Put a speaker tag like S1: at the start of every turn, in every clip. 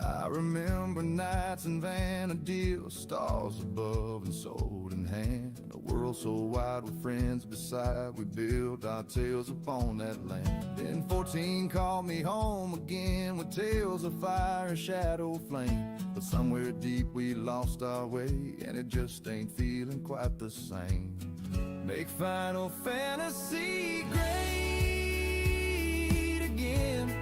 S1: I remember nights in Vana'diel, stars above and sword in hand. A world so wide with friends beside, we built our tales upon that land. Then 14 called me home again with tales of fire and shadow flame. But somewhere deep we lost our way, and it just ain't feeling quite the same. Make Final Fantasy great again.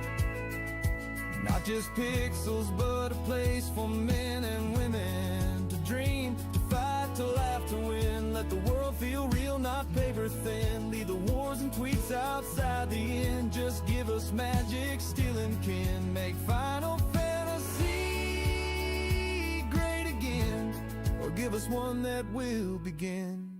S1: Not just pixels, but a place for men and women to dream, to fight, to laugh, to win. Let the world feel real, not paper thin. Leave the wars and tweets outside the inn. Just give us magic, steel and kin. Make Final Fantasy great again, or give us one that will begin.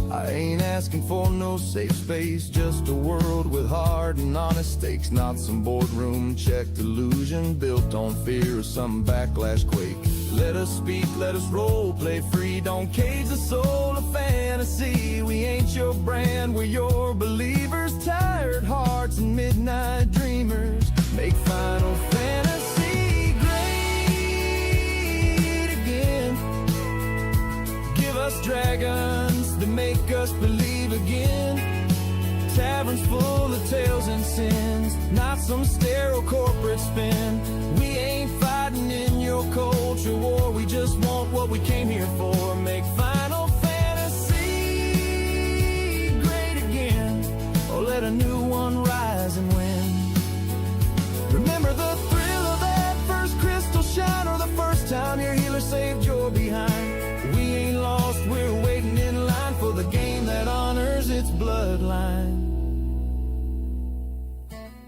S1: I ain't asking for no safe space, just a world with hard and honest stakes. Not some boardroom checked illusion built on fear or some backlash quake. Let us speak, let us role play free. Don't cage the soul of fantasy. We ain't your brand, we're your believers. Tired hearts and midnight dreamers. Make Final Fantasy great again. Give us dragons to make us believe again. Taverns full of tales and sins, not some sterile corporate spin. We ain't fighting in your culture war, we just want what we came here for. Make Final Fantasy great again, or let a new one rise and win. Remember the thrill of that first crystal shine, or the first time your healer saved your behind. We ain't lost, we're waiting in line for the game that honors its bloodline.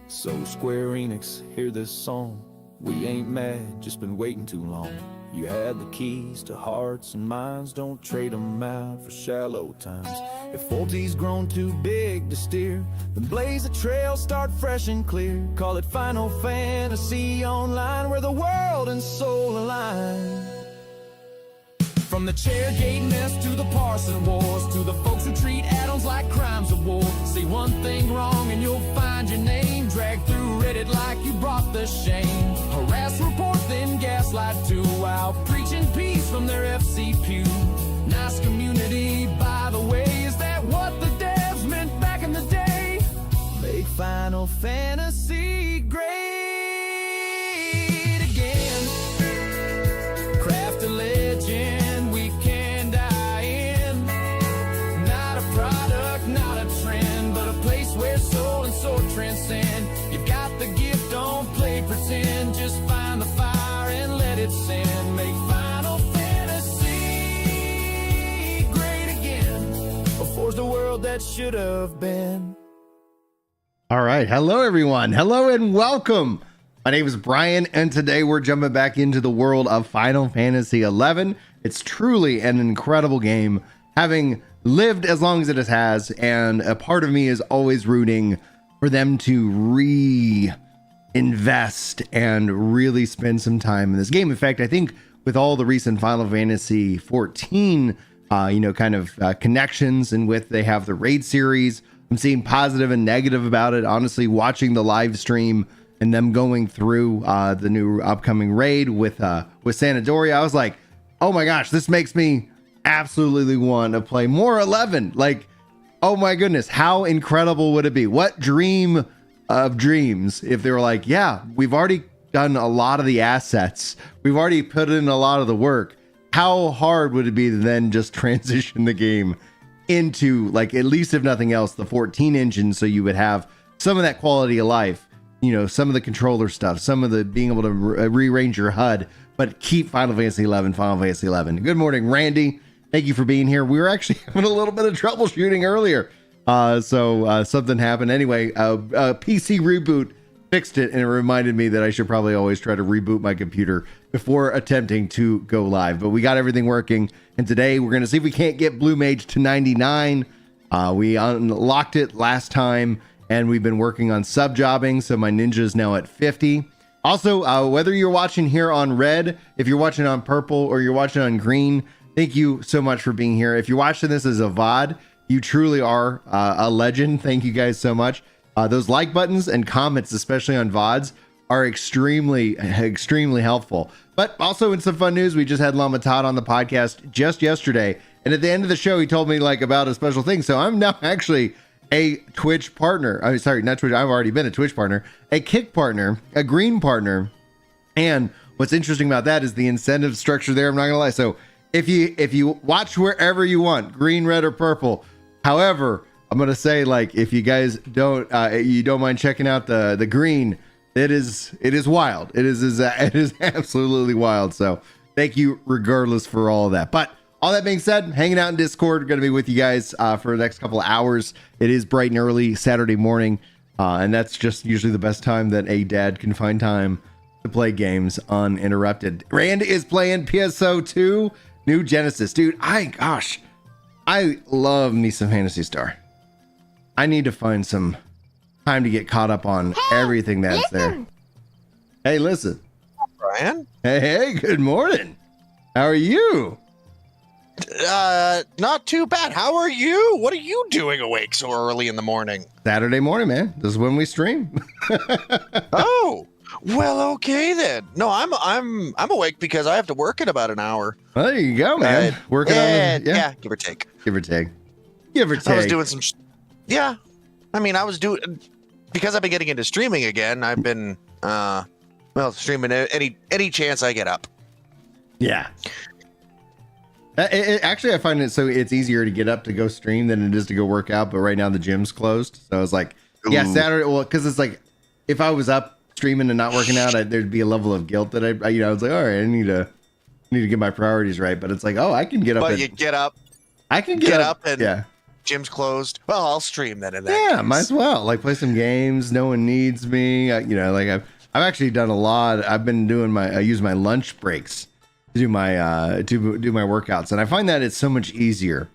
S1: So Square Enix, hear this song. We ain't mad, just been waiting too long. You had the keys to hearts and minds, don't trade them out for shallow times. If 40's grown too big to steer, then blaze a trail, start fresh and clear. Call it Final Fantasy Online, where the world and soul align. From the chairgate mess to the parson wars, to the folks who treat add-ons like crimes of war. Say one thing wrong and you'll find your name dragged through Reddit like you brought the shame. Harass, report, then gaslight too, while preaching peace from their FC pew. Nice community, by the way, is that what the devs meant back in the day? Make Final Fantasy great again. Craft a legend transcend. You've got the gift, don't play pretend. Just find the fire and let it send. Make Final Fantasy great again, or forge the world that should have been.
S2: All right, hello everyone. Hello and welcome. My name is Brian, and today we're jumping back into the world of Final Fantasy XI. It's truly an incredible game, having lived as long as it has, and a part of me is always rooting for them to reinvest and really spend some time in this game. In fact, I think with all the recent Final Fantasy 14, connections, and with they have the raid series, I'm seeing positive and negative about it. Honestly, watching the live stream and them going through the new upcoming raid with Sanadoria, I was like, oh my gosh, this makes me absolutely want to play more 11. Like, oh my goodness, how incredible would it be? What dream of dreams if they were like, yeah, we've already done a lot of the assets. We've already put in a lot of the work. How hard would it be to then just transition the game into, like, at least if nothing else, the 14 engine, so you would have some of that quality of life, you know, some of the controller stuff, some of the being able to rearrange your HUD, but keep Final Fantasy 11, Final Fantasy 11. Good morning, Randy. Thank you for being here. We were actually having a little bit of troubleshooting earlier. So something happened. Anyway, PC reboot fixed it, and it reminded me that I should probably always try to reboot my computer before attempting to go live. But we got everything working, and today we're going to see if we can't get Blue Mage to 99. We unlocked it last time, and we've been working on sub-jobbing, so my ninja is now at 50. Also, whether you're watching here on red, if you're watching on purple, or you're watching on green, thank you so much for being here. If you're watching this as a VOD, you truly are a legend. Thank you guys so much. Those like buttons and comments, especially on VODs, are extremely helpful. But also in some fun news, we just had Lama Todd on the podcast just yesterday, and at the end of the show, he told me like about a special thing. So I'm now actually a Twitch partner. I'm sorry, not Twitch. I've already been a Twitch partner, a Kick partner, a Green partner, and what's interesting about that is the incentive structure there. I'm not gonna lie. So if you watch wherever you want, green, red, or purple. However, I'm gonna say like if you guys don't mind checking out the green. It is wild. It is absolutely wild. So thank you regardless for all of that. But all that being said, hanging out in Discord, going to be with you guys for the next couple of hours. It is bright and early Saturday morning. And that's just usually the best time that a dad can find time to play games uninterrupted. Rand is playing PSO 2 New Genesis. Dude, I love me some Phantasy Star. I need to find some time to get caught up on everything that's there. Hey, listen.
S3: Brian?
S2: Hey, good morning. How are you?
S3: Not too bad. How are you? What are you doing awake so early in the morning?
S2: Saturday morning, man. This is when we stream.
S3: Oh, well, okay then. No, I'm awake because I have to work in about an hour.
S2: Well, there you go, man. Working on it.
S3: Yeah, give or take.
S2: Give or take. Give or take.
S3: I was doing some. Yeah, I mean, I was doing because I've been getting into streaming again. I've been streaming any chance I get up.
S2: Yeah. Actually, I find it so it's easier to get up to go stream than it is to go work out. But right now the gym's closed, so I was like, yeah, Saturday. Well, because it's like if I was up streaming and not working out, there'd be a level of guilt that I was like, all right, I need to get my priorities right. But it's like, oh, I can get up.
S3: But you get up.
S2: I can get up
S3: and
S2: yeah.
S3: Gym's closed. Well, I'll stream then. In that case.
S2: Might as well like play some games. No one needs me. I've actually done a lot. I've been doing I use my lunch breaks to do my workouts, and I find that it's so much easier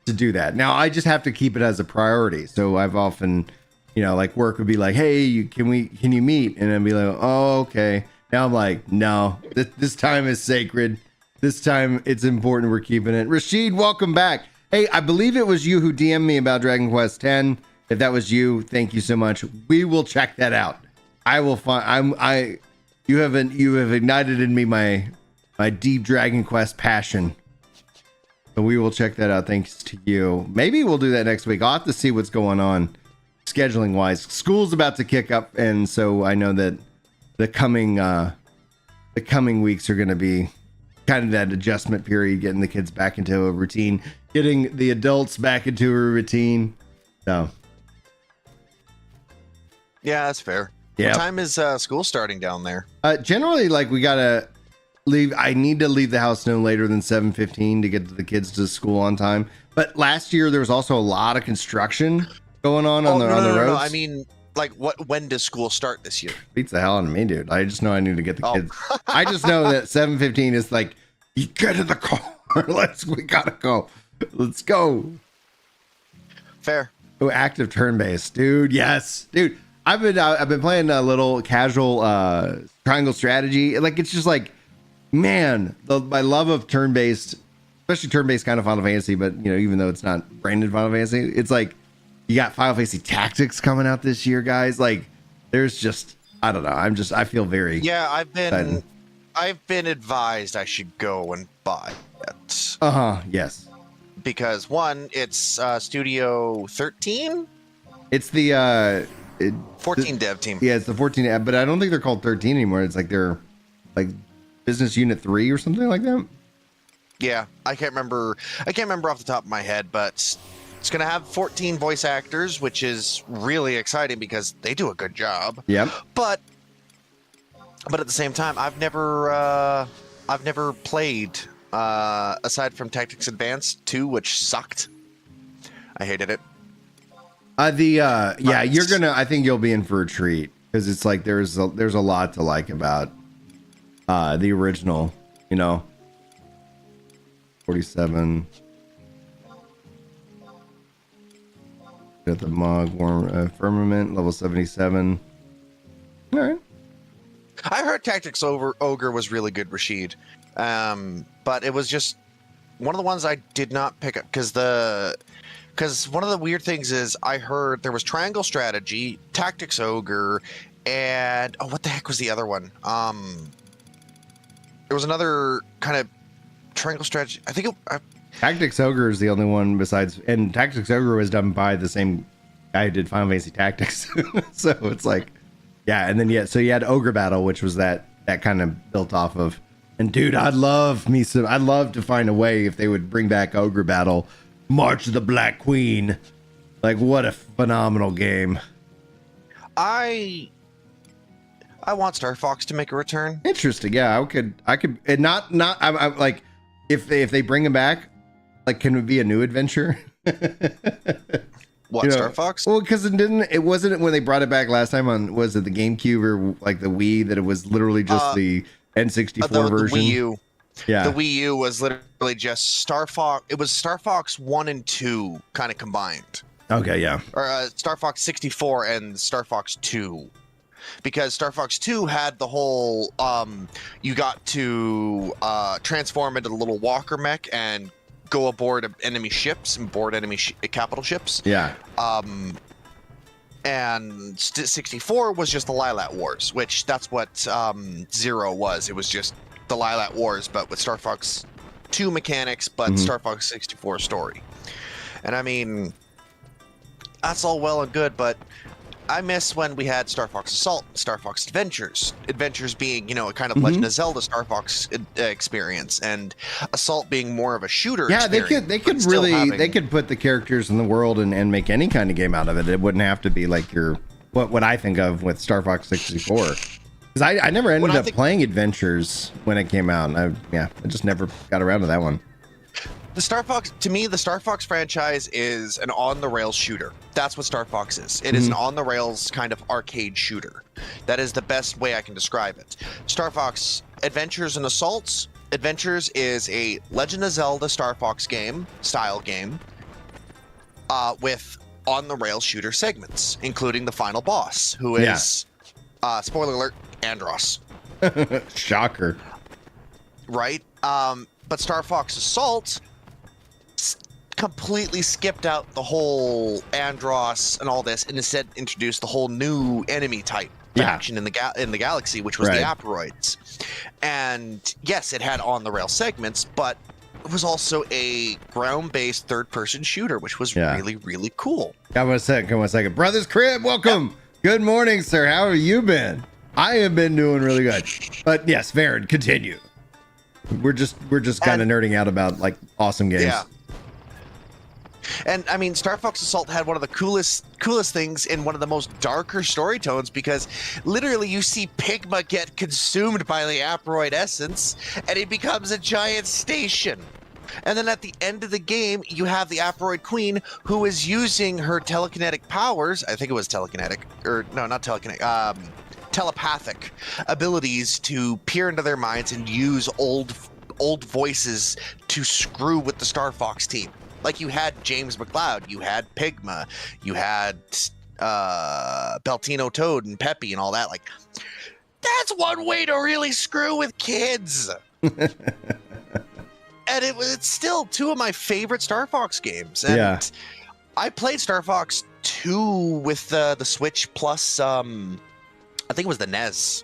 S2: to do that. Now I just have to keep it as a priority. So I've often, like work would be like, hey, can you meet? And I'd be like, oh, okay. Now I'm like, no, this time is sacred. This time it's important. We're keeping it. Rashid, welcome back. Hey, I believe it was you who DM'd me about Dragon Quest X. If that was you, thank you so much. We will check that out. I will find. You have ignited in me my deep Dragon Quest passion. So we will check that out. Thanks to you. Maybe we'll do that next week. I'll have to see what's going on scheduling wise. School's about to kick up, and so I know that the coming weeks are going to be kind of that adjustment period, getting the kids back into a routine, getting the adults back into a routine. So
S3: yeah, that's fair.
S2: Yeah.
S3: What time is school starting down there?
S2: Generally, like we gotta leave. I need to leave the house no later than 7:15 to get the kids to school on time. But last year there was also a lot of construction going on the roads.
S3: No. I mean, like, when does school start this year?
S2: Beats the hell out of me, dude. I just know I need to get the kids. I just know that 7:15 is like, you get in the car. We gotta go. Let's go.
S3: Fair.
S2: Oh, active turn-based, dude. Yes, dude. I've been playing a little casual triangle strategy. Like it's just like, man, my love of turn-based, especially turn-based kind of Final Fantasy. But even though it's not branded Final Fantasy, it's like you got Final Fantasy Tactics coming out this year, guys. Like there's just I don't know. I feel very excited.
S3: I've been advised I should go and buy it.
S2: Yes.
S3: Because one, it's Studio 13.
S2: It's the
S3: 14 dev team.
S2: Yeah, it's the 14, but I don't think they're called 13 anymore. It's like they're like Business Unit 3 or something like that.
S3: Yeah, I can't remember off the top of my head, but it's going to have 14 voice actors, which is really exciting because they do a good job.
S2: Yep.
S3: But at the same time, I've never played aside from Tactics Advanced 2, which sucked. I hated it. I think you'll be in for a treat because it's like there's a lot to like about the original, 47. Got the Mog Firmament level 77. All right. I heard Tactics Ogre was really good, Rashid, but it was just one of the ones I did not pick up because one of the weird things is I heard there was Triangle Strategy, Tactics Ogre, and what the heck was the other one? There was another kind of triangle strategy. I think
S2: Tactics Ogre is the only one besides, and Tactics Ogre was done by the same guy who did Final Fantasy Tactics. So it's like, yeah, and then so you had Ogre Battle, which was that kind of built off of. And dude, I'd love to find a way if they would bring back Ogre Battle, March of the Black Queen. Like, what a phenomenal game.
S3: I want Star Fox to make a return.
S2: Interesting. Yeah, I could, and I'm like, if they bring him back, like, can it be a new adventure?
S3: What, Star Fox?
S2: Well, because it wasn't when they brought it back last time on, was it the GameCube or like the Wii, that it was literally just the N64 version?
S3: The Wii U.
S2: Yeah.
S3: The Wii U was literally just Star Fox. It was Star Fox 1 and 2 kind of combined.
S2: Okay, yeah.
S3: Or Star Fox 64 and Star Fox 2. Because Star Fox 2 had the whole, you got to transform into the little walker mech and go aboard enemy ships and board enemy capital ships.
S2: Yeah.
S3: And 64 was just the Lilat Wars, which that's what 0 was. It was just the Lilat Wars, but with Star Fox 2 mechanics, but Star Fox 64 story. And I mean, that's all well and good, but I miss when we had Star Fox Assault, Star Fox Adventures. Adventures being, you know, a kind of Legend of Zelda Star Fox experience, and Assault being more of a shooter.
S2: Yeah,
S3: experience,
S2: they could put the characters in the world and make any kind of game out of it. It wouldn't have to be like what I think of with Star Fox 64. Because I never ended up playing Adventures when it came out. I just never got around to that one.
S3: The Star Fox franchise is an on-the-rails shooter. That's what Star Fox is. It is an on-the-rails kind of arcade shooter. That is the best way I can describe it. Star Fox Adventures and Assaults. Adventures is a Legend of Zelda Star Fox style game, with on-the-rails shooter segments, including the final boss, who is, spoiler alert, Andross.
S2: Shocker.
S3: Right? But Star Fox Assault completely skipped out the whole Andross and all this, and instead introduced the whole new enemy type faction in the galaxy, which was the Aperoids. And yes, it had on the rail segments, but it was also a ground-based third-person shooter, which was really, really cool.
S2: Come on a second. Brothers Crib, welcome. Good morning, sir. How have you been? I have been doing really good. But yes, Varen, continue. We're just kind of nerding out about like awesome games.
S3: Yeah. And I mean, Star Fox Assault had one of the coolest things in one of the most darker story tones, because literally you see Pigma get consumed by the Aperoid essence and it becomes a giant station. And then at the end of the game, you have the Aperoid Queen, who is using her telekinetic powers. I think it was telekinetic, or no, not telekinetic. Telepathic abilities to peer into their minds and use old voices to screw with the Star Fox team. Like you had James McLeod, you had Pigma, you had Beltino Toad and Peppy and all that. Like, that's one way to really screw with kids. And it's still two of my favorite Star Fox games. And I played Star Fox 2 with the Switch plus I think it was the NES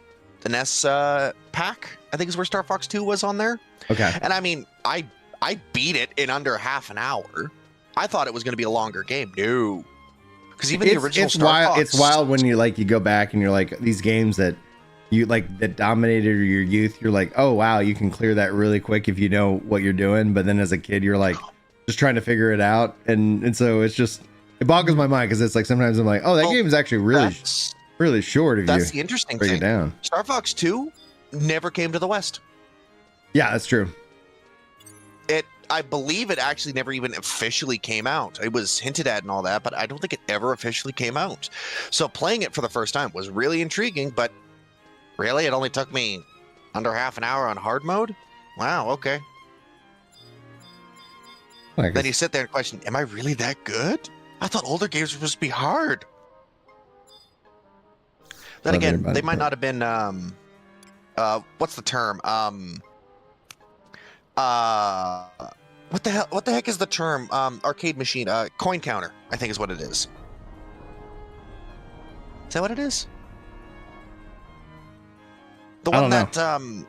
S3: pack, I think is where Star Fox 2 was on there.
S2: Okay.
S3: And I mean, I beat it in under half an hour. I thought it was going to be a longer game. No. Because even the original Star Fox...
S2: It's wild when you go back and you're like, these games that you like that dominated your youth, you're like, oh wow, you can clear that really quick if you know what you're doing. But then as a kid, you're like just trying to figure it out. And so it's just, it boggles my mind, because it's like sometimes I'm like, oh, that game is actually really short if
S3: that's the interesting
S2: break
S3: thing.
S2: It down.
S3: Star Fox 2 never came to the West.
S2: Yeah, that's true.
S3: I believe it actually never even officially came out. It was hinted at and all that, but I don't think it ever officially came out. So playing it for the first time was really intriguing, but really, it only took me under half an hour on hard mode? Wow, okay. Then you sit there and question, am I really that good? I thought older games were supposed to be hard. Then again, they might not have been, what's the term? What the heck is the term? Arcade machine, coin counter, I think is what it is. Is that what it is? The
S2: I
S3: one
S2: don't
S3: that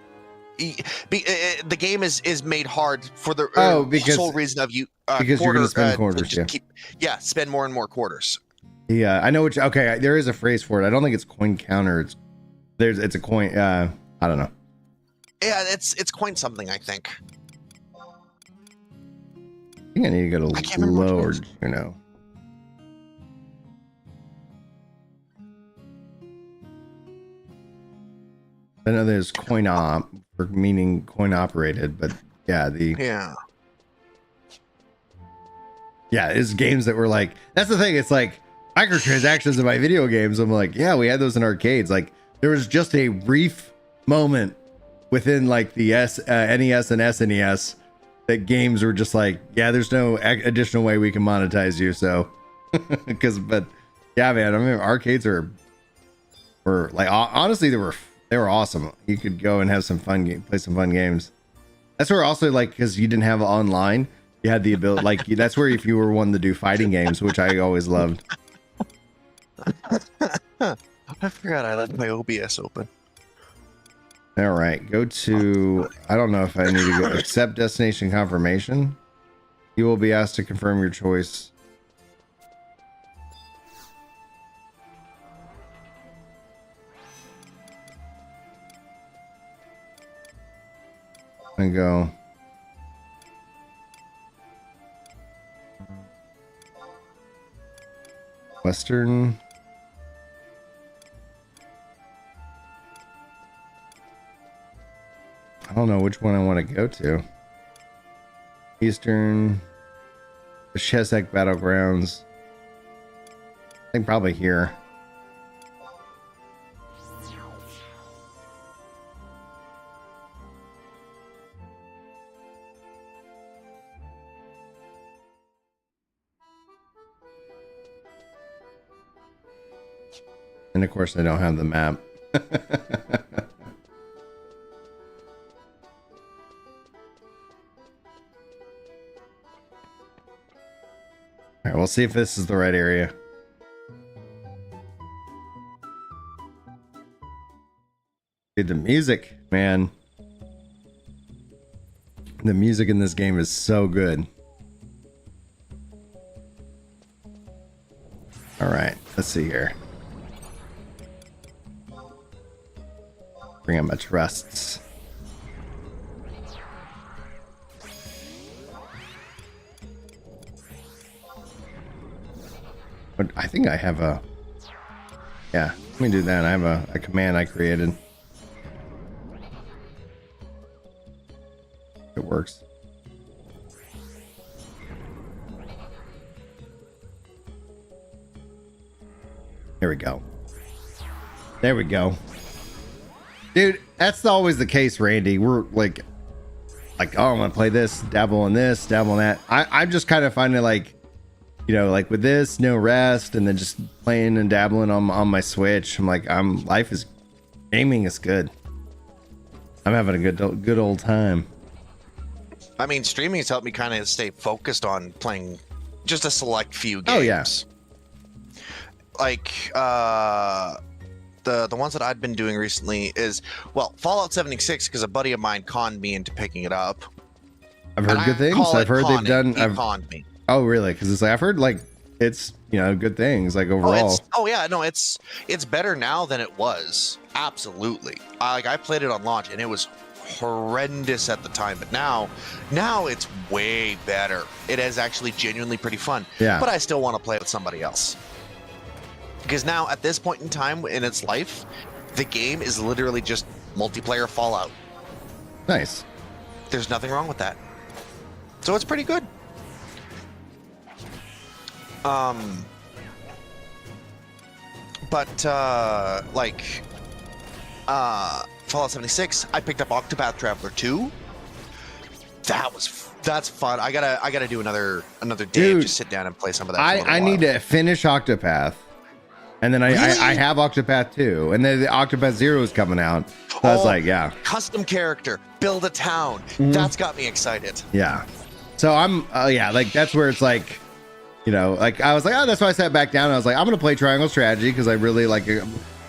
S3: the game is made hard for the
S2: because
S3: sole reason of you
S2: because you're gonna spend
S3: to
S2: quarters.
S3: just spend more and more quarters.
S2: Yeah, I know which. Okay, there is a phrase for it. I don't think it's coin counter. It's a coin. I don't know.
S3: Yeah, it's coin something, I think.
S2: I think I need to go to low or I know there's coin op, for meaning coin operated, but yeah, it's games that were like, that's the thing. It's like microtransactions in my video games. I'm like, yeah, we had those in arcades. Like there was just a brief moment within like the NES and SNES that games were just like, yeah, there's no additional way we can monetize you. So, but yeah, man, I mean, arcades were like, honestly, they were awesome. You could go and have some fun, play some fun games. That's where also like, cause you didn't have online, you had the ability, like that's where if you were one to do fighting games, which I always loved.
S3: I forgot I left my OBS open.
S2: All right, go to, I don't know if I need to go accept destination confirmation. You will be asked to confirm your choice. And go. Western. I don't know which one I want to go to. Eastern. The Chesek Battlegrounds. I think probably here. And of course I don't have the map. All right, we'll see if this is the right area. Dude, the music, man. The music in this game is so good. All right, let's see here. Bring out my trusts. But I think I have a, yeah, let me do that. I have a command I created. It works. Here we go. There we go. Dude, that's always the case, Randy. We're like, oh, I'm gonna play this, dabble in this, dabble in that. I'm just kind of finding like, you know, like with this, no rest, and then just playing and dabbling on my Switch. I'm like, gaming is good. I'm having a good old time.
S3: I mean, streaming has helped me kind of stay focused on playing just a select few games.
S2: Oh yeah.
S3: Like the ones that I've been doing recently is, well, Fallout 76, because a buddy of mine conned me into picking it up.
S2: I've heard good things. I've heard they've done.
S3: He conned me.
S2: Oh really? Because it's like I've heard like it's, you know, good things like overall.
S3: It's better now than it was. Absolutely. I played it on launch and it was horrendous at the time, but now it's way better. It is actually genuinely pretty fun.
S2: Yeah.
S3: But I still want to play it with somebody else. Because now at this point in time in its life, the game is literally just multiplayer Fallout.
S2: Nice.
S3: There's nothing wrong with that. So it's pretty good. Fallout 76, I picked up Octopath Traveler 2. That's fun. I gotta do another day. Dude, just sit down and play some of that.
S2: I need to finish Octopath, and then I have Octopath 2, and then the Octopath 0 is coming out. So I was like, yeah,
S3: custom character, build a town. That's got me excited.
S2: Yeah. So I'm like that's where it's like, you know, like I was like, oh, that's why I sat back down. And I was like, I'm gonna play Triangle Strategy because I really like it.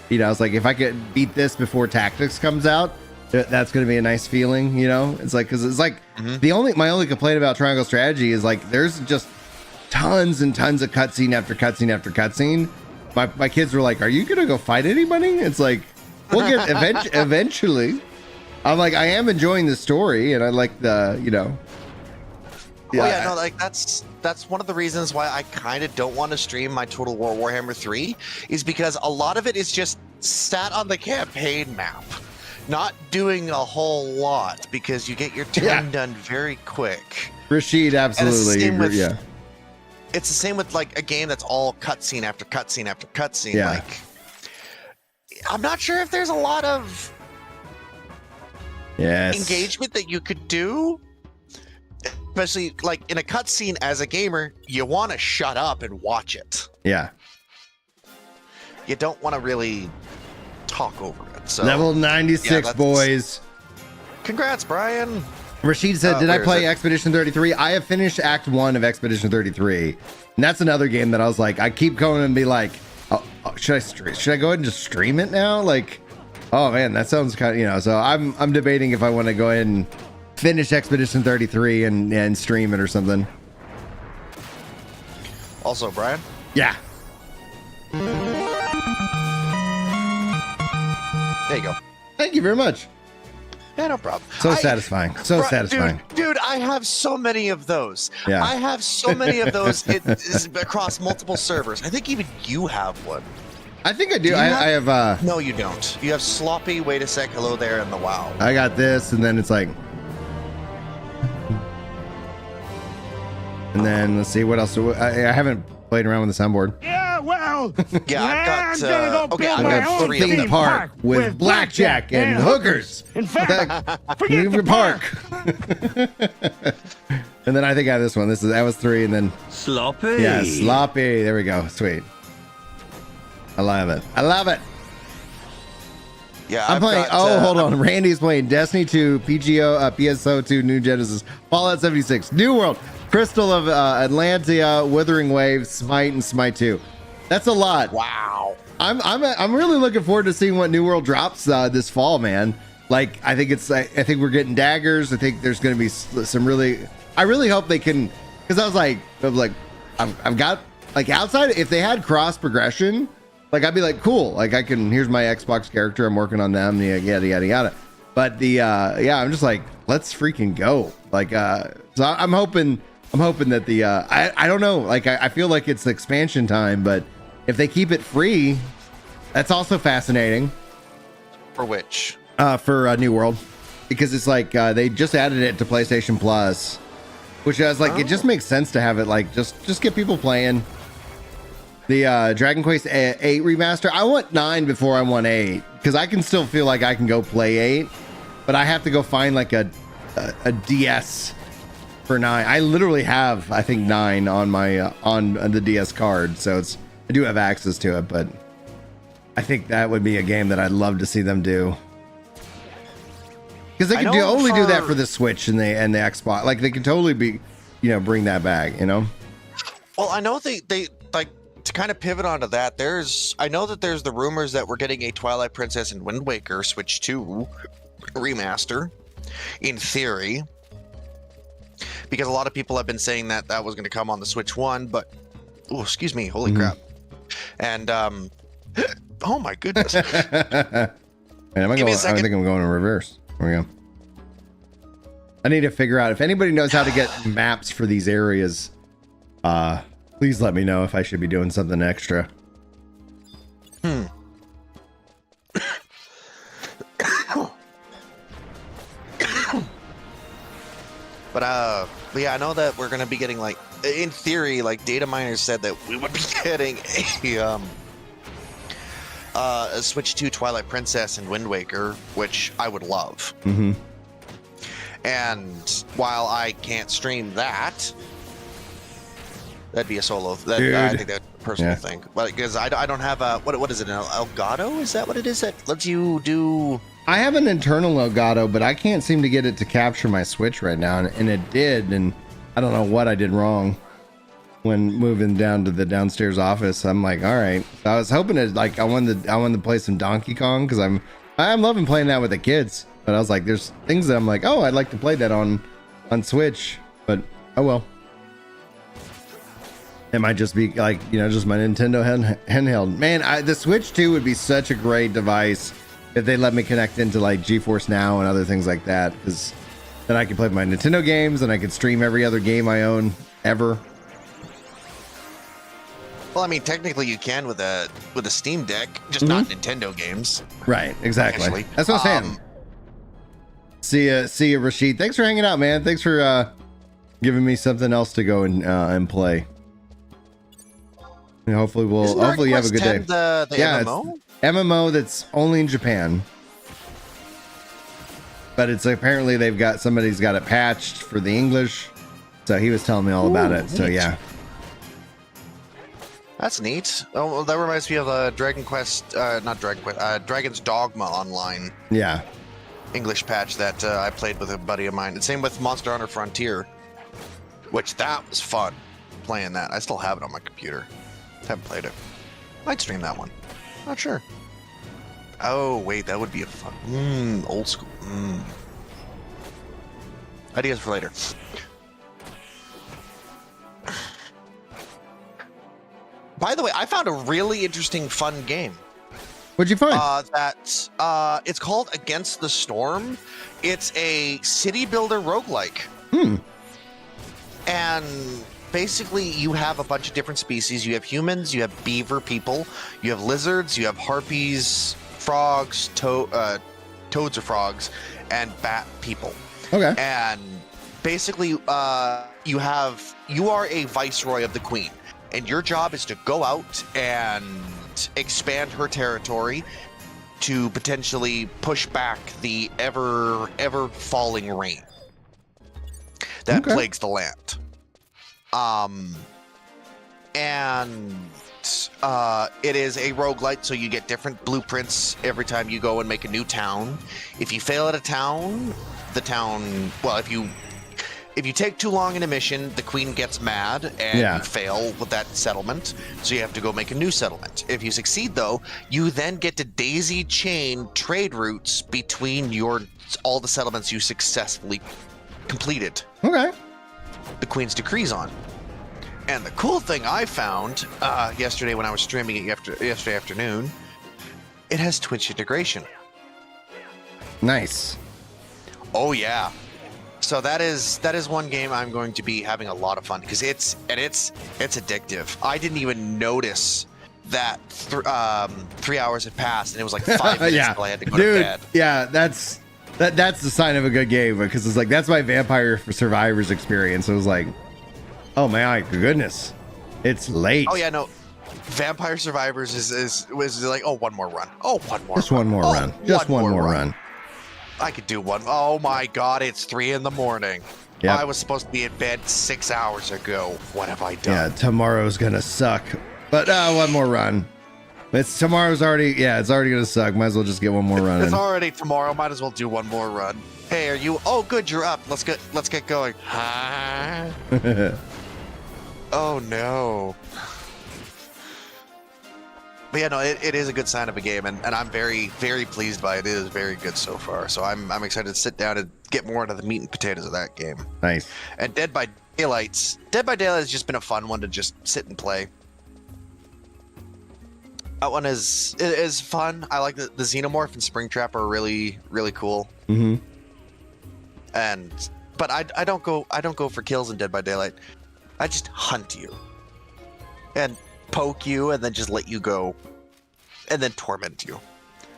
S2: You know, I was like, if I could beat this before Tactics comes out, that's going to be a nice feeling. You know, it's like, because it's like my only complaint about Triangle Strategy is like there's just tons and tons of cutscene after cutscene after cutscene. My kids were like, "Are you gonna go fight anybody?" It's like, we'll get eventually. I'm like, I am enjoying the story, and I like the, you know.
S3: Yeah, no, like that's one of the reasons why I kind of don't want to stream my Total War Warhammer 3 is because a lot of it is just sat on the campaign map, not doing a whole lot because you get your time done very quick.
S2: Rashid, absolutely, yeah.
S3: It's the same with like a game that's all cutscene after cutscene after cutscene.
S2: Yeah.
S3: Like, I'm not sure if there's a lot of engagement that you could do, especially like in a cutscene. As a gamer, you want to shut up and watch it.
S2: Yeah.
S3: You don't want to really talk over it. So
S2: level 96, boys.
S3: Congrats, Brian.
S2: Rashid said, did I play Expedition 33? I have finished Act 1 of Expedition 33. And that's another game that I was like, I keep going and be like, should I go ahead and just stream it now? Like, oh man, that sounds kind of, you know, so I'm debating if I want to go ahead and finish Expedition 33 and stream it or something.
S3: Also, Brian?
S2: Yeah.
S3: There you go.
S2: Thank you very much.
S3: Yeah, no problem.
S2: So satisfying. So satisfying.
S3: Dude, I have so many of those.
S2: Yeah.
S3: I have so many of those across multiple servers. I think even you have one.
S2: I think I do. I have
S3: No, you don't. You have Sloppy, Wait a Sec, Hello There, and the WoW.
S2: I got this, and then it's like, and then let's see what else. I haven't played around with the soundboard.
S4: Yeah, well,
S3: yeah, I've got
S4: I got
S3: three
S2: theme park with blackjack and hookers.
S4: In fact,
S2: forget the park. And then I think I have this one. That was 3, and then
S5: Sloppy.
S2: Yeah, Sloppy. There we go. Sweet. I love it. I love it.
S3: Yeah,
S2: I'm playing. Hold on. Randy's playing Destiny 2, PGO, PSO2, New Genesis, Fallout 76, New World, Crystal of Atlantia, Withering Wave, Smite, and Smite 2. That's a lot.
S3: Wow.
S2: I'm really looking forward to seeing what New World drops this fall, man. Like, I think we're getting daggers. I think there's going to be some really. I really hope they can, because I was like, I've got like outside. If they had cross progression, like I'd be like, cool. Like I can. Here's my Xbox character. I'm working on them. Yada yada yada. But I'm just like, let's freaking go. Like, so I'm hoping that I don't know. Like I feel like it's expansion time, but if they keep it free, that's also fascinating.
S3: For which?
S2: For New World, because it's like they just added it to PlayStation Plus, which I was like, it just makes sense to have it like just get people playing. The Dragon Quest 8 remaster. I want 9 before I want 8, because I can still feel like I can go play 8, but I have to go find like a DS for 9. I literally have, I think, 9 on my on the DS card, so I do have access to it, but I think that would be a game that I'd love to see them do. Because they can only do that for the Switch and the Xbox. Like they can totally be, bring that back.
S3: Well, I know they like to kind of pivot onto that. I know that there's the rumors that we're getting a Twilight Princess and Wind Waker Switch 2 remaster, in theory, because a lot of people have been saying that was going to come on the Switch 1, but excuse me, holy crap, and oh my goodness.
S2: Man, I think I'm going in reverse. There we go. I need to figure out if anybody knows how to get maps for these areas. Please let me know if I should be doing something extra.
S3: But yeah, I know that we're gonna be getting, like, in theory, like data miners said that we would be getting a Switch 2 Twilight Princess and Wind Waker, which I would love.
S2: Mm-hmm.
S3: And while I can't stream that, that'd be a solo. I think that's a personal thing. But because I don't have a what is it? An Elgato? Is that what it is that lets you do?
S2: I have an internal Elgato, but I can't seem to get it to capture my Switch right now, and it did, and I don't know what I did wrong. when moving down to the downstairs office. I'm like, all right. So I was hoping to like I wanted to play some Donkey Kong because I'm loving playing that with the kids. But I was like, there's things that I'm like, oh, I'd like to play that on Switch. But oh well. It might just be like, you know, just my Nintendo handheld. Man, the Switch 2 would be such a great device if they let me connect into like GeForce Now and other things like that, because then I could play my Nintendo games and I could stream every other game I own ever.
S3: Well, I mean, technically you can with a Steam Deck, just not Nintendo games.
S2: Right, exactly.
S3: Actually.
S2: That's what I'm saying. See ya, Rashid. Thanks for hanging out, man. Thanks for giving me something else to go and play. And hopefully you have a good day.
S3: The MMO?
S2: It's MMO that's only in Japan. But it's apparently somebody's got it patched for the English. So he was telling me all about it. So
S3: neat.
S2: yeah.
S3: That's neat. Oh, well, that reminds me of Dragon's Dogma Online.
S2: Yeah.
S3: English patch that I played with a buddy of mine. And same with Monster Hunter Frontier, which that was fun playing that. I still have it on my computer. Haven't played it. Might stream that one. Not sure. Oh, wait, that would be a fun. Old school. Ideas for later. By the way, I found a really interesting, fun game.
S2: What'd you find?
S3: It's called Against the Storm. It's a city builder roguelike. And basically, you have a bunch of different species. You have humans, you have beaver people, you have lizards, you have harpies, frogs, toads or frogs, and bat people.
S2: Okay.
S3: And basically, you are a viceroy of the queen, and your job is to go out and expand her territory to potentially push back the ever falling rain that plagues the land. It is a roguelite, so you get different blueprints every time you go and make a new town. If you fail at a town, if you take too long in a mission, the queen gets mad and you fail with that settlement, so you have to go make a new settlement. If you succeed, though, you then get to daisy chain trade routes between all the settlements you successfully completed the queen's decrees on. And the cool thing I found yesterday when I was streaming it yesterday afternoon, it has Twitch integration.
S2: Nice.
S3: Oh yeah. So that is one game I'm going to be having a lot of fun because it's addictive. I didn't even notice that 3 hours had passed and it was like 5 minutes until I had to go to bed.
S2: Yeah, that's the sign of a good game, because it's like that's my Vampire Survivors experience. It was like, oh my goodness, it's late.
S3: Oh yeah, no. Vampire Survivors was like, oh, one more run. Oh, one more.
S2: Just run. One more run. Just one more run.
S3: I could do one. Oh my God, it's 3 a.m.
S2: Yep.
S3: I was supposed to be in bed 6 hours ago. What have I done?
S2: Yeah, tomorrow's gonna suck. But one more run. It's already gonna suck. Might as well just get one more run.
S3: It's already tomorrow. Might as well do one more run. Hey, are you? Oh, good, you're up. Let's get going. Huh? Oh no. But yeah, no, it is a good sign of a game, and I'm very, very pleased by it. It is very good so far. So I'm excited to sit down and get more into the meat and potatoes of that game.
S2: Nice.
S3: And Dead by Daylight has just been a fun one to just sit and play. That one is fun. I like the Xenomorph and Springtrap are really, really cool.
S2: Mm-hmm.
S3: But I don't go for kills in Dead by Daylight. I just hunt you and poke you and then just let you go and then torment you.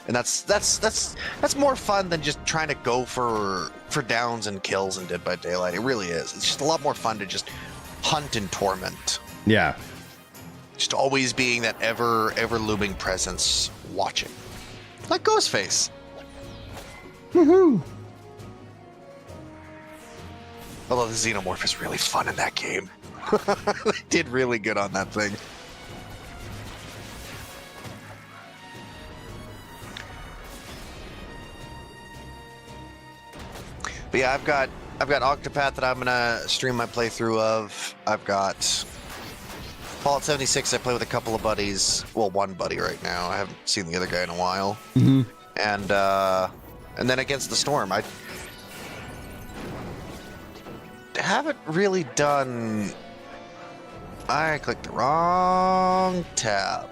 S3: And that's more fun than just trying to go for downs and kills in Dead by Daylight. It really is. It's just a lot more fun to just hunt and torment.
S2: Yeah.
S3: Just always being that ever looming presence watching. Like Ghostface.
S2: Woohoo.
S3: Although the Xenomorph is really fun in that game. They did really good on that thing. But yeah, I've got Octopath that I'm gonna stream my playthrough of. I've got Fallout 76, I play with a couple of buddies. Well, one buddy right now. I haven't seen the other guy in a while.
S2: Mm-hmm.
S3: And then Against the Storm, I haven't really done. I clicked the wrong tab.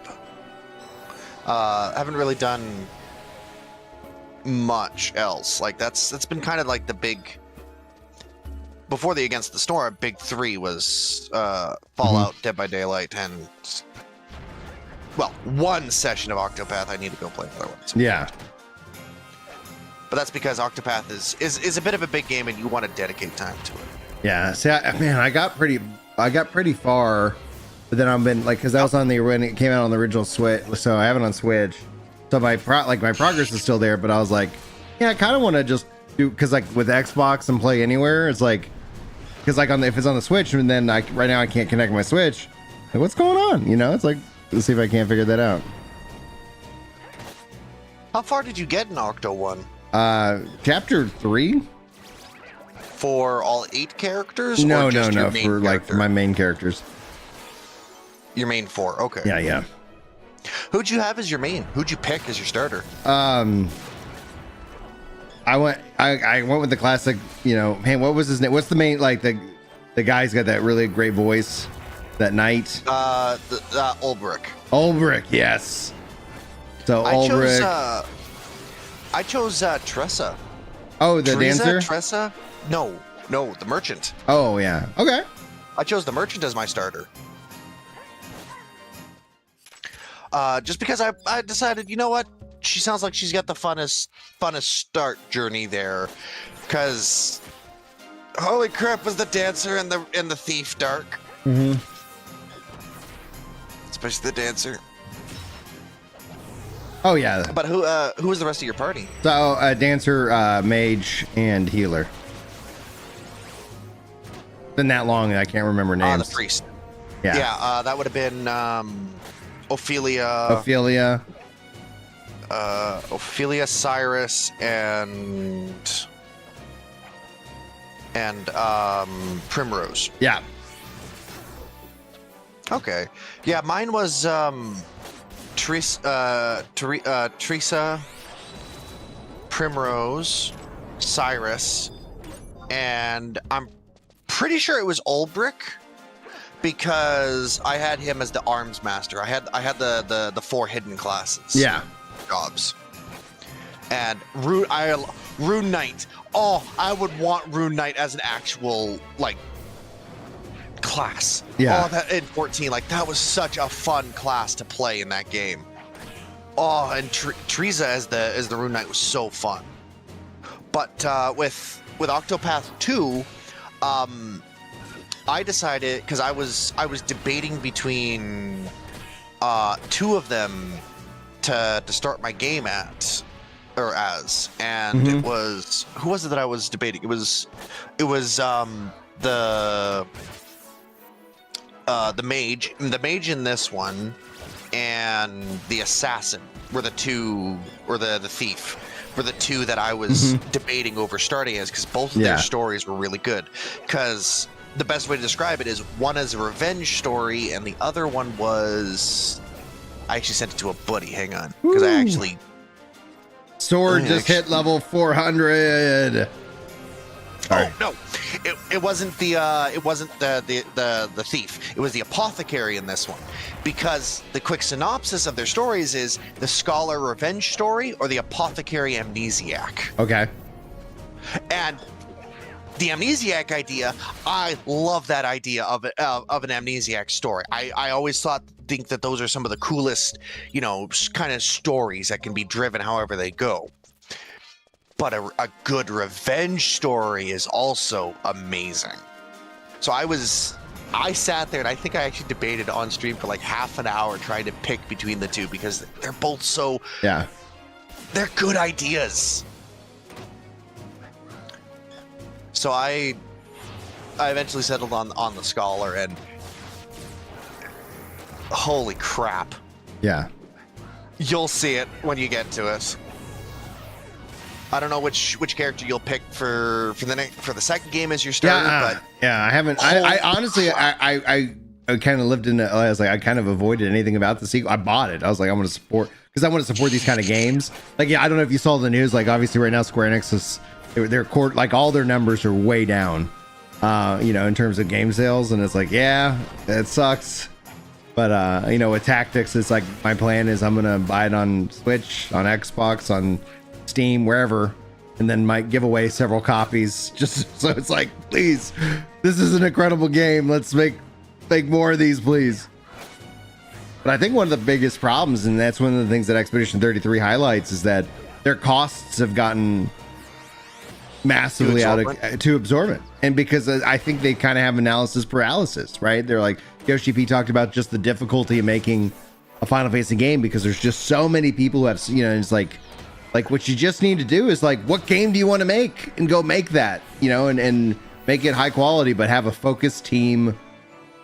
S3: Haven't really done much else. Like that's been kind of like the big. Before the Against the Storm, big three was Fallout, Dead by Daylight, and well, one session of Octopath. I need to go play another one.
S2: Yeah.
S3: But that's because Octopath is a bit of a big game, and you want to dedicate time to it.
S2: Yeah. See, I got pretty far, but then I've been like, because that was on when it came out on the original Switch, so I have it on Switch. So my progress is still there, but I was like, yeah, I kind of want to just do, because like with Xbox and play anywhere, it's like, because like if it's on the Switch, and then right now I can't connect my Switch, like what's going on? You know, it's like, let's see if I can't figure that out.
S3: How far did you get in Octo 1?
S2: Chapter 3.
S3: For all 8 characters?
S2: No,
S3: or just your
S2: for
S3: main
S2: like
S3: character?
S2: my main characters.
S3: Your main 4, okay.
S2: Yeah.
S3: Who'd you have as your main? Who'd you pick as your starter?
S2: I went with the classic, you know, hey, what was his name? What's the main, like the guy's got that really great voice, that knight?
S3: Ulbrich.
S2: Ulbrich, yes. So Ulbrich.
S3: I chose Tressa.
S2: Oh, the
S3: Teresa,
S2: dancer?
S3: Tressa? No, the merchant.
S2: Oh, yeah. Okay.
S3: I chose the merchant as my starter. Just because I decided, you know what? She sounds like she's got the funnest start journey there. Because holy crap, was the dancer and the thief dark.
S2: Mm-hmm.
S3: Especially the dancer.
S2: Oh, yeah.
S3: But who was the rest of your party?
S2: So dancer, mage, and healer. Been that long, I can't remember names.
S3: The priest.
S2: Yeah.
S3: Yeah, that would have been Ophelia. Ophelia, Cyrus, and Primrose.
S2: Yeah.
S3: Okay. Yeah, mine was Teresa, Primrose, Cyrus, and I'm pretty sure it was Ulbrich because I had him as the arms master. I had the 4 hidden classes.
S2: Yeah.
S3: Jobs. And Rune Knight. Oh, I would want Rune Knight as an actual like class.
S2: Yeah.
S3: Oh, that in 14, like that was such a fun class to play in that game. Oh, and Teresa as the Rune Knight was so fun. But with Octopath 2, I decided, because I was debating between 2 of them to start my game as, and it was, who was it that I was debating? It was the mage in this one, and the assassin were the 2, or the thief were the 2 that I was debating over starting as, because both of their stories were really good. Because the best way to describe it is one is a revenge story, and the other one was, I actually sent it to a buddy. Hang on, because I actually
S2: Sword just hit level 400.
S3: Oh no, it wasn't the thief. It was the apothecary in this one, because the quick synopsis of their stories is the scholar revenge story or the apothecary amnesiac.
S2: Okay.
S3: And the amnesiac idea, I love that idea of an amnesiac story. I always think that those are some of the coolest, you know, kind of stories that can be driven however they go. But a good revenge story is also amazing. So I sat there, and I think I actually debated on stream for like half an hour trying to pick between the 2, because they're both so, they're good ideas. So I eventually settled on the scholar, and holy crap.
S2: Yeah.
S3: You'll see it when you get to it. I don't know which character you'll pick for the second game as your starter, but
S2: I haven't. I honestly, I I kind of lived in I was like, I kind of avoided anything about the sequel. I bought it. I was like, I'm going to support, because I want to support these kind of games. Like, yeah, I don't know if you saw the news. Like, obviously right now Square Enix is, their court, like all their numbers are way down, you know, in terms of game sales. And it's like, yeah, it sucks. But, you know, with Tactics, it's like, my plan is I'm going to buy it on Switch, on Xbox, on Steam, wherever, and then might give away several copies, just so it's like, please, this is an incredible game. Let's make more of these, please. But I think one of the biggest problems, and that's one of the things that Expedition 33 highlights, is that their costs have gotten massively to absorb it. And because I think they kind of have analysis paralysis, right? They're like, Yoshi P talked about just the difficulty of making a Final Fantasy game, because there's just so many people who have, you know, it's like what you just need to do is like, what game do you want to make, and go make that, you know, and make it high quality, but have a focused team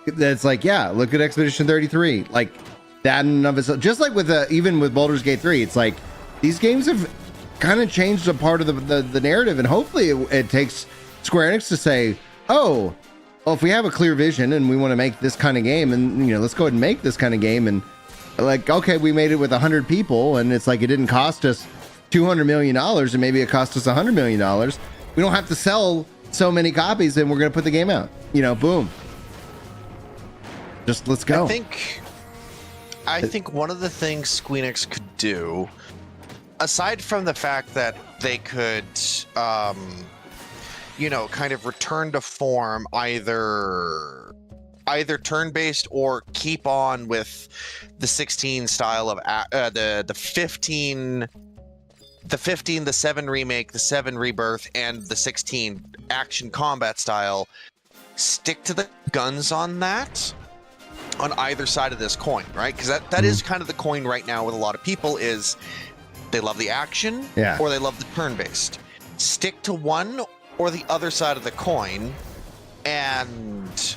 S2: that's like, yeah, look at Expedition 33, like that in and of itself. Just like with even with Baldur's Gate 3, it's like these games have kind of changed a part of the narrative, and hopefully it takes Square Enix to say, oh, well, if we have a clear vision and we want to make this kind of game, and, you know, let's go ahead and make this kind of game, and like, okay, we made it with 100 people, and it's like, it didn't cost us $200 million, and maybe it cost us $100 million. We don't have to sell so many copies, and we're going to put the game out, you know, boom. Just let's go.
S3: I think one of the things Square Enix could do, aside from the fact that they could, you know, kind of return to form, either turn-based or keep on with the 16 style of the 15, the 7 remake, the 7 rebirth, and the 16 action combat style. Stick to the guns on that, on either side of this coin, right? Because that is kind of the coin right now with a lot of people, is they love the action,
S2: yeah,
S3: or they love the turn-based. Stick to one or the other side of the coin and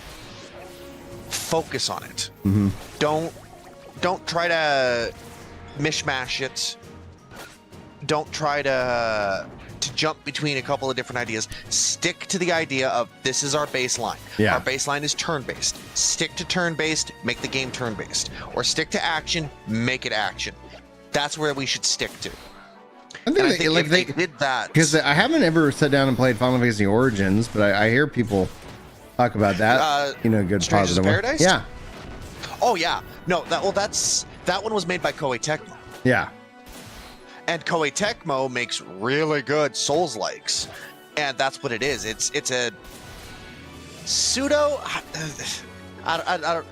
S3: focus on it. Don't try to mishmash it. Don't try to jump between a couple of different ideas. Stick to the idea of, this is our baseline.
S2: Yeah.
S3: Our baseline is turn-based. Stick to turn-based, make the game turn-based. Or stick to action, make it action. That's where we should stick to.
S2: I think
S3: if they did that,
S2: because I haven't ever sat down and played Final Fantasy Origins, but I hear people talk about that. You know, good
S3: Strangers
S2: positive
S3: in Paradise?
S2: Yeah.
S3: Oh yeah. No, that one was made by Koei Tecmo.
S2: Yeah.
S3: And Koei Tecmo makes really good Souls-likes, and that's what it is. It's a pseudo. I don't.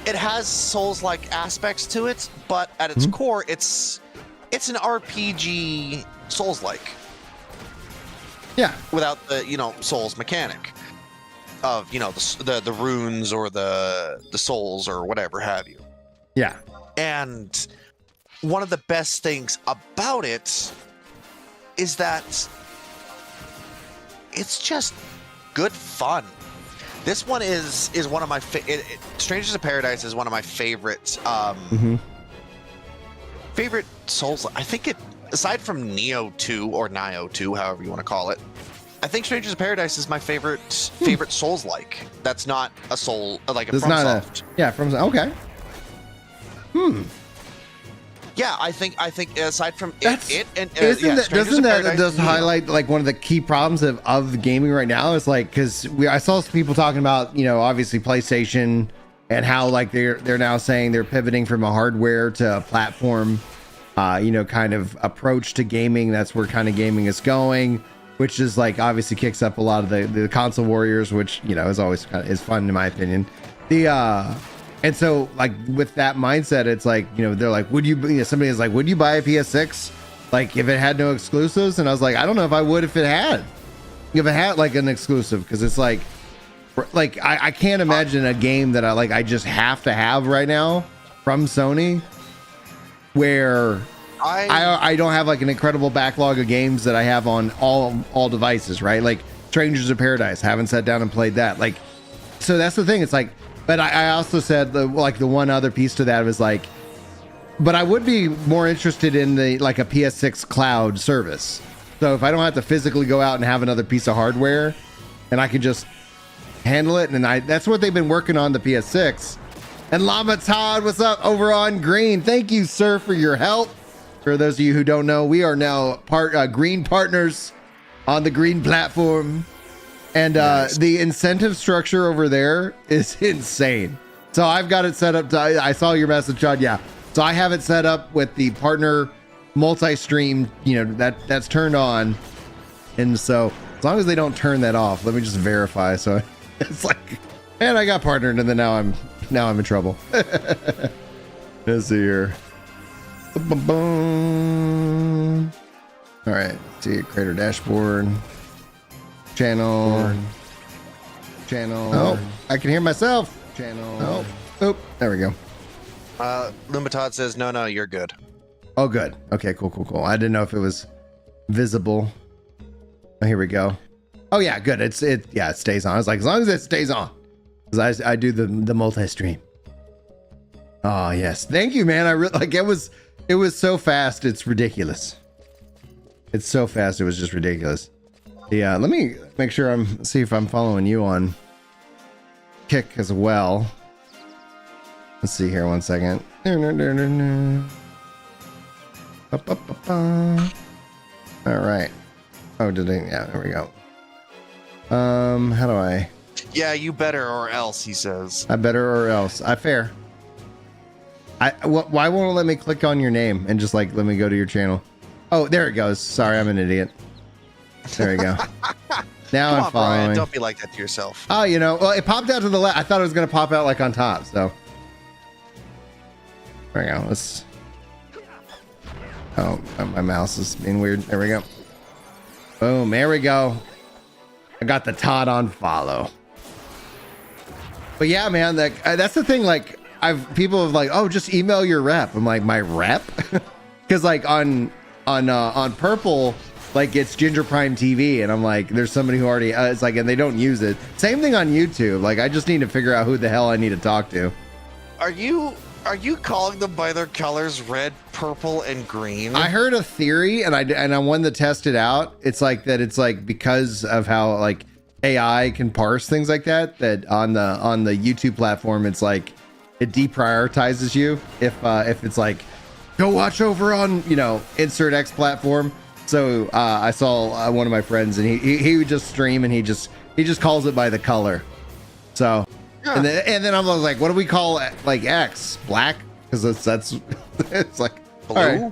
S3: It has Souls-like aspects to it, but at its core, it's an RPG Souls-like.
S2: Yeah.
S3: Without the, you know, Souls mechanic of, you know, the runes or the souls or whatever have you.
S2: Yeah.
S3: And one of the best things about it is that it's just good fun. This one is one of my Strangers in Paradise is one of my favorite favorite Souls. I think it, aside from Neo 2 or Nioh 2, however you want to call it, I think Strangers in Paradise is my favorite Souls-like. That's not a soul, like a FromSoft.
S2: From okay.
S3: Yeah, I think aside from
S2: Doesn't
S3: Strangers
S2: that highlight like one of the key problems of gaming right now? Is like, because I saw some people talking about, you know, obviously PlayStation, and how like they're now saying they're pivoting from a hardware to a platform, you know, kind of approach to gaming. That's where kind of gaming is going, which is like obviously kicks up a lot of the console warriors, which, you know, is always is fun in my opinion. And so, like, with that mindset, it's like, you know, they're like, would you, you know, somebody is like, would you buy a PS6? Like, if it had no exclusives? And I was like, I don't know if I would if it had like an exclusive, because it's like I can't imagine a game that I just have to have right now from Sony, where I don't have like an incredible backlog of games that I have on all devices, right? Like Strangers in Paradise, haven't sat down and played that. Like, so that's the thing. It's like, but I also said the one other piece to that was like, but I would be more interested in a PS6 cloud service. So if I don't have to physically go out and have another piece of hardware, and I can just handle it. And that's what they've been working on the PS6. And Llama Todd, what's up over on Green? Thank you, sir, for your help. For those of you who don't know, we are now Green partners on the Green platform. And
S3: Nice.
S2: the incentive structure over there is insane. So I've got it set up to, I saw your message, John. Yeah. So I have it set up with the partner multi-stream, that's turned on. And so as long as they don't turn that off, let me just verify. So it's like, man, I got partnered, and then now I'm in trouble. Let's see here. Boom. All right. See, creator dashboard. Channel. Oh, I can hear myself. Channel. Oh, there we go.
S3: Lumatod says, no, you're good.
S2: Oh, good. Okay, cool. I didn't know if it was visible. Oh, here we go. Oh yeah, good. It stays on. I was like, as long as it stays on, because I do the multi-stream. Oh yes, thank you, man. I really like it was so fast. It's ridiculous. It's so fast. It was just ridiculous. Yeah, let me make sure see if I'm following you on Kick as well. Let's see here. One second. All right. Oh, yeah, there we go. How do I?
S3: Yeah, you better or else, he says.
S2: I better or else. Fair. Why won't it let me click on your name and just like let me go to your channel? Oh, there it goes. Sorry, I'm an idiot. There you go. Now I'm following.
S3: Brian, don't be like that to yourself.
S2: Oh, well, it popped out to the left. I thought it was gonna pop out like on top. So there we go. Let's. Oh, my mouse is being weird. There we go. Boom. There we go. I got the Todd on follow. But yeah, man, that's the thing. Like, people have like, oh, just email your rep. I'm like, my rep? Because like on Purple, like it's Ginger Prime TV, and I'm like, there's somebody who already it's like, and they don't use it. Same thing on YouTube. Like, I just need to figure out who the hell I need to talk to.
S3: Are you calling them by their colors, red, purple, and green?
S2: I heard a theory, and I wanted to test it out. It's like that. It's like because of how like AI can parse things like that. That on the YouTube platform, it's like it deprioritizes you if it's like go watch over on insert X platform. So I saw one of my friends, and he would just stream, and he just calls it by the color. So. Yeah. And then I was like, what do we call like X? Black? Because that's it's like
S3: blue.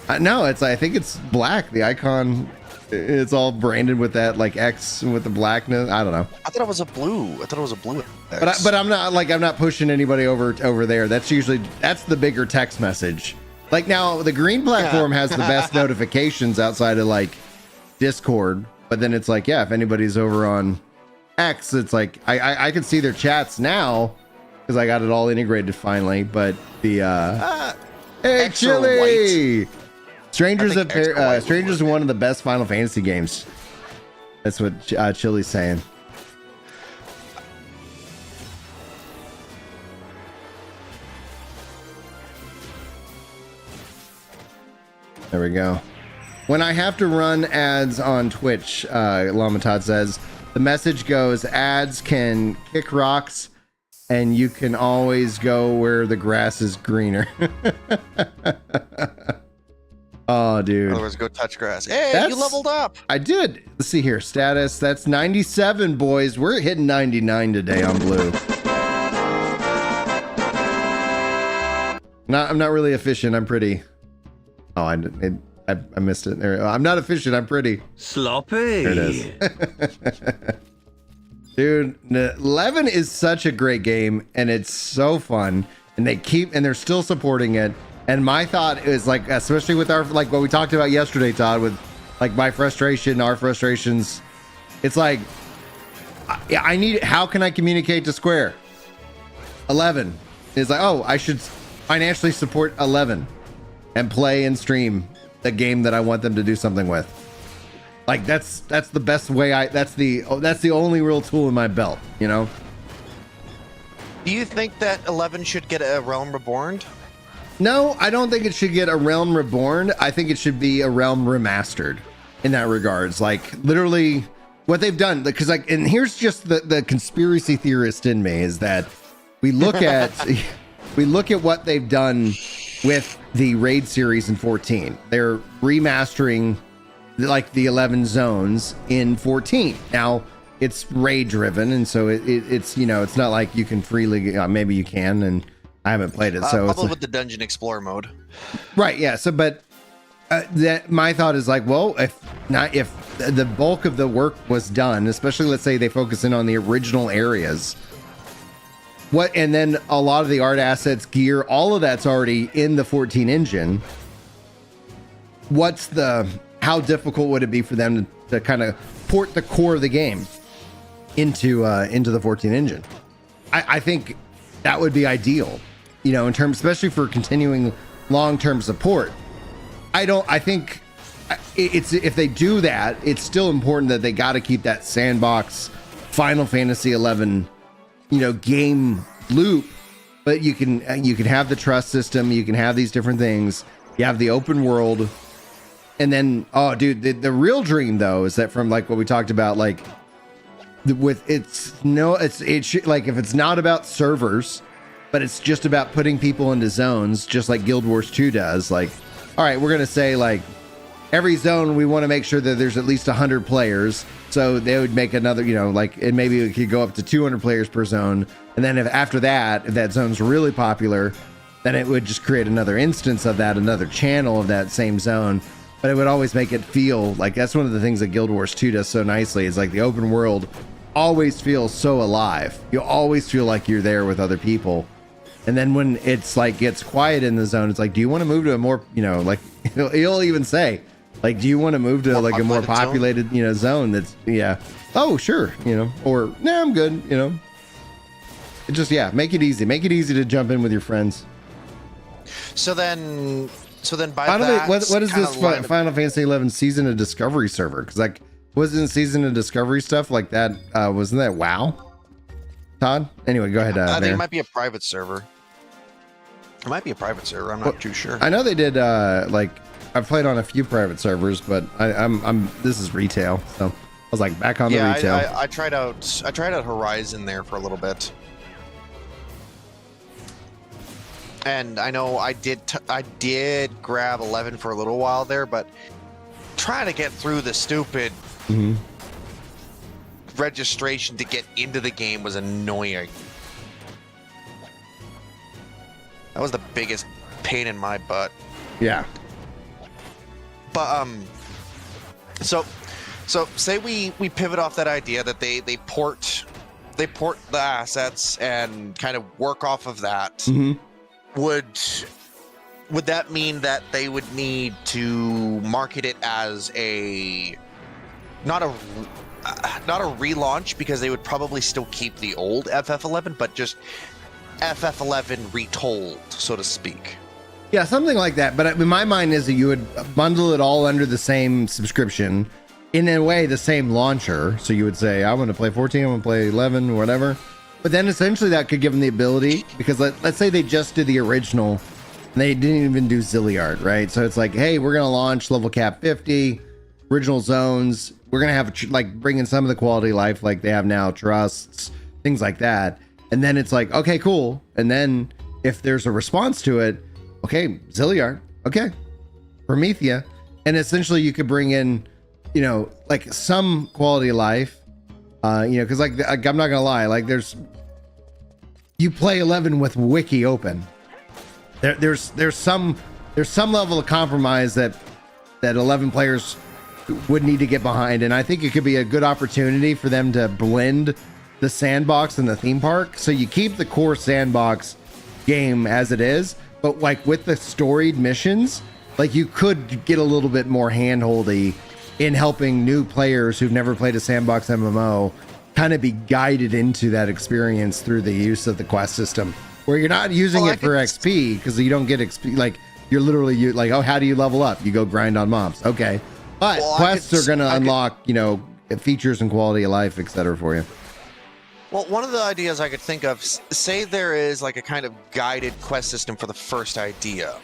S2: Right. No, I think it's black. The icon, it's all branded with that like X with the blackness. I don't know.
S3: I thought it was a blue. X.
S2: But I'm not pushing anybody over there. That's the bigger text message. Like now, the green platform has the best notifications outside of like Discord. But then it's like, yeah, if anybody's over on X, it's like I can see their chats now because I got it all integrated finally. But the hey Chili, Strangers are one of the best Final Fantasy games. That's what Chili's saying. There we go. When I have to run ads on Twitch, Llama Todd says, the message goes, ads can kick rocks and you can always go where the grass is greener. Oh, dude.
S3: In other words, go touch grass. Hey, you leveled up.
S2: I did. Let's see here. Status. That's 97, boys. We're hitting 99 today on blue. I'm not really efficient. I'm pretty. Oh, I missed it. There. I'm not efficient. I'm pretty
S4: sloppy.
S2: There it is. Dude, 11 is such a great game, and it's so fun, and they're still supporting it. And my thought is like, especially with our like what we talked about yesterday, Todd, with like my frustration, our frustrations. It's like, I need. How can I communicate to Square? 11 is like, oh, I should financially support 11 and play and stream the game that I want them to do something with. Like that's the best way. That's the only real tool in my belt, you know.
S3: Do you think that 11 should get a Realm Reborn?
S2: No, I don't think it should get a Realm Reborn. I think it should be a Realm Remastered in that regards. Like literally what they've done, because like, and here's just the conspiracy theorist in me, is that we look at what they've done with the raid series in 14. They're remastering like the 11 zones in 14. Now it's raid driven, and so it's it's not like you can freely, maybe you can, and I haven't played it, so
S3: probably with the dungeon explorer mode,
S2: right? Yeah. So, but that my thought is like, well, if the bulk of the work was done, especially let's say they focus in on the original areas, and then a lot of the art assets, gear, all of that's already in the 14 engine. How difficult would it be for them to kind of port the core of the game into the 14 engine? I think that would be ideal, in terms, especially for continuing long-term support. I think it's, if they do that, it's still important that they got to keep that sandbox Final Fantasy 11, game loop, but you can have the trust system, you can have these different things, you have the open world, and then, oh dude, the real dream though is that, from like what we talked about, like with like, if it's not about servers, but it's just about putting people into zones, just like Guild Wars 2 does. Like, all right, we're gonna say like every zone we want to make sure that there's at least 100 players, so they would make another, and maybe it could go up to 200 players per zone, and then if that zone's really popular, then it would just create another instance of that, another channel of that same zone. But it would always make it feel like, that's one of the things that Guild Wars 2 does so nicely, is like the open world always feels so alive. You always feel like you're there with other people. And then when it's like gets quiet in the zone, it's like, do you want to move to a more, like he'll even say, like, do you want to move to like a more populated, zone that's, oh, sure, or nah, I'm good, It just, make it easy. Make it easy to jump in with your friends.
S3: So then by
S2: Finally,
S3: that,
S2: what is this Final Fantasy 11 Season of Discovery server? Because like, wasn't Season of Discovery stuff like that? Wasn't that WoW? Todd? Anyway, go ahead.
S3: I think it might be a private server. It might be a private server. I'm not too sure.
S2: I know they did. I've played on a few private servers, but I'm this is retail, so I was like back on the retail.
S3: I tried out Horizon there for a little bit. And I know I did grab 11 for a little while there, but trying to get through the stupid registration to get into the game was annoying. That was the biggest pain in my butt.
S2: Yeah.
S3: But so say we pivot off that idea that they port the assets and kind of work off of that.
S2: Mm-hmm.
S3: Would that mean that they would need to market it as not a relaunch, because they would probably still keep the old FF11, but just FF11 retold, so to speak?
S2: Yeah, something like that. But in my mind is that you would bundle it all under the same subscription, in a way the same launcher. So you would say, I want to play 14, I want to play 11, whatever. But then essentially that could give them the ability, because let's say they just did the original and they didn't even do Zilliard, right? So it's like, hey, we're going to launch level cap 50, original zones. We're going to have like bring in some of the quality of life like they have now, trusts, things like that. And then it's like, okay, cool. And then if there's a response to it, okay, Zilliard, okay, Promethea. And essentially you could bring in, like some quality of life. Because like I'm not gonna lie, like you play 11 with wiki open. There's some level of compromise that 11 players would need to get behind, and I think it could be a good opportunity for them to blend the sandbox and the theme park. So you keep the core sandbox game as it is, but like with the storied missions, like you could get a little bit more handholdy in helping new players who've never played a sandbox MMO kind of be guided into that experience through the use of the quest system, where you're not using it for XP, because you don't get XP. Like you're literally like, oh, how do you level up? You go grind on mobs. Okay. But quests are going to unlock, features and quality of life, etc. for you.
S3: Well, one of the ideas I could think of, say there is like a kind of guided quest system for the first idea,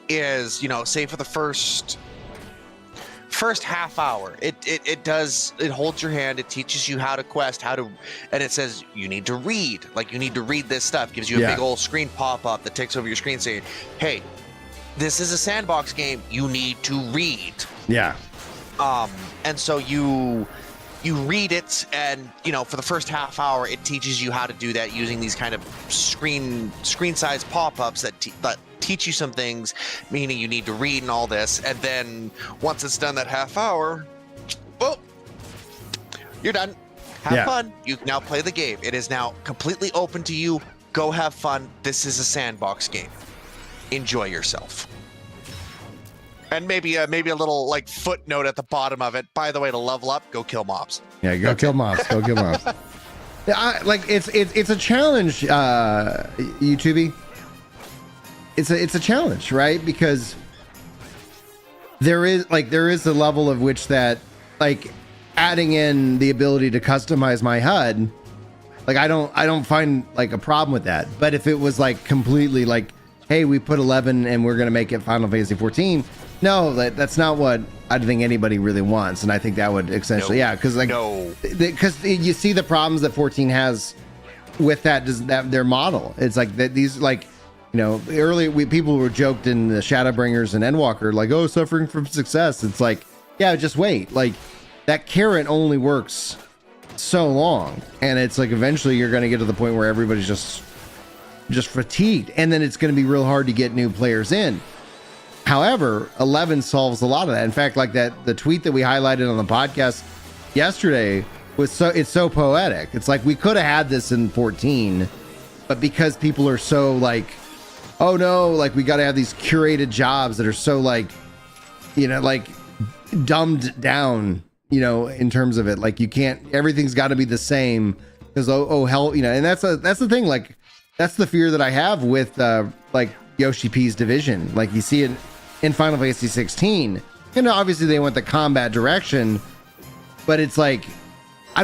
S3: is, say for the first first half hour, it holds your hand, it teaches you how to quest, and it says you need to read, like you need to read this stuff, gives you a big old screen pop up that takes over your screen saying, hey, this is a sandbox game, you need to read.
S2: Yeah.
S3: And so you read it, and for the first half hour it teaches you how to do that using these kind of screen size pop-ups that teach you some things, meaning you need to read and all this. And then once it's done that half hour, well, you're done. Have fun. You can now play the game. It is now completely open to you. Go have fun. This is a sandbox game. Enjoy yourself. And maybe a little like footnote at the bottom of it. By the way, to level up, go kill mobs.
S2: Yeah, go kill mobs. Go kill mobs. Yeah, it's a challenge, YouTubey. It's a challenge, right? Because there is a level of which that, like, adding in the ability to customize my HUD, like I don't find like a problem with that. But if it was like completely like, hey, we put 11 and we're gonna make it Final Fantasy 14. No, that's not what I think anybody really wants, and I think that would essentially, because because you see the problems that 14 has with that their model. It's like that these like, early people were joked in the Shadowbringers and Endwalker like, oh, suffering from success. It's like, yeah, just wait. Like that carrot only works so long, and it's like eventually you're going to get to the point where everybody's just fatigued, and then it's going to be real hard to get new players in. However, 11 solves a lot of that. In fact, like the tweet that we highlighted on the podcast yesterday it's so poetic. It's like we could have had this in 14, but because people are so like, oh no, like we got to have these curated jobs that are so like, like dumbed down, in terms of it. Like you can't, everything's got to be the same because oh hell, and that's the thing. Like that's the fear that I have with like Yoshi P's division. Like you see it in Final Fantasy 16, obviously they went the combat direction, but it's like I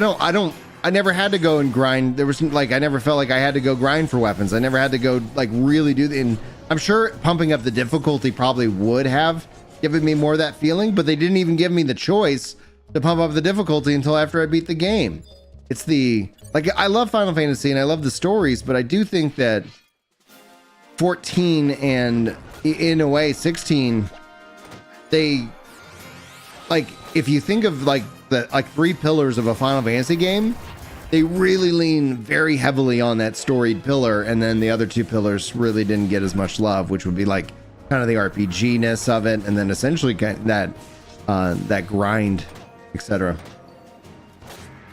S2: never had to go and grind. There was like, I never felt like I had to go grind for weapons. I never had to go like really do and I'm sure pumping up the difficulty probably would have given me more of that feeling, but they didn't even give me the choice to pump up the difficulty until after I beat the game. It's I love Final Fantasy and I love the stories, but I do think that 14 and in a way 16, they like, if you think of like the three pillars of a Final Fantasy game, they really lean very heavily on that storied pillar, and then the other two pillars really didn't get as much love, which would be like kind of the RPG-ness of it, and then essentially that grind, etc.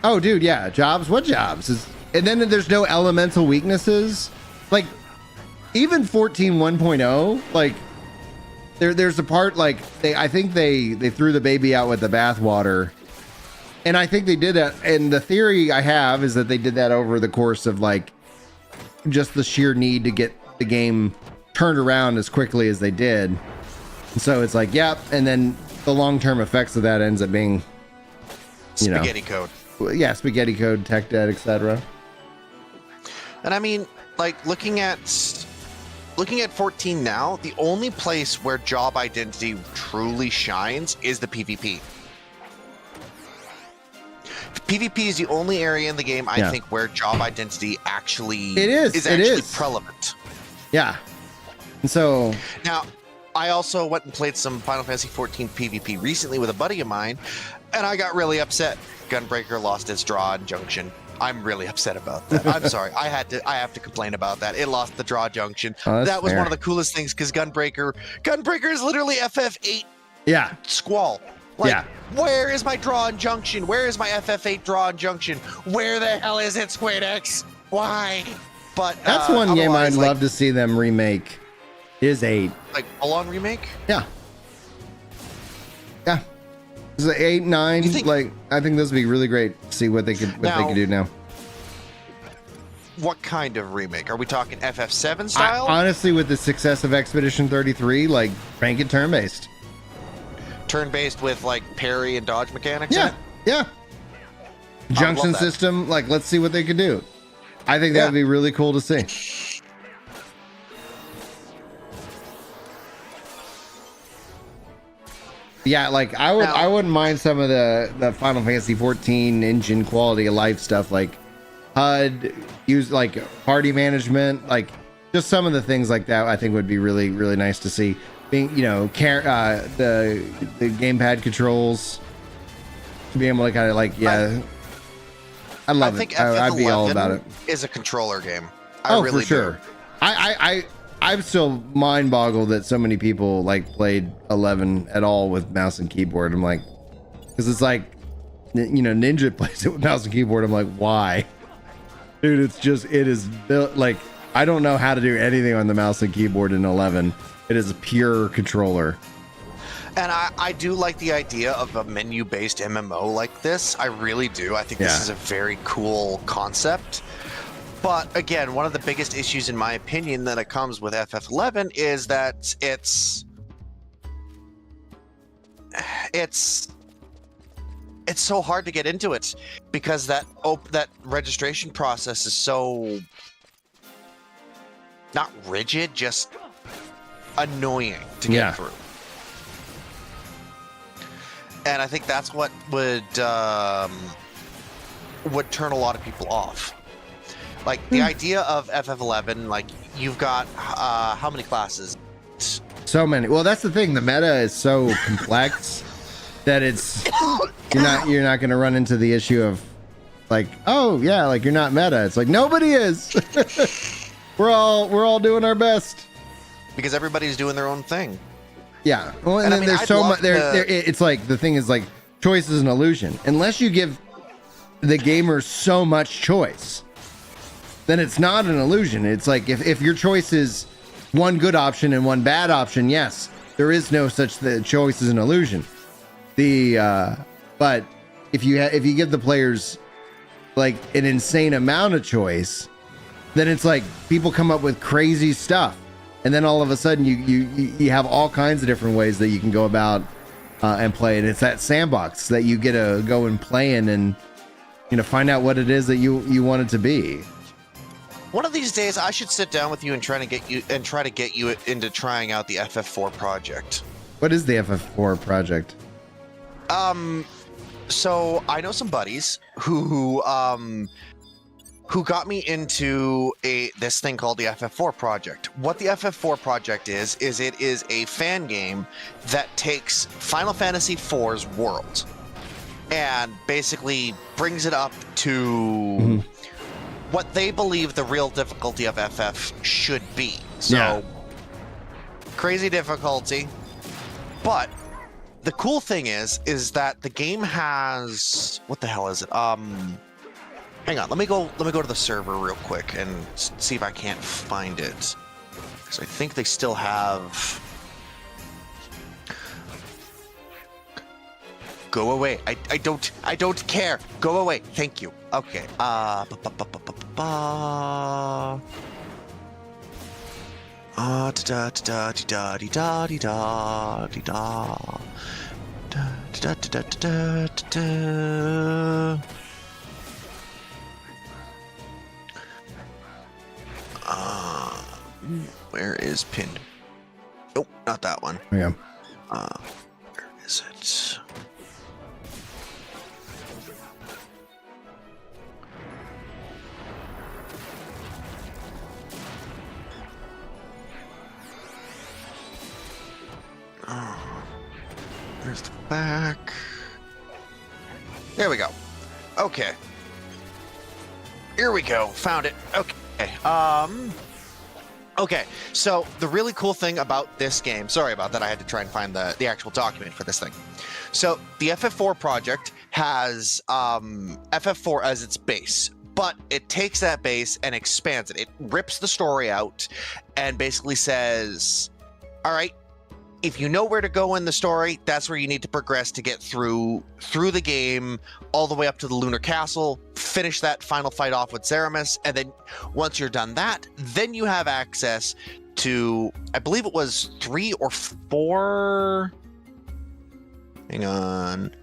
S2: Oh dude, yeah, jobs. What jobs? And then there's no elemental weaknesses. Like even 14 1.0, like there's a part like I think they threw the baby out with the bathwater, and I think they did that. And the theory I have is that they did that over the course of like just the sheer need to get the game turned around as quickly as they did. And so it's like, yep. And then the long-term effects of that ends up being,
S3: spaghetti code.
S2: Yeah, spaghetti code, tech debt, etc.
S3: And I mean, like looking at 14 now, the only place where job identity truly shines is the PvP. PvP is the only area in the game I think where job identity actually is prevalent. Yeah.
S2: And so
S3: now I also went and played some Final Fantasy 14 PvP recently with a buddy of mine, and I got really upset. Gunbreaker lost its draw junction. I'm really upset about that. I'm sorry. I have to complain about that. It lost the draw junction. That was one of the coolest things because Gunbreaker is literally FF8 Squall. Like, where is my draw junction? Where is my FF8 draw junction? Where the hell is it, Square Enix? Why? But
S2: that's one game I'd love to see them remake. Is 8
S3: like full-on remake?
S2: Yeah. Is it 8, 9? I think this would be really great to see what they could do now.
S3: What kind of remake? Are we talking FF7 style?
S2: Honestly, with the success of Expedition 33, like rank it turn-based.
S3: Turn-based with like parry and dodge mechanics?
S2: Yeah. Junction system, like let's see what they could do. I think that would be really cool to see. Yeah, like I wouldn't mind some of the Final Fantasy 14 engine quality of life stuff, like HUD, use like party management, like just some of the things like that. I think would be really nice to see. Being the gamepad controls, to be able to kind of like I love it.
S3: I think
S2: I'd be all about it.
S3: Is a controller game. I really
S2: for sure.
S3: do.
S2: I'm still mind boggled that so many people like played 11 at all with mouse and keyboard. I'm like, because it's like, Ninja plays it with mouse and keyboard. I'm like, why, dude? It is built like, I don't know how to do anything on the mouse and keyboard in 11. It is a pure controller.
S3: And I do like the idea of a menu-based MMO like this. I really do. I think this is a very cool concept. But again, one of the biggest issues, in my opinion, that it comes with FF11 is that it's so hard to get into it because that registration process is so not rigid, just annoying to get through. And I think that's what would turn a lot of people off. Like the idea of FF11, like you've got how many classes?
S2: So many. Well, that's the thing. The meta is so complex that it's you're not going to run into the issue of like, oh yeah, like you're not meta. It's like nobody is. we're all doing our best
S3: because everybody's doing their own thing.
S2: Yeah. Well, and then there's so much there. It's like the thing is like choice is an illusion. Unless you give the gamer so much choice, then it's not an illusion. It's like if your choice is one good option and one bad option, yes, there is no such choice as an illusion. But if you give the players like an insane amount of choice, then it's like people come up with crazy stuff. And then all of a sudden you have all kinds of different ways that you can go about and play. And it's that sandbox that you get to go and play in and find out what it is that you want it to be.
S3: One of these days, I should sit down with you and try to get you into trying out the FF4 project.
S2: What is the FF4 project?
S3: So I know some buddies who got me into this thing called the FF4 Project. What the FF4 Project is it is a fan game that takes Final Fantasy IV's world and basically brings it up to what they believe the real difficulty of FF should be. So, crazy difficulty. But the cool thing is that the game has, what the hell is it? Hang on, let me go to the server real quick and see if I can't find it. Because I think they still have. Go away. I don't care. Go away. Thank you. Okay. Where is pinned? Nope, not that one.
S2: Yeah.
S3: Where is it? There's the back. There we go. Okay. Here we go. Found it. Okay. Okay, so the really cool thing about this game, sorry about that, I had to try and find the actual document for this thing. So the FF4 project has FF4 as its base, but it takes that base and expands it. It rips the story out and basically says, all right, if you know where to go in the story, that's where you need to progress to get through the game all the way up to the Lunar Castle, finish that final fight off with Zeramis, and then once you're done that, then you have access to, I believe it was 3 or 4. Hang on.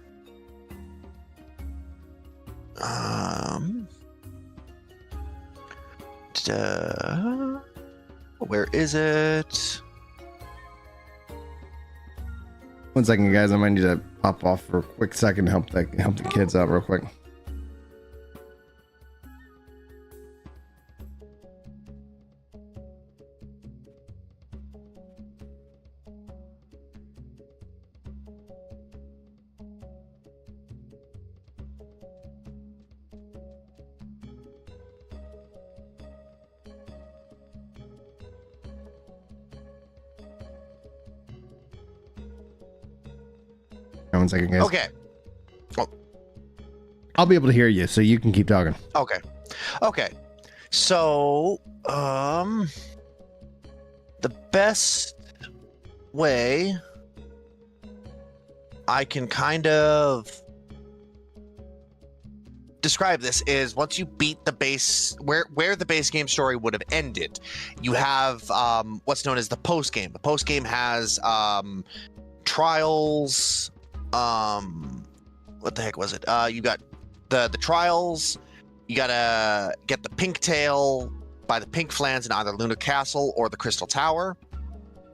S3: Where is it?
S2: 1 second, guys. I might need to pop off for a quick second to help the kids out real quick. One second, guys.
S3: Okay. Oh,
S2: I'll be able to hear you, so you can keep talking.
S3: okay. Okay. So, the best way I can kind of describe this is once you beat the base, where the base game story would have ended, you have what's known as the post game. The post game has trials. What the heck was it? You got the trials. You gotta get the pink tail by the pink flans in either Lunar Castle or the Crystal Tower.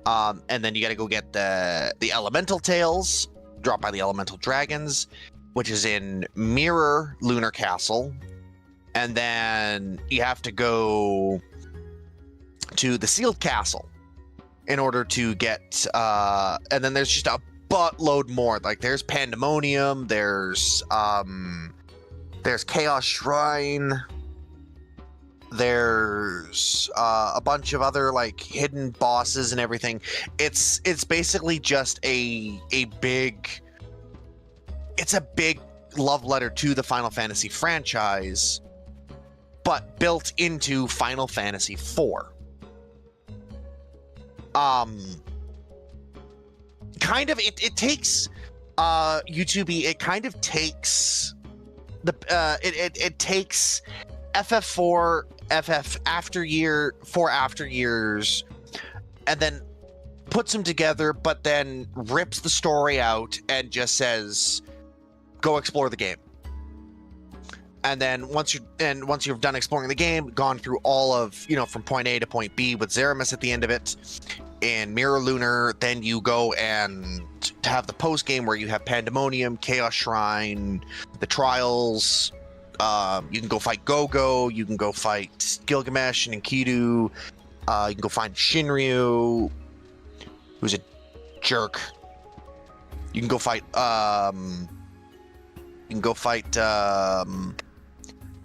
S3: And then you gotta go get the elemental tails dropped by the elemental dragons, which is in Mirror Lunar Castle. And then you have to go to the Sealed Castle in order to get and then there's just a buttload more. Like there's Pandemonium, there's Chaos Shrine, there's a bunch of other like hidden bosses and everything. It's basically just a big love letter to the Final Fantasy franchise, but built into Final Fantasy 4. Kind of it takes YouTube. It kind of takes the it takes FF4, FF after years, and then puts them together, but then rips the story out and just says, "Go explore the game." And then once you've done exploring the game, gone through all of, from point A to point B with Zeramus at the end of it, in Mirror Lunar, then you go and have the post game where you have Pandemonium, Chaos Shrine, the trials. You can go fight Go-Go. You can go fight Gilgamesh and Enkidu. You can go find Shinryu, who's a jerk. You can go fight.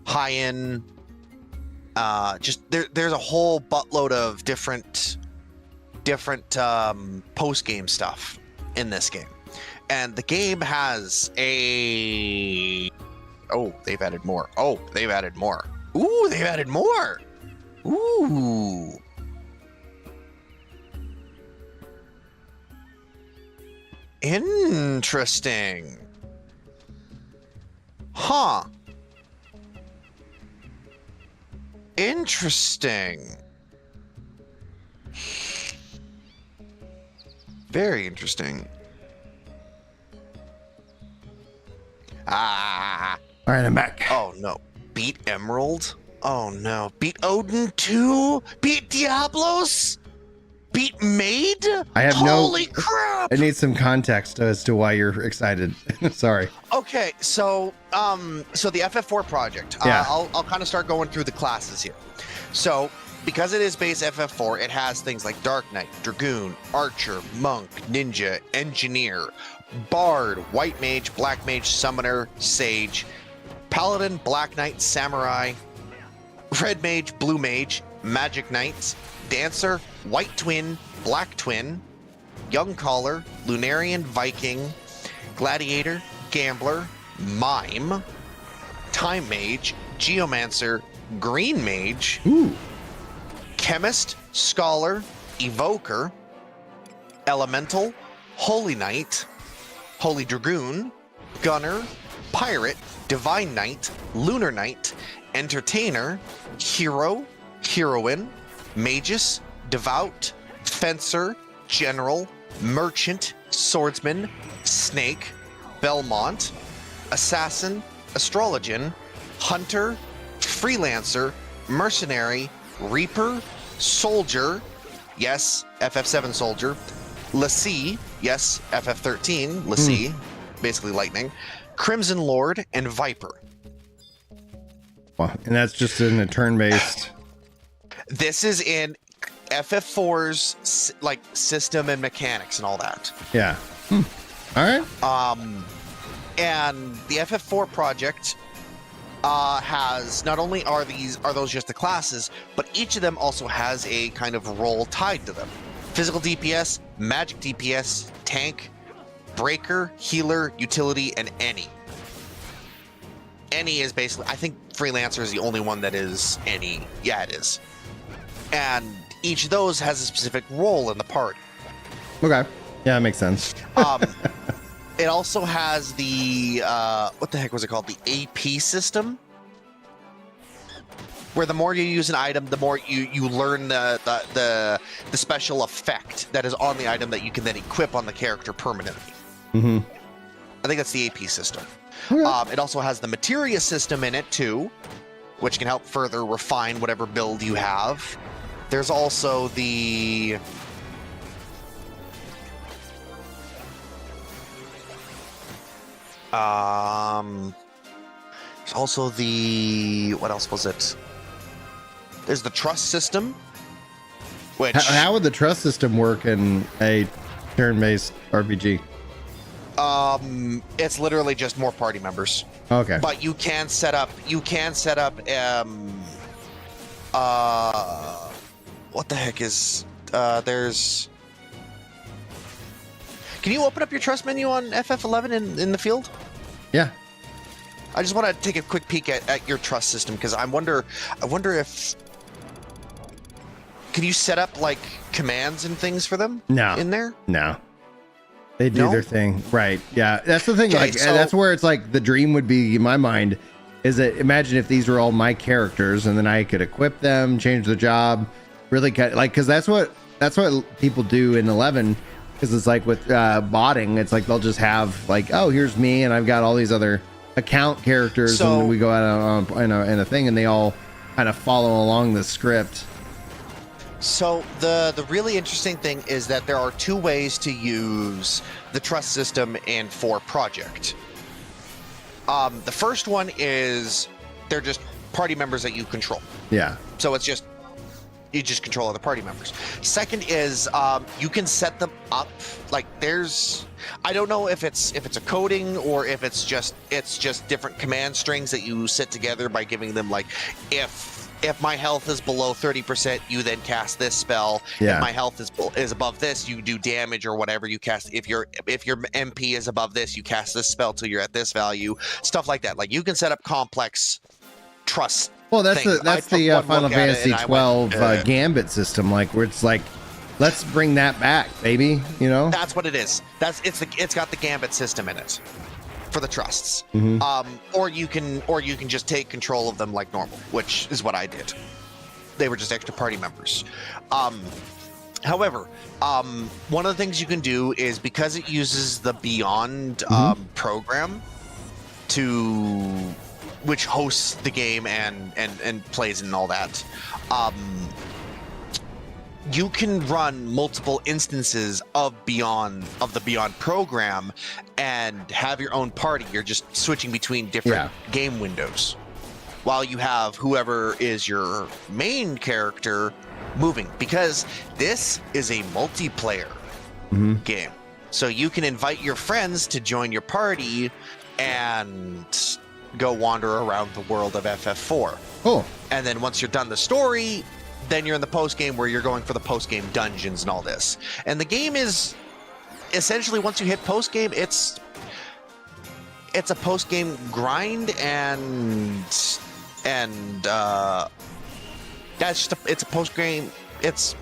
S3: High-In. Just there's a whole buttload of different post-game stuff in this game. And the game has they've added more. They've added more. Ooh, they've added more. Ooh. Interesting. Huh. Interesting. Very interesting. All
S2: right, I'm back.
S3: Oh no. Beat Emerald? Oh no. Beat Odin 2? Beat Diablos? Beat Maid?
S2: I have
S3: Holy crap!
S2: I need some context as to why you're excited. Sorry.
S3: Okay, so the FF4 project.
S2: Yeah.
S3: I'll kind of start going through the classes here. So, because it is base FF4, it has things like Dark Knight, Dragoon, Archer, Monk, Ninja, Engineer, Bard, White Mage, Black Mage, Summoner, Sage, Paladin, Black Knight, Samurai, Red Mage, Blue Mage, Magic Knight, Dancer, White Twin, Black Twin, Young Caller, Lunarian, Viking, Gladiator, Gambler, Mime, Time Mage, Geomancer, Green Mage, Chemist, Scholar, Evoker, Elemental, Holy Knight, Holy Dragoon, Gunner, Pirate, Divine Knight, Lunar Knight, Entertainer, Hero, Heroine, Magus, Devout, Fencer, General, Merchant, Swordsman, Snake, Belmont, Assassin, Astrologian, Hunter, Freelancer, Mercenary, Reaper, Soldier, yes, FF7 Soldier, Lassie, yes, FF13, Lassie, basically lightning, Crimson Lord, and Viper.
S2: Well, and that's just in a turn-based.
S3: This is in FF4's like system and mechanics and all that.
S2: Yeah. All right.
S3: And the FF4 project has not only are those just the classes, but each of them also has a kind of role tied to them. Physical DPS, magic DPS, tank, breaker, healer, utility, and any. Any is basically, I think Freelancer is the only one that is any. Yeah, it is. And each of those has a specific role in the party.
S2: Okay. Yeah, that makes sense.
S3: It also has the, what the heck was it called? The AP system. Where the more you use an item, the more you learn the special effect that is on the item that you can then equip on the character permanently.
S2: Mm-hmm.
S3: I think that's the AP system.
S2: Okay.
S3: It also has the materia system in it too, which can help further refine whatever build you have. There's also the there's also the, what else was it? There's the trust system, which
S2: How would the trust system work in a turn-based RPG?
S3: It's literally just more party members.
S2: Okay.
S3: But you can set up what the heck is there's, can you open up your trust menu on FF11 in the field?
S2: Yeah.
S3: I just want to take a quick peek at your trust system, because I wonder if, can you set up like commands and things for them?
S2: No.
S3: In there?
S2: No. They do
S3: No?
S2: their thing. Right. Yeah. That's the thing.
S3: Okay,
S2: Like,
S3: so-
S2: that's where it's like the dream would be in my mind is that imagine if these were all my characters and then I could equip them, change the job, really like, cause that's what people do in 11. Cause it's like with botting, it's like they'll just have like, oh, here's me and I've got all these other account characters,
S3: So-
S2: and then we go out on in a thing and they all kind of follow along the script.
S3: So the really interesting thing is that there are two ways to use the trust system in 4 Project. The first one is they're just party members that you control.
S2: Yeah.
S3: So it's just, you just control other party members. Second is you can set them up like there's, I don't know if it's a coding or if it's just different command strings that you set together by giving them like, if my health is below 30%, you then cast this spell.
S2: Yeah.
S3: If my health is above this, you do damage or whatever you cast. If your MP is above this, you cast this spell till you're at this value. Stuff like that. Like you can set up complex trust.
S2: Well, that's
S3: things.
S2: the
S3: I took one
S2: Final
S3: look at it
S2: Fantasy
S3: and I went,
S2: 12 Gambit system, like where it's like, let's bring that back, baby. You know?
S3: That's what it is. It's got the Gambit system in it for the trusts.
S2: Mhm.
S3: Or you can just take control of them like normal, which is what I did. They were just extra party members. However, one of the things you can do is, because it uses the Beyond program which hosts the game and plays and all that, you can run multiple instances of the Beyond program and have your own party. You're just switching between different game windows while you have whoever is your main character moving, because this is a multiplayer game. So you can invite your friends to join your party and go wander around the world of FF4.
S2: Cool.
S3: And then once you're done the story, then you're in the post game where you're going for the post game dungeons and all this. And the game is essentially, once you hit post game, it's a post game grind, and that's just it's a post game. It's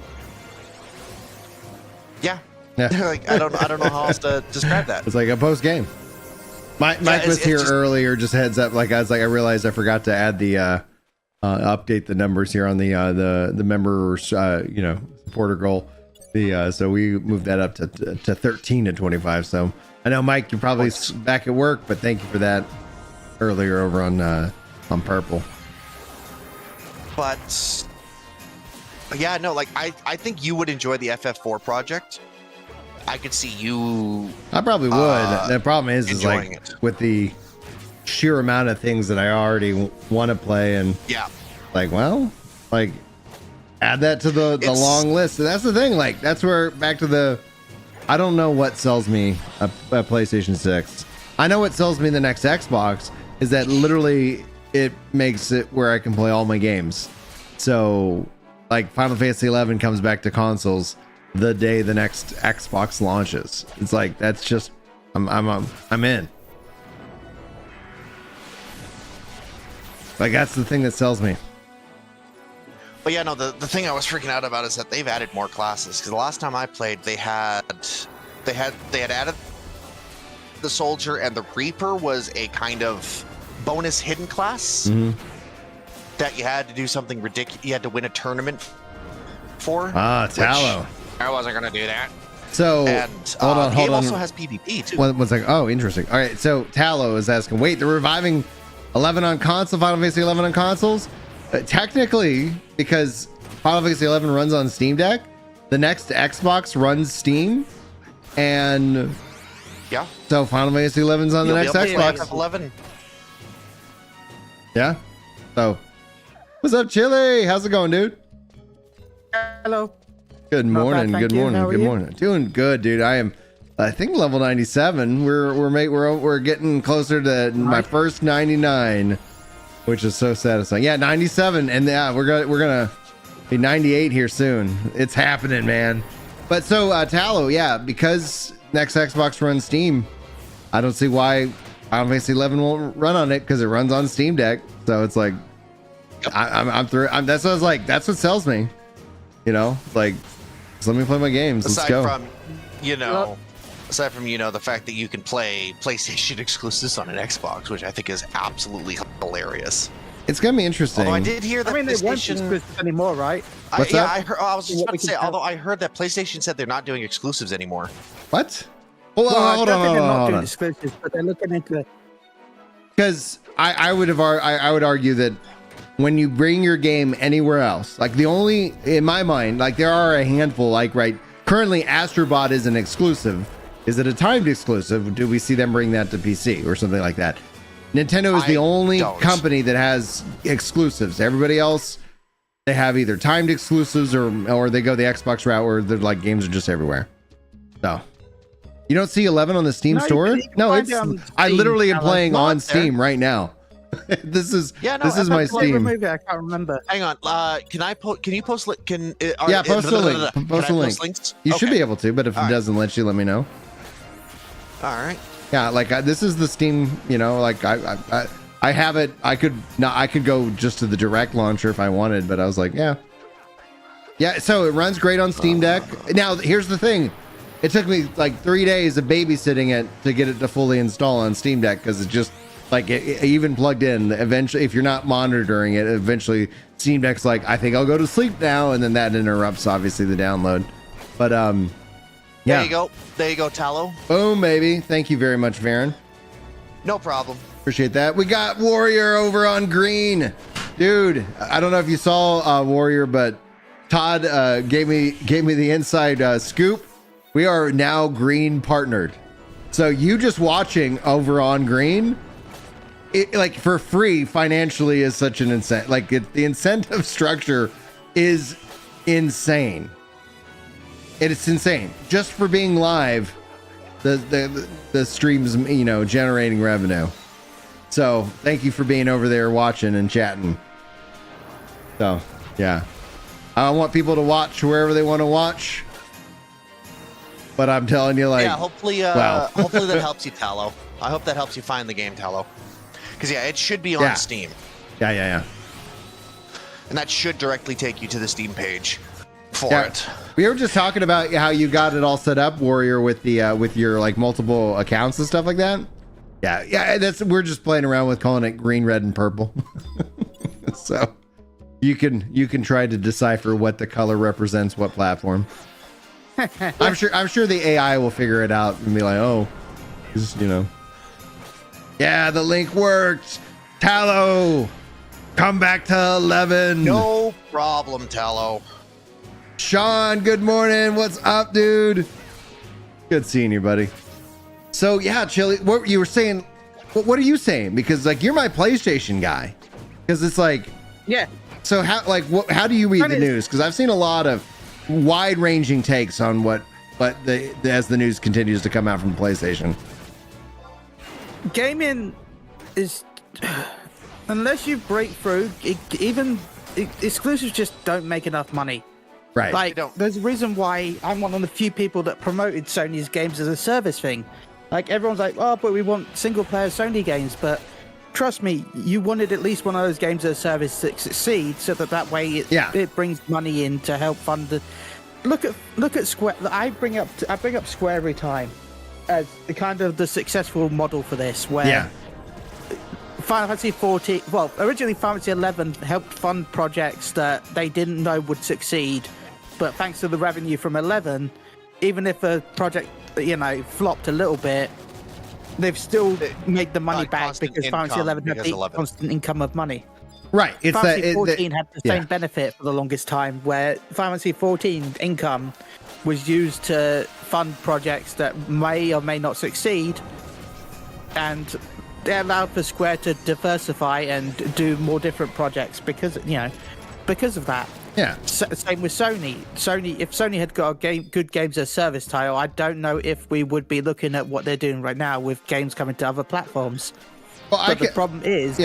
S2: Yeah.
S3: like I don't know how else to describe that.
S2: It's like a post game. Mike was
S3: it's
S2: here
S3: just-
S2: earlier. Just heads up. Like I was like, I realized I forgot to add the update the numbers here on the members supporter goal. So we moved that up to 13 to 25. So I know, Mike, you're probably back at work, but thank you for that earlier over on Purple.
S3: But yeah, no, like I think you would enjoy the FF4 project. I could see you.
S2: I probably would. The problem is like
S3: enjoying it.
S2: with the sheer amount of things that I already want to play, and
S3: Yeah.
S2: like, well, like add that to the long list. And that's the thing. Like, that's where back to the. I don't know what sells me a PlayStation 6. I know what sells me the next Xbox is that literally it makes it where I can play all my games. So, like, Final Fantasy 11 comes back to consoles the day the next Xbox launches. It's like that's just I'm in. Like, that's the thing that sells me.
S3: But yeah, no, the thing I was freaking out about is that they've added more classes. Because the last time I played, they had added the soldier, and the reaper was a kind of bonus hidden class that you had to do something ridiculous. You had to win a tournament for.
S2: Tallow.
S3: I wasn't gonna do that.
S2: So
S3: And
S2: hold
S3: the
S2: on.
S3: game also has PvP too.
S2: One second. Oh, interesting. All right. So Tallow is asking, wait, they're reviving 11 on console, Final Fantasy 11 on consoles? Technically, because Final Fantasy 11 runs on Steam Deck, the next Xbox runs Steam, and
S3: Yeah.
S2: so Final Fantasy 11's on the next Xbox.
S3: FF11.
S2: Yeah. So, what's up, Chili? How's it going, dude?
S4: Hello.
S2: Good
S4: Not bad,
S2: morning.
S4: thank
S2: Good
S4: you.
S2: morning.
S4: How are
S2: Good
S4: you?
S2: morning. Doing good, dude. I think level 97. We're getting closer to my first 99, which is so satisfying. Yeah, 97, and yeah, we're gonna be 98 here soon. It's happening, man. But so Tallow, yeah, because next Xbox runs Steam, I don't see why Final Fantasy 11 won't run on it because it runs on Steam Deck. So it's like, I'm through. That's what I was like. That's what sells me. You know, like, just let me play my games. Let's go.
S3: Aside from the fact that you can play PlayStation exclusives on an Xbox, which I think is absolutely hilarious.
S2: It's gonna be interesting.
S3: Although I did hear that
S4: I mean, they won't
S3: PlayStation.
S4: exclusive anymore, right?
S2: What's that?
S3: I heard. I was just
S4: What
S3: about
S4: we
S3: to say.
S4: can
S3: Although I heard that PlayStation said they're not doing exclusives anymore.
S2: What? Hold
S4: Well, I
S2: on,
S4: don't think they're not
S2: hold
S4: doing
S2: on.
S4: exclusives, but they're looking into it.
S2: Because I would argue that when you bring your game anywhere else, like the only, in my mind, like there are a handful, like right currently Astrobot is an exclusive. Is it a timed exclusive? Do we see them bring that to PC or something like that? Nintendo is the only company that has exclusives. Everybody else, they have either timed exclusives or they go the Xbox route where they're like games are just everywhere. So you don't see 11 on the Steam
S4: No,
S2: store?
S4: you can
S2: No,
S4: find
S2: it's
S4: it on
S2: I
S4: Steam,
S2: literally am
S4: Alan.
S2: playing
S3: Not
S2: on
S3: there.
S2: Steam right now. This is my
S4: Did they
S2: Steam.
S4: remove it? I can't remember.
S3: Hang on. Can you post?
S2: Yeah, post a link. Post a link.
S3: Links?
S2: You should
S3: Okay.
S2: be able to, but if
S3: All
S2: it
S3: right.
S2: doesn't let you, let me know.
S3: All right.
S2: Yeah, like this is the Steam. You know, like I have it. I could go just to the direct launcher if I wanted, but I was like, yeah. So it runs great on Steam Deck. Now here's the thing. It took me like 3 days of babysitting it to get it to fully install on Steam Deck because it just like it even plugged in. Eventually, if you're not monitoring it, eventually Steam Deck's like, I think I'll go to sleep now, and then that interrupts obviously the download. But yeah.
S3: There you go, Tallow.
S2: Boom, baby. Thank you very much, Varen.
S3: No problem.
S2: Appreciate that. We got Warrior over on green. Dude, I don't know if you saw Warrior, but Todd gave me the inside scoop. We are now green partnered. So you just watching over on green, it, like for free financially is such an incentive. Like the incentive structure is insane. It's insane. Just for being live, the streams, you know, generating revenue. So thank you for being over there watching and chatting. So yeah, I want people to watch wherever they want to watch. But I'm telling you, like,
S3: Yeah, hopefully that helps you, Tallow. I hope that helps you find the game, Tallow. Because yeah, it should be on Steam,
S2: yeah.
S3: and that should directly take you to the Steam page for
S2: Yeah.
S3: it.
S2: We were just talking about how you got it all set up, Warrior, with the with your like multiple accounts and stuff like that. Yeah. We're just playing around with calling it green, red, and purple. So you can try to decipher what the color represents what platform. I'm sure the AI will figure it out and be like, oh, just, you know. Yeah, the link worked. Tallow, come back to 11.
S3: No problem, Tallow.
S2: Sean, good morning. What's up, dude? Good seeing you, buddy. So yeah, Chili, what you were saying? What are you saying? Because like you're my PlayStation guy. Because it's like,
S4: Yeah.
S2: so how do you read the news? Because I've seen a lot of wide-ranging takes on what as the news continues to come out from PlayStation.
S4: Gaming is, unless you break through, exclusives just don't make enough money.
S2: Right.
S4: Like, there's a reason why I'm one of the few people that promoted Sony's games as a service thing. Like, everyone's like, oh, but we want single-player Sony games, but trust me, you wanted at least one of those games as a service to succeed, so that way it brings money in to help fund the. Look at Square. I bring up Square every time as the kind of the successful model for this, where Final Fantasy 14, well, originally Final Fantasy 11 helped fund projects that they didn't know would succeed, but thanks to the revenue from 11, even if a project, flopped a little bit, they've still made the money back because Final Fantasy 11 had the constant income of money.
S2: Right. It's
S4: Final Fantasy 14 had the same benefit for the longest time, where Final Fantasy 14 income was used to fund projects that may or may not succeed, and they allowed for Square to diversify and do more different projects because of that.
S2: Yeah.
S4: Same with Sony. If Sony had got good games as a service title, I don't know if we would be looking at what they're doing right now with games coming to other platforms. Well, the problem is,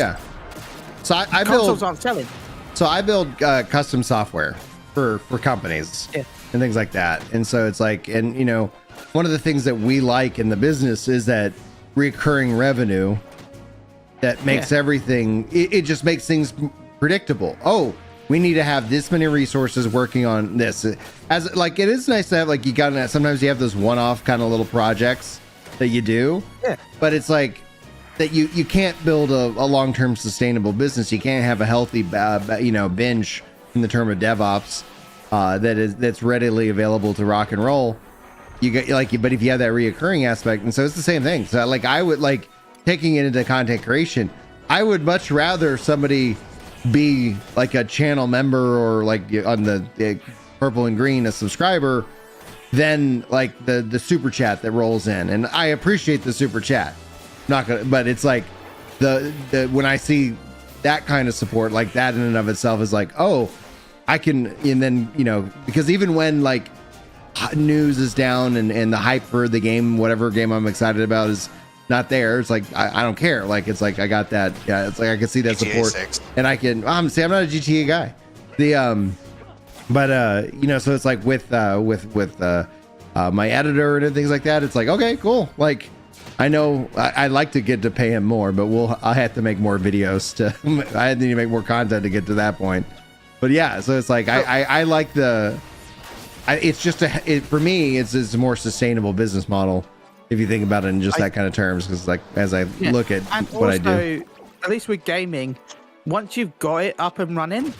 S2: so I
S4: consoles aren't selling.
S2: So I build custom software for companies and things like that. And so it's like, and one of the things that we like in the business is that recurring revenue that makes everything, it just makes things predictable. Oh, we need to have this many resources working on this. As like, it is nice to have, like, sometimes you have those one-off kind of little projects that you do, but it's like that you can't build a long-term sustainable business. You can't have a healthy, bench in the term of DevOps that's readily available to rock and roll. You get but if you have that reoccurring aspect, and so it's the same thing. So like I would like taking it into content creation. I would much rather somebody be like a channel member or like on the purple and green, a subscriber, than like the super chat that rolls in. And I appreciate the super chat. Not gonna, but it's like the when I see that kind of support, like that in and of itself is like, oh, I can, and then because even when like news is down and the hype for the game, whatever game I'm excited about, is not there, it's like I don't care. Like it's like I got that. Yeah, it's like I can see that GTA support 6. And I can. I'm not a GTA guy. So it's like with my editor and things like that. It's like, okay, cool. Like I know I'd like to get to pay him more, but I have to make more videos I need to make more content to get to that point. But yeah, so it's like I like it's just for me it's a more sustainable business model if you think about it in just that kind of terms, because like as I look at what I do,
S4: at least with gaming, once you've got it up and running,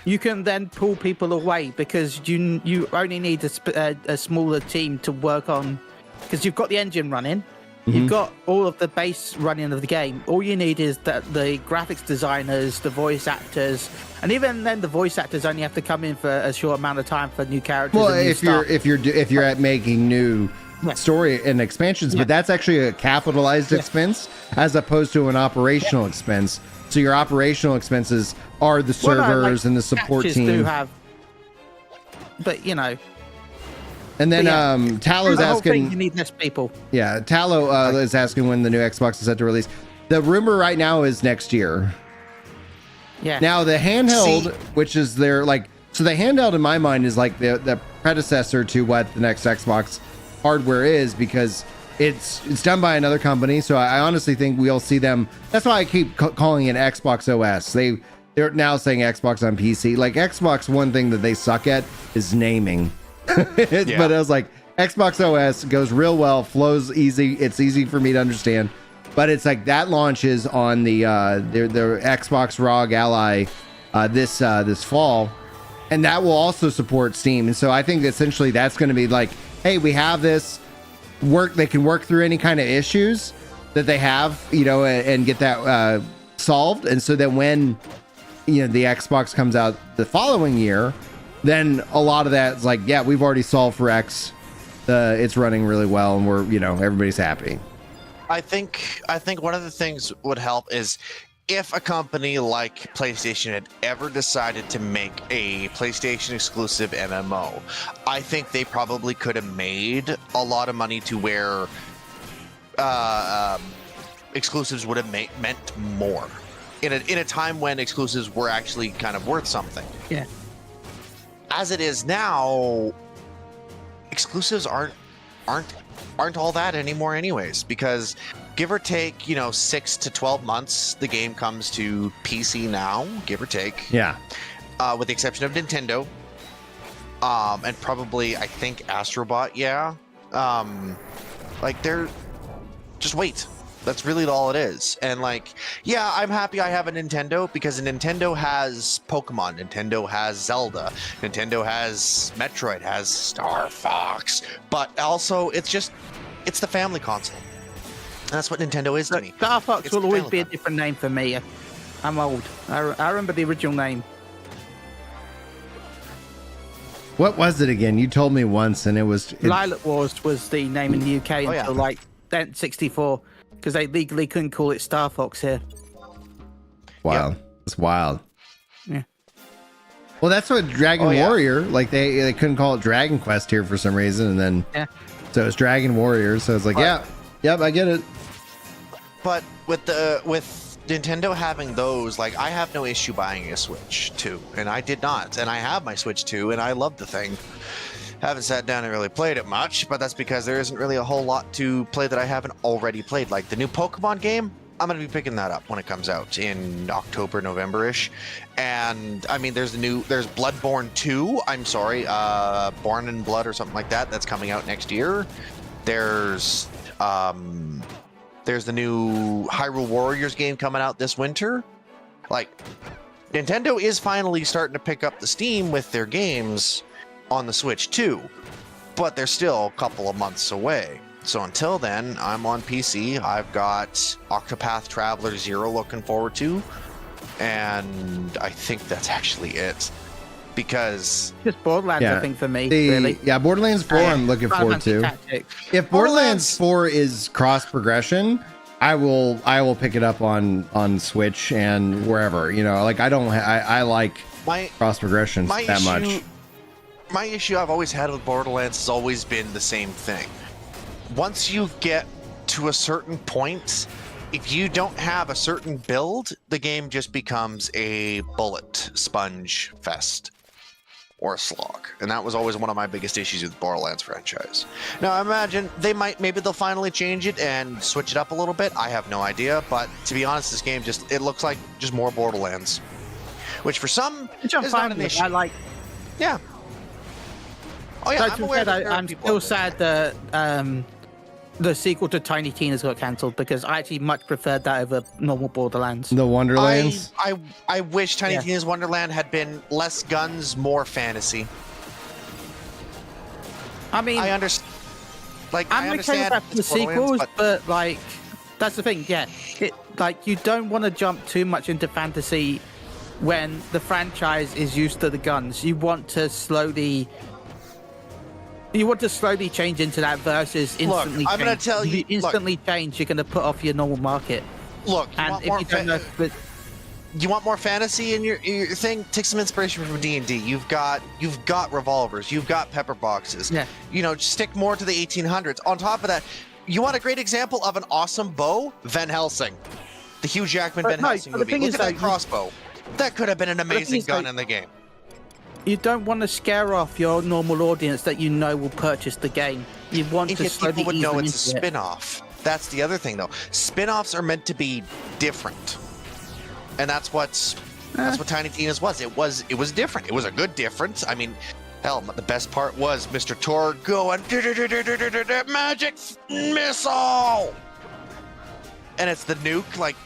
S4: you can then pull people away because you only need a smaller team to work on, because you've got the engine running, you've got all of the base running of the game. All you need is that the graphics designers, the voice actors, and even then the voice actors only have to come in for a short amount of time for new characters.
S2: Well,
S4: and new
S2: if you're at making new story and expansions, but that's actually a capitalized expense as opposed to an operational expense. So your operational expenses are the servers and the support team.
S4: Do have, but
S2: and then Talo's asking,
S4: you need less people.
S2: Yeah, Talo is asking when the new Xbox is set to release. The rumor right now is next year.
S4: Yeah.
S2: Now the handheld, which is their so the handheld in my mind is like the predecessor to what the next Xbox hardware is, because it's done by another company. So I honestly think we'll see them. That's why I keep calling it Xbox OS. They're now saying Xbox on PC. Like Xbox, one thing that they suck at is naming. But I was like, Xbox OS goes real well, flows easy. It's easy for me to understand. But it's like that launches on the their Xbox ROG Ally this fall, and that will also support Steam. And so I think essentially that's going to be like, hey, we have this work. They can work through any kind of issues that they have, and get that solved. And so that when the Xbox comes out the following year, then a lot of that is like, yeah, we've already solved for X. it's running really well, and we're everybody's happy.
S3: I think one of the things would help is if a company like PlayStation had ever decided to make a PlayStation exclusive MMO. I think they probably could have made a lot of money to where exclusives would have meant more in a time when exclusives were actually kind of worth something.
S4: Yeah.
S3: As it is now, exclusives aren't all that anymore anyways, because give or take 6 to 12 months the game comes to PC now, give or take, with the exception of Nintendo, and probably I think Astrobot. They're just wait. That's really all it is. And I'm happy I have a Nintendo, because Nintendo has Pokemon, Nintendo has Zelda, Nintendo has Metroid, has Star Fox, but also it's the family console. And that's what Nintendo is to me.
S4: Star Fox will always be a different name for me. I'm old. I remember the original name.
S2: What was it again? You told me once, and it was
S4: Lilac Wars was the name in the UK until then 64. Because they legally couldn't call it Star Fox here.
S2: Wild.
S3: Yep.
S2: It's wild.
S4: Yeah.
S2: Well, that's what Dragon Warrior, they couldn't call it Dragon Quest here for some reason, and then so it's Dragon Warrior. So it's yep, I get it.
S3: But with Nintendo having those, I have no issue buying a Switch 2, and I did not, and I have my Switch 2, and I love the thing. Haven't sat down and really played it much, but that's because there isn't really a whole lot to play that I haven't already played. Like the new Pokemon game, I'm going to be picking that up when it comes out in October, November-ish. And I mean, there's Bloodborne 2. I'm sorry, Born in Blood or something like that. That's coming out next year. There's the new Hyrule Warriors game coming out this winter. Nintendo is finally starting to pick up the steam with their games on the Switch 2, but they're still a couple of months away. So until then, I'm on PC. I've got Octopath Traveler 0 looking forward to, and I think that's actually it. Because
S4: just Borderlands, I think for me, really.
S2: Yeah, Borderlands 4 I'm looking forward to. If Borderlands 4 is cross progression, I will pick it up on Switch and wherever. I like cross progressions that much.
S3: My issue I've always had with Borderlands has always been the same thing. Once you get to a certain point, if you don't have a certain build, the game just becomes a bullet sponge fest or a slog. And that was always one of my biggest issues with the Borderlands franchise. Now, I imagine maybe they'll finally change it and switch it up a little bit. I have no idea, but to be honest, this game it looks like just more Borderlands, which for some is not an issue. Yeah. Oh yeah,
S4: I'm still sad that the sequel to Tiny Tina's got cancelled, because I actually much preferred that over normal Borderlands.
S2: The Wonderlands?
S3: I wish Tiny Tina's Wonderland had been less guns, more fantasy.
S4: I mean,
S3: I understand.
S4: I'm okay with the sequels, but that's the thing. Yeah, you don't want to jump too much into fantasy when the franchise is used to the guns. You want to slowly change into that versus instantly.
S3: Look, I'm going to tell you.
S4: If you instantly change, you're going to put off your normal market.
S3: Look,
S4: you
S3: want more fantasy in your thing? Take some inspiration from D&D. You've got revolvers. You've got pepper boxes.
S4: Yeah.
S3: Just stick more to the 1800s. On top of that, you want a great example of an awesome bow? Van Helsing, the Hugh Jackman Van Helsing movie. Look at that crossbow. That could have been an amazing gun in the game.
S4: You don't want to scare off your normal audience that will purchase the game. You want to slowly
S3: people would know it's a
S4: into
S3: spin-off. That's the other thing, though. Spin-offs are meant to be different, and that's what Tiny Tina's was. It was different. It was a good difference. I mean, hell, the best part was Mr. Tor going magic missile, and it's the nuke.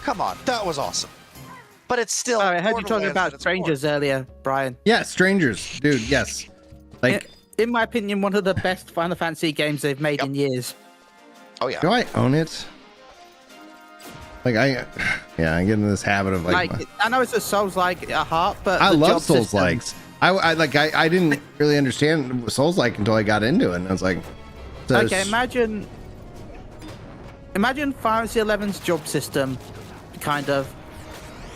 S3: Come on, that was awesome. But it's still.
S4: I heard you talking about Strangers earlier, Brian.
S2: Yeah, Strangers, dude. Yes.
S4: In my opinion, one of the best Final Fantasy games they've made in years.
S3: Oh yeah.
S2: Do I own it? I get into this habit of
S4: I know it's a Souls-like at heart, but
S2: I love Souls-likes. I didn't really understand what Souls like until I got into it, and I was like, so
S4: Okay, imagine Final Fantasy XI's job system, kind of,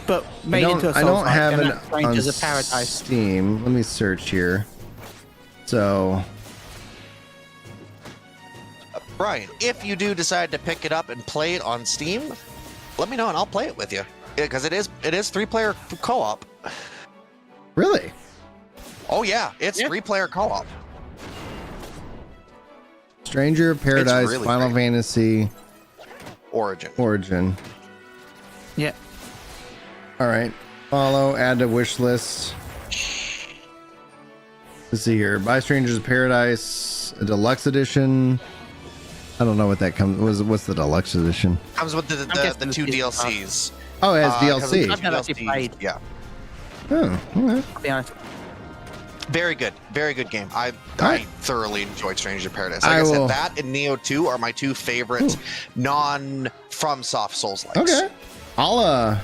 S4: but made into a Souls.
S2: I don't have
S4: and
S2: an
S4: that's Strangers of
S2: on
S4: Paradise.
S2: Steam. Let me search here. So,
S3: Brian, if you do decide to pick it up and play it on Steam, let me know and I'll play it with you. Because it is 3-player co-op.
S2: really?
S3: Oh yeah, it's 3-player co-op.
S2: Stranger of Paradise,
S3: really
S2: Final
S3: great.
S2: Fantasy
S3: Origin.
S4: Yeah.
S2: All right. Follow, add to wish list. Let's see here. Buy Strangers of Paradise, a deluxe edition. I don't know what that comes. What's the deluxe edition?
S3: Comes with the
S4: guessing
S3: 2
S4: the
S3: DLCs.
S2: Oh, it has
S3: comes with
S2: DLC.
S3: the
S4: I've never actually
S3: DLCs,
S4: played.
S3: Yeah.
S2: Oh, okay.
S4: I'll be honest.
S3: Very good good game. I
S2: right.
S3: thoroughly enjoyed Strangers of Paradise.
S2: I
S3: Like I,
S2: will-
S3: said, that and Neo 2 are my 2 favorite non-FromSoft Souls-likes.
S2: Okay. I'll add.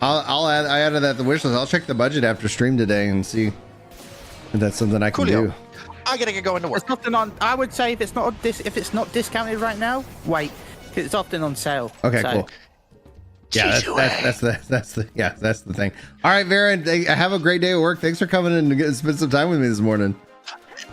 S2: I added that to the wish list. I'll check the budget after stream today and see if that's something I can
S3: Coolio.
S2: do.
S3: I gotta get going to work.
S4: It's often on. I would say if it's not discounted right now, wait. 'Cause it's often on sale.
S2: Okay,
S4: So,
S2: cool. Yeah, that's the thing. All right, Varen, have a great day at work. Thanks for coming in and spend some time with me this morning.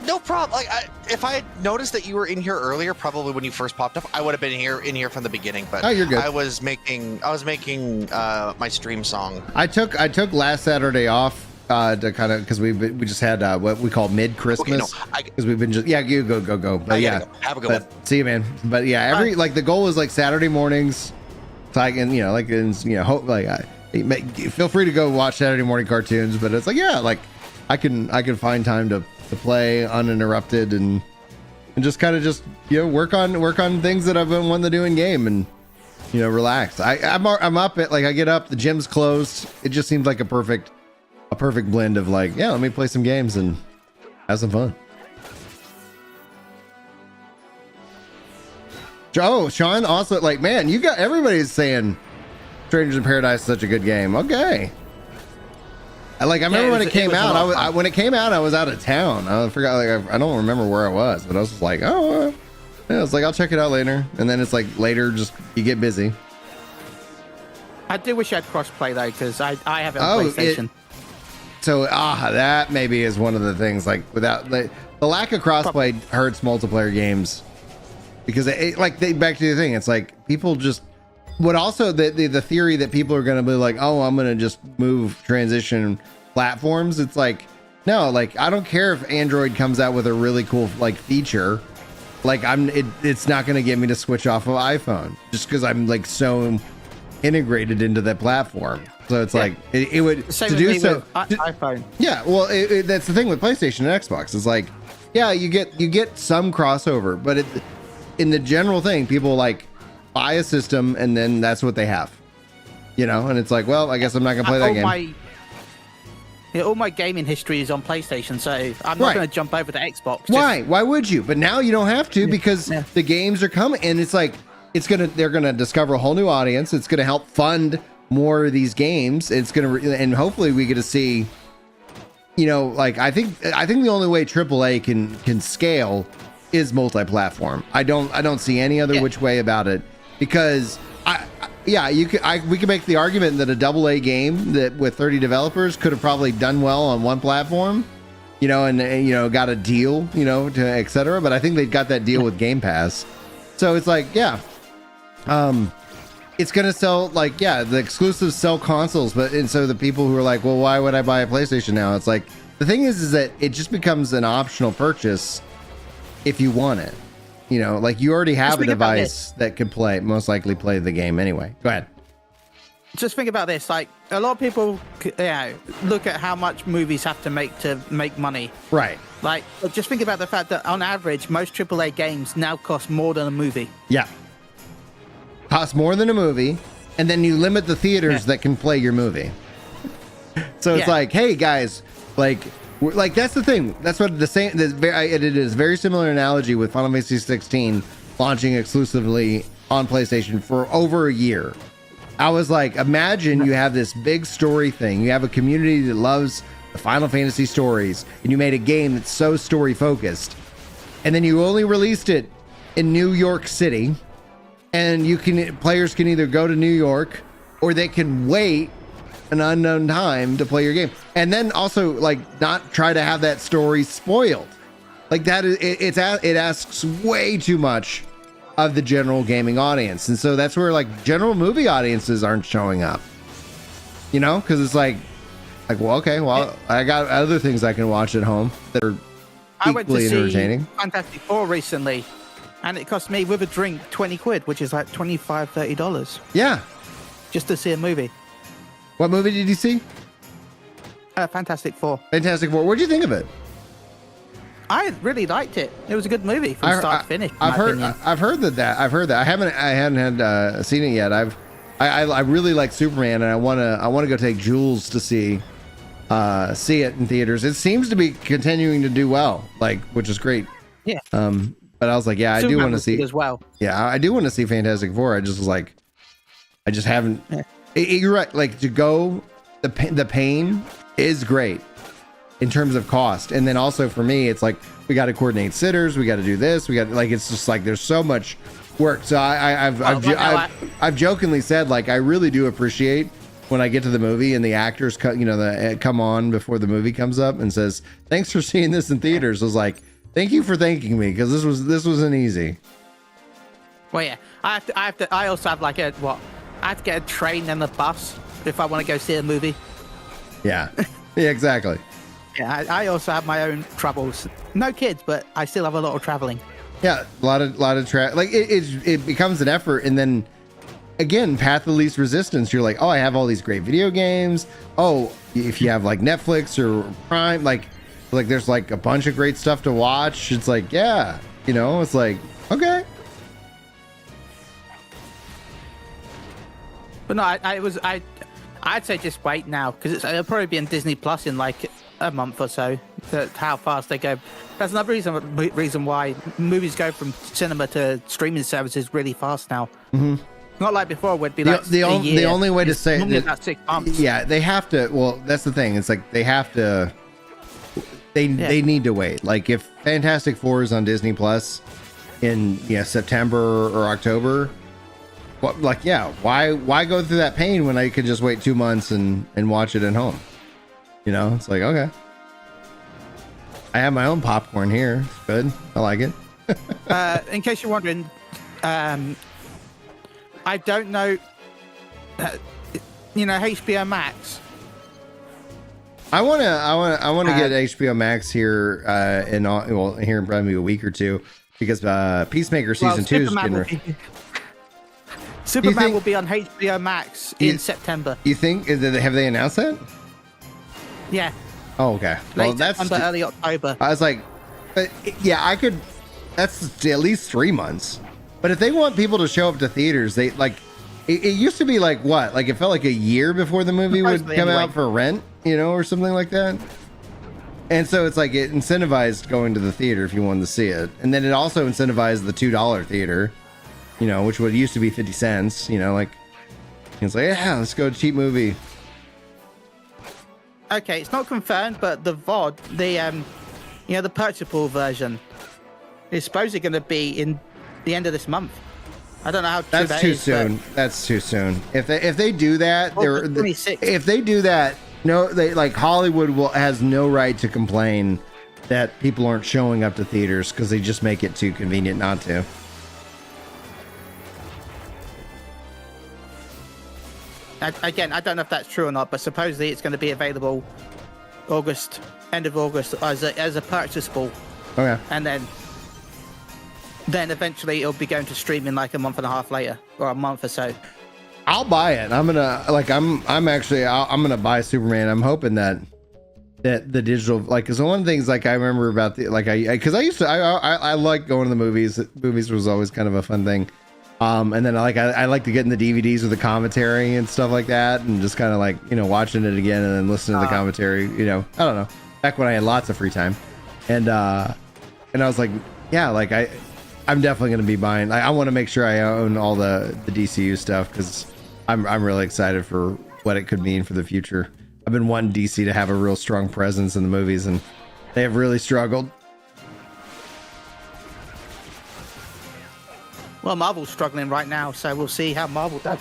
S3: No problem. Like, if I had noticed that you were in here earlier, probably when you first popped up, I would have been in here from the beginning. But
S2: Oh, you're good.
S3: I was making my stream song.
S2: I took last Saturday off to kind of because we just had what we call mid Christmas because we've been just you go. But
S3: I
S2: yeah,
S3: gotta go. Have a good
S2: but
S3: one.
S2: see you, man. But yeah, the goal was like Saturday mornings. So I can hope feel free to go watch Saturday morning cartoons. But it's like I can find time to play uninterrupted and just kind of work on things that I've been wanting to do in game and relax. I'm up at I get up, the gym's closed. It just seems like a perfect blend of let me play some games and have some fun. Oh, Sean also man, you got everybody's saying Strangers in Paradise is such a good game. Okay. I remember when it came out. When it came out, I was out of town. I forgot. I don't remember where I was, but I was just it's I'll check it out later. And then it's later, just you get busy.
S4: I do wish I had crossplay though, because I have it on PlayStation.
S2: So that maybe is one of the things. Without the lack of crossplay hurts multiplayer games because back to the thing. It's people just. What also the theory that people are going to be I'm going to just transition platforms. It's no, I don't care if Android comes out with a really cool feature. It's not going to get me to switch off of iPhone just because I'm so integrated into that platform. So it's it would
S4: Same
S2: to
S4: with
S2: do
S4: me
S2: so.
S4: with iPhone.
S2: Yeah, well, that's the thing with PlayStation and Xbox. It's you get some crossover, but in the general thing, people buy a system and then that's what they have, and it's well, I guess I'm not gonna play that game.
S4: All my gaming history is on PlayStation, so I'm not going to jump over to Xbox.
S2: Why would you? But now you don't have to because the games are coming, and they're gonna discover a whole new audience. It's gonna help fund more of these games. It's gonna and hopefully we get to see, I think the only way AAA can scale is multi-platform. I don't see any other which way about it. Because we could make the argument that a AA game that with 30 developers could have probably done well on one platform, and got a deal, to etc. But I think they got that deal with Game Pass, so it's it's gonna sell the exclusives sell consoles, and so the people who are well, why would I buy a PlayStation now? It's the thing is that it just becomes an optional purchase if you want it. You already have a device that could most likely play the game anyway. Go ahead.
S4: Just think about this. A lot of people, look at how much movies have to make money.
S2: Right.
S4: Just think about the fact that on average, most AAA games now cost more than a movie.
S2: Yeah. Cost more than a movie, and then you limit the theaters that can play your movie. So it's hey guys, that's the thing. That's what it is very similar analogy with Final Fantasy 16 launching exclusively on PlayStation for over a year. I was imagine you have this big story thing. You have a community that loves the Final Fantasy stories, and you made a game that's so story focused, and then you only released it in New York City, and players can either go to New York or they can wait an unknown time to play your game, and then also like not try to have that story spoiled. Like that is it asks way too much of the general gaming audience, and so that's where like general movie audiences aren't showing up, you know, because it's like well, okay, well, I got other things I can watch at home that are equally entertaining.
S4: Fantastic Four recently, and it cost me with a drink 20 quid, which is like $25-30.
S2: Yeah,
S4: just to see a movie.
S2: What movie did you see?
S4: Fantastic Four.
S2: Fantastic Four. What did you think of it?
S4: I really liked it. It was a good movie from start to finish.
S2: I've heard that. I hadn't seen it yet. I really like Superman, and I want to go take Jules to see it in theaters. It seems to be continuing to do well, like, which is great.
S4: Yeah.
S2: But I was like, yeah,
S4: Superman
S2: I do want to see
S4: as well.
S2: Yeah, I do want to see Fantastic Four. I just was like, I just haven't. Yeah. You're right. Like to go, the pain is great in terms of cost, and then also for me, it's like we got to coordinate sitters, we got to do this, we got like it's just like there's so much work. So I've jokingly said like I really do appreciate when I get to the movie and the actors come on before the movie comes up and says thanks for seeing this in theaters. I was like, thank you for thanking me, because this wasn't easy.
S4: Well, yeah, I also have like I have to get a train and a bus if I want to go see a movie.
S2: Yeah, yeah, exactly.
S4: Yeah, I also have my own troubles. No kids, but I still have a lot of traveling.
S2: Yeah, a lot of like it becomes an effort, and then again, path of least resistance. You're like, oh, I have all these great video games. Oh, if you have like Netflix or Prime, like there's like a bunch of great stuff to watch. It's like, yeah, it's like, okay.
S4: But no, I'd say just wait now, because it'll probably be on Disney Plus in like a month or so. How fast they go. That's another reason why movies go from cinema to streaming services really fast now. Mm-hmm. Not like before, would be like
S2: the only way to say
S4: normally about 6 months.
S2: Yeah, they have to. Well, that's the thing. It's like they have to. They need to wait. Like if Fantastic Four is on Disney Plus in September or October. Well, like, yeah, why go through that pain when I could just wait 2 months and watch it at home? It's like, okay. I have my own popcorn here. It's good. I like it.
S4: In case you're wondering, I don't know, HBO Max.
S2: I want to get HBO Max here here in probably a week or two, because Peacemaker season 2 is getting
S4: Superman will be on HBO Max in September.
S2: You think? Have they announced that?
S4: Yeah.
S2: Oh, okay. Well, that's
S4: early October.
S2: I was like, but yeah, I could. That's at least 3 months. But if they want people to show up to theaters, they like. It used to be like what? Like it felt like a year before the movie would come out for rent, or something like that. And so it's like it incentivized going to the theater if you wanted to see it, and then it also incentivized the $2 theater. Which would used to be 50 cents, like, it's like, yeah, let's go to cheap movie.
S4: Okay, it's not confirmed, but the VOD, the purchasable version is supposedly going to be in the end of this month. I don't know how true
S2: that's too soon. That's too soon. If they do that, if they do that, Hollywood has no right to complain that people aren't showing up to theaters, because they just make it too convenient not to.
S4: Again, I don't know if that's true or not, but supposedly it's going to be available end of August as a purchasable.
S2: Okay.
S4: And then eventually it'll be going to stream in like a month and a half later, or a month or so.
S2: I'll buy it. I'm gonna buy Superman. I'm hoping that the digital, like, because one of the things like I remember about I like going to the movies. Movies was always kind of a fun thing. And then I like to get in the DVDs with the commentary and stuff like that, and just kind of like, watching it again and then listening to the commentary, I don't know, back when I had lots of free time. And I was like, yeah, like I'm definitely going to be buying, I want to make sure I own all the DCU stuff, because I'm really excited for what it could mean for the future. I've been wanting DC to have a real strong presence in the movies, and they have really struggled.
S4: Well, Marvel's struggling right now, so we'll see how Marvel does.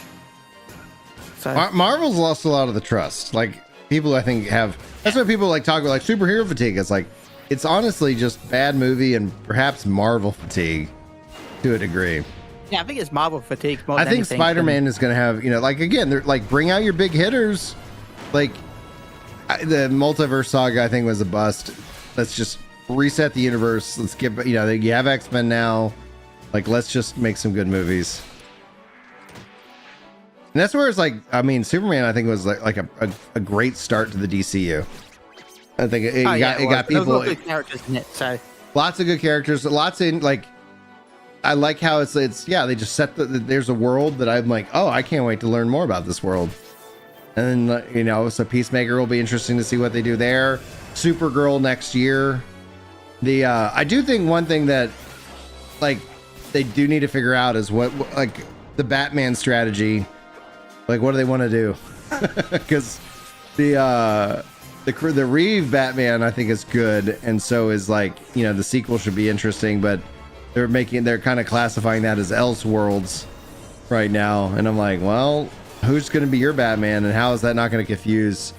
S4: So
S2: Marvel's lost a lot of the trust. Like, people, I think, have. That's why people like talk about like superhero fatigue. It's like, it's honestly just bad movie and perhaps Marvel fatigue to a degree.
S4: yeah, I think it's Marvel fatigue more
S2: I
S4: than
S2: think
S4: anything.
S2: Spider-Man is going to have, like, again, they're like, bring out your big hitters. Like, the multiverse saga, I think, was a bust. Let's just reset the universe. Let's get, you have X-Men now. Like, let's just make some good movies. And that's where it's like, I mean, Superman, I think, was like a great start to the DCU. I think it got people.
S4: There was good characters in it, so
S2: Lots of good characters. Lots in, like, I like how it's they just set there's a world that I'm like, oh, I can't wait to learn more about this world. And then, so Peacemaker will be interesting to see what they do there. Supergirl next year. I do think one thing that, like, they do need to figure out is what, like, the Batman strategy. Like, what do they want to do? Because the Reeve Batman, I think, is good, and so is, like, the sequel should be interesting, but they're kind of classifying that as Elseworlds right now, and I'm like, well, who's going to be your Batman, and how is that not going to confuse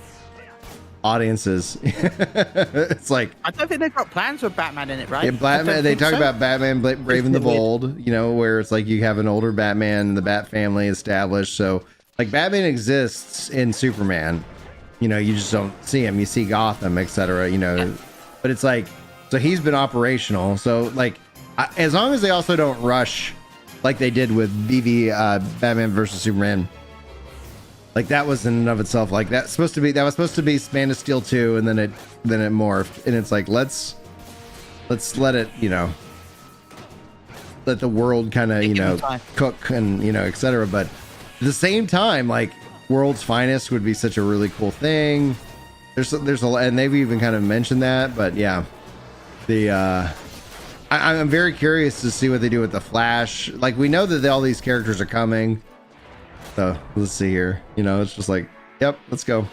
S2: audiences? It's like,
S4: I don't think they've got plans for Batman in it, right?
S2: yeah, Batman. They talk about Batman, Brave the Bold. Where it's like you have an older Batman and the Bat family established. So, like, Batman exists in Superman. You just don't see him. You see Gotham, etc. But it's like, so he's been operational. So, like, as long as they also don't rush, like they did with Batman versus Superman. Like, that was in and of itself, like, that was supposed to be Man of Steel 2, and then it morphed, and it's like, let's let it, let the world kind of, cook and, etc. But at the same time, like, World's Finest would be such a really cool thing. There's a lot, and they've even kind of mentioned that, but yeah, I'm very curious to see what they do with the Flash. Like, we know that all these characters are coming. So let's see here. It's just like, yep, let's go.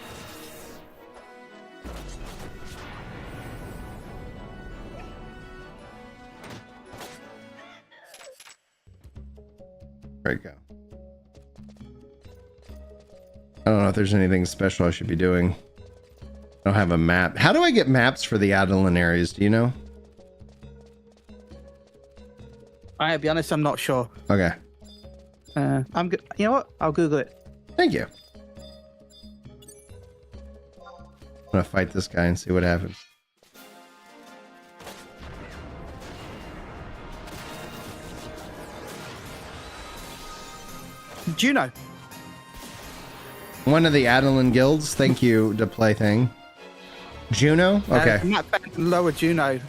S2: There you go. I don't know if there's anything special I should be doing. I don't have a map. How do I get maps for the Adeline areas? Do you know?
S4: I'll be honest, I'm not sure.
S2: Okay.
S4: I'm good. You know what? I'll Google it.
S2: Thank you. I'm gonna fight this guy and see what happens.
S4: Juno.
S2: One of the Adeline guilds. Thank you to play thing. Juno? Okay.
S4: Lower Juno.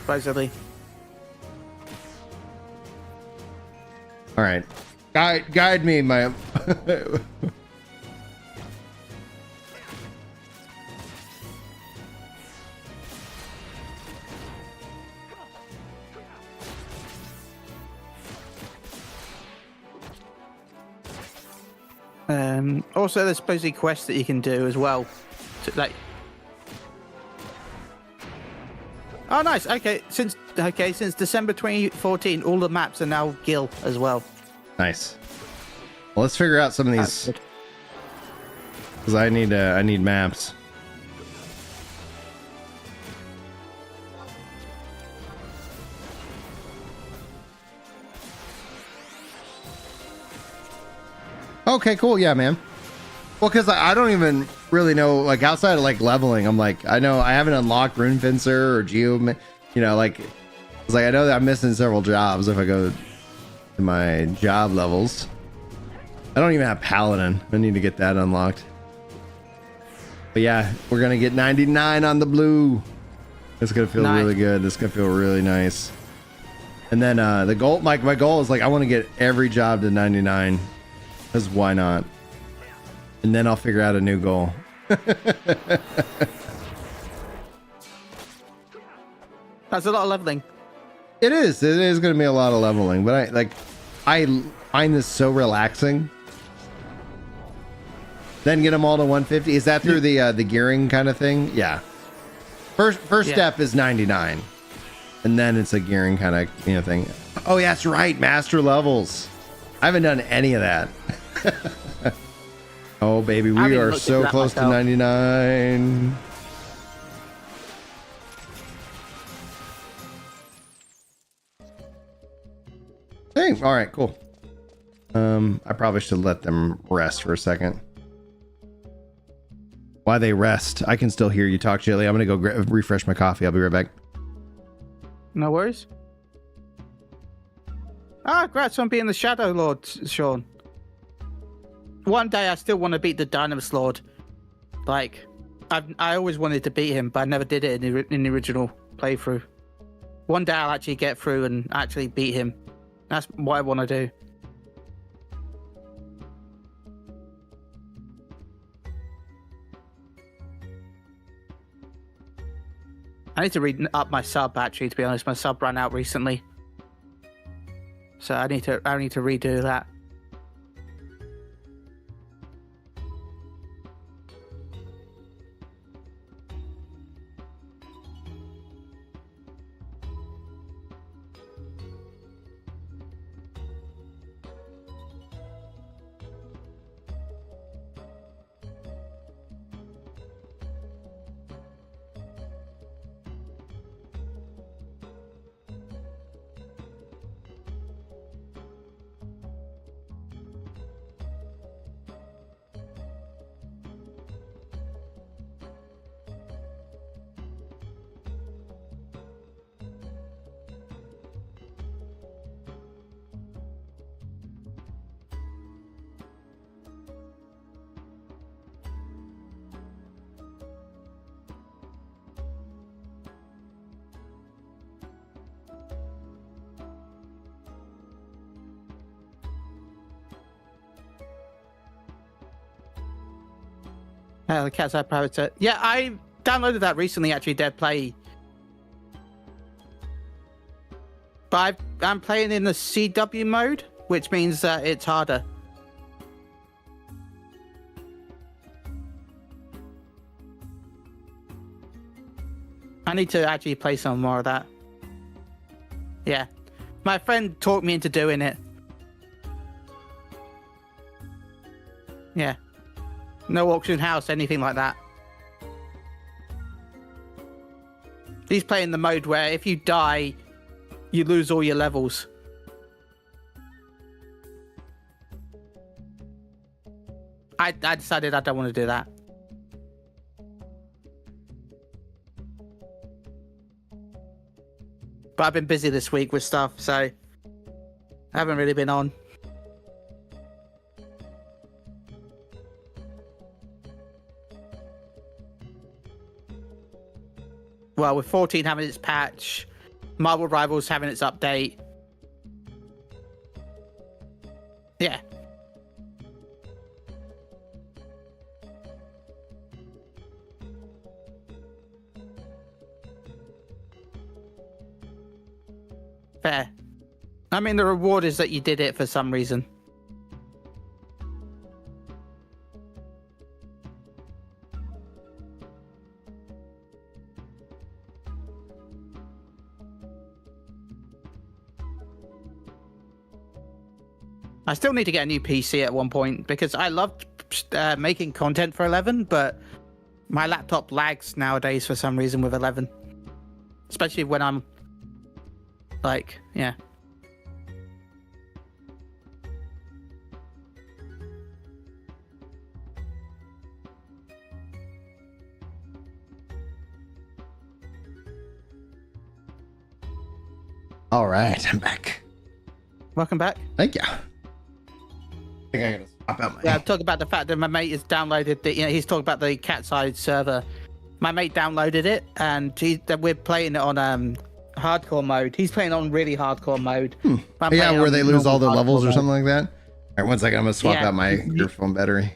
S4: Supposedly.
S2: All right. Guide me, my.
S4: Also, there's supposedly quests that you can do as well. Like, oh, nice. Okay, since December 2014, all the maps are now Gil as well.
S2: Nice. Well, let's figure out some of these, because I need maps. Okay, cool. Yeah, man. Well, because I don't even really know, like, outside of, like, leveling, I'm like, I know I haven't unlocked Rune Fencer or Geo, like, it's like, I know that I'm missing several jobs if I go to my job levels. I don't even have Paladin. I need to get that unlocked. But yeah, we're going to get 99 on the blue. It's going to feel really good. It's going to feel really nice. And then the goal, my goal is, like, I want to get every job to 99. Because why not? And then I'll figure out a new goal.
S4: That's a lot of leveling.
S2: It is going to be a lot of leveling, but I find this so relaxing. then get them all to 150. Is that through the gearing kind of thing? Yeah. First step is 99, and then it's a gearing kind of thing. Oh yeah, that's right. Master levels. I haven't done any of that. Oh baby, we are so close to 99. Hey, all right, cool. I probably should let them rest for a second. While they rest, I can still hear you talk, Chili. I'm gonna go refresh my coffee. I'll be right back.
S4: No worries. Congrats on being the Shadow Lord, Sean. One day I still want to beat the Dynamis Lord. Like, I always wanted to beat him, but I never did it in the original playthrough. One day I'll actually get through and actually beat him. That's what I want to do. I need to read up my sub, actually, to be honest. My sub ran out recently. So I need to redo that. The Cat's Eye Private Set. Yeah, I downloaded that recently, actually, Dead Play. But I'm playing in the CW mode, which means that it's harder. I need to actually play some more of that. Yeah. My friend talked me into doing it. Yeah. No auction house, anything like that. He's playing the mode where if you die, you lose all your levels. I decided I don't want to do that. But I've been busy this week with stuff, so I haven't really been on. Well, with 14 having its patch, Marvel Rivals having its update. Yeah. Fair. I mean, the reward is that you did it for some reason. I still need to get a new PC at one point because I loved making content for 11, but my laptop lags nowadays for some reason with 11. Especially when I'm like, yeah.
S2: All right, I'm back.
S4: Welcome back.
S2: Thank you. I think I gotta swap out my.
S4: Yeah, talk about the fact that my mate has downloaded the. He's talking about the Cat's Eye server. My mate downloaded it, and we're playing it on hardcore mode. He's playing on really hardcore mode.
S2: Yeah, where they lose all the levels or something like that. All right, one second. I'm gonna swap out my earphone battery.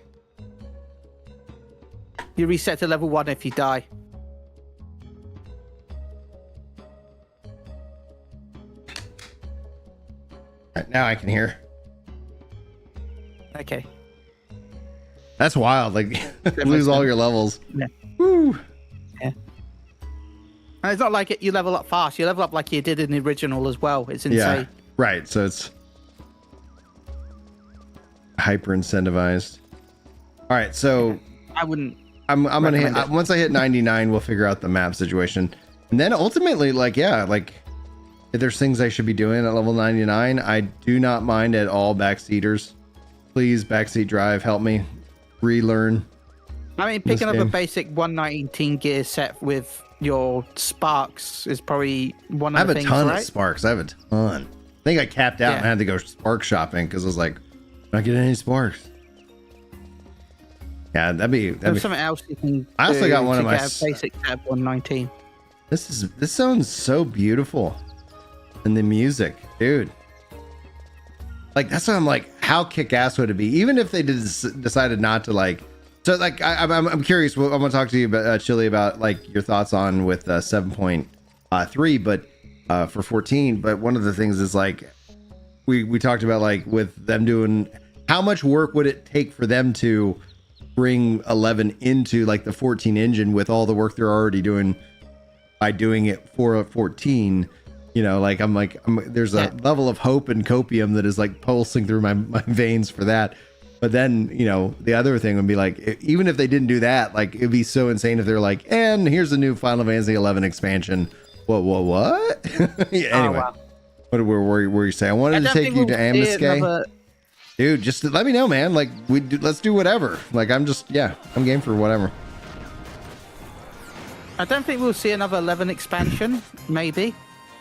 S4: You reset to level 1 if you die.
S2: All right, now I can hear.
S4: Okay.
S2: That's wild. Like lose all your levels.
S4: Yeah.
S2: Woo.
S4: Yeah. And it's not like you level up fast. You level up like you did in the original as well. It's insane.
S2: Yeah. Right. So it's hyper incentivized. All right. So
S4: I wouldn't.
S2: I'm gonna hit,
S4: recommend it.
S2: once I hit 99, we'll figure out the map situation, and then ultimately, like, yeah, like if there's things I should be doing at level 99, I do not mind at all backseaters. Please, backseat drive, help me relearn.
S4: I mean, picking up a
S2: game.
S4: basic 119 gear set with your sparks is probably one
S2: I
S4: of
S2: have
S4: the
S2: a
S4: things,
S2: ton
S4: right?
S2: of sparks. I have a ton. I think I capped out and
S4: Yeah.
S2: had to go spark shopping because I was like, not getting any sparks. Yeah, that'd be.
S4: There's something else you can
S2: I also
S4: do
S2: got one
S4: to
S2: of my
S4: get a basic set of 119.
S2: This sounds so beautiful, and the music, dude. Like that's what I'm like. How kick-ass would it be, even if they decided not to like? So like, I'm curious. I'm gonna talk to you about Chili about like your thoughts on with 7.3, but for 14. But one of the things is like we talked about like with them doing how much work would it take for them to bring 11 into like the 14 engine with all the work they're already doing by doing it for a 14. You know, like there's a level of hope and copium that is like pulsing through my veins for that. But then, you know, the other thing would be like, even if they didn't do that, like it'd be so insane if they're like, and here's a new Final Fantasy 11 expansion. What? Yeah, anyway,
S4: wow.
S2: what were you saying? I wanted to
S4: don't
S2: take
S4: think
S2: you to
S4: we'll see
S2: Amnesty.
S4: another-
S2: Dude, just let me know, man. Like let's do whatever. Like I'm game for whatever.
S4: I don't think we'll see another 11 expansion. Maybe.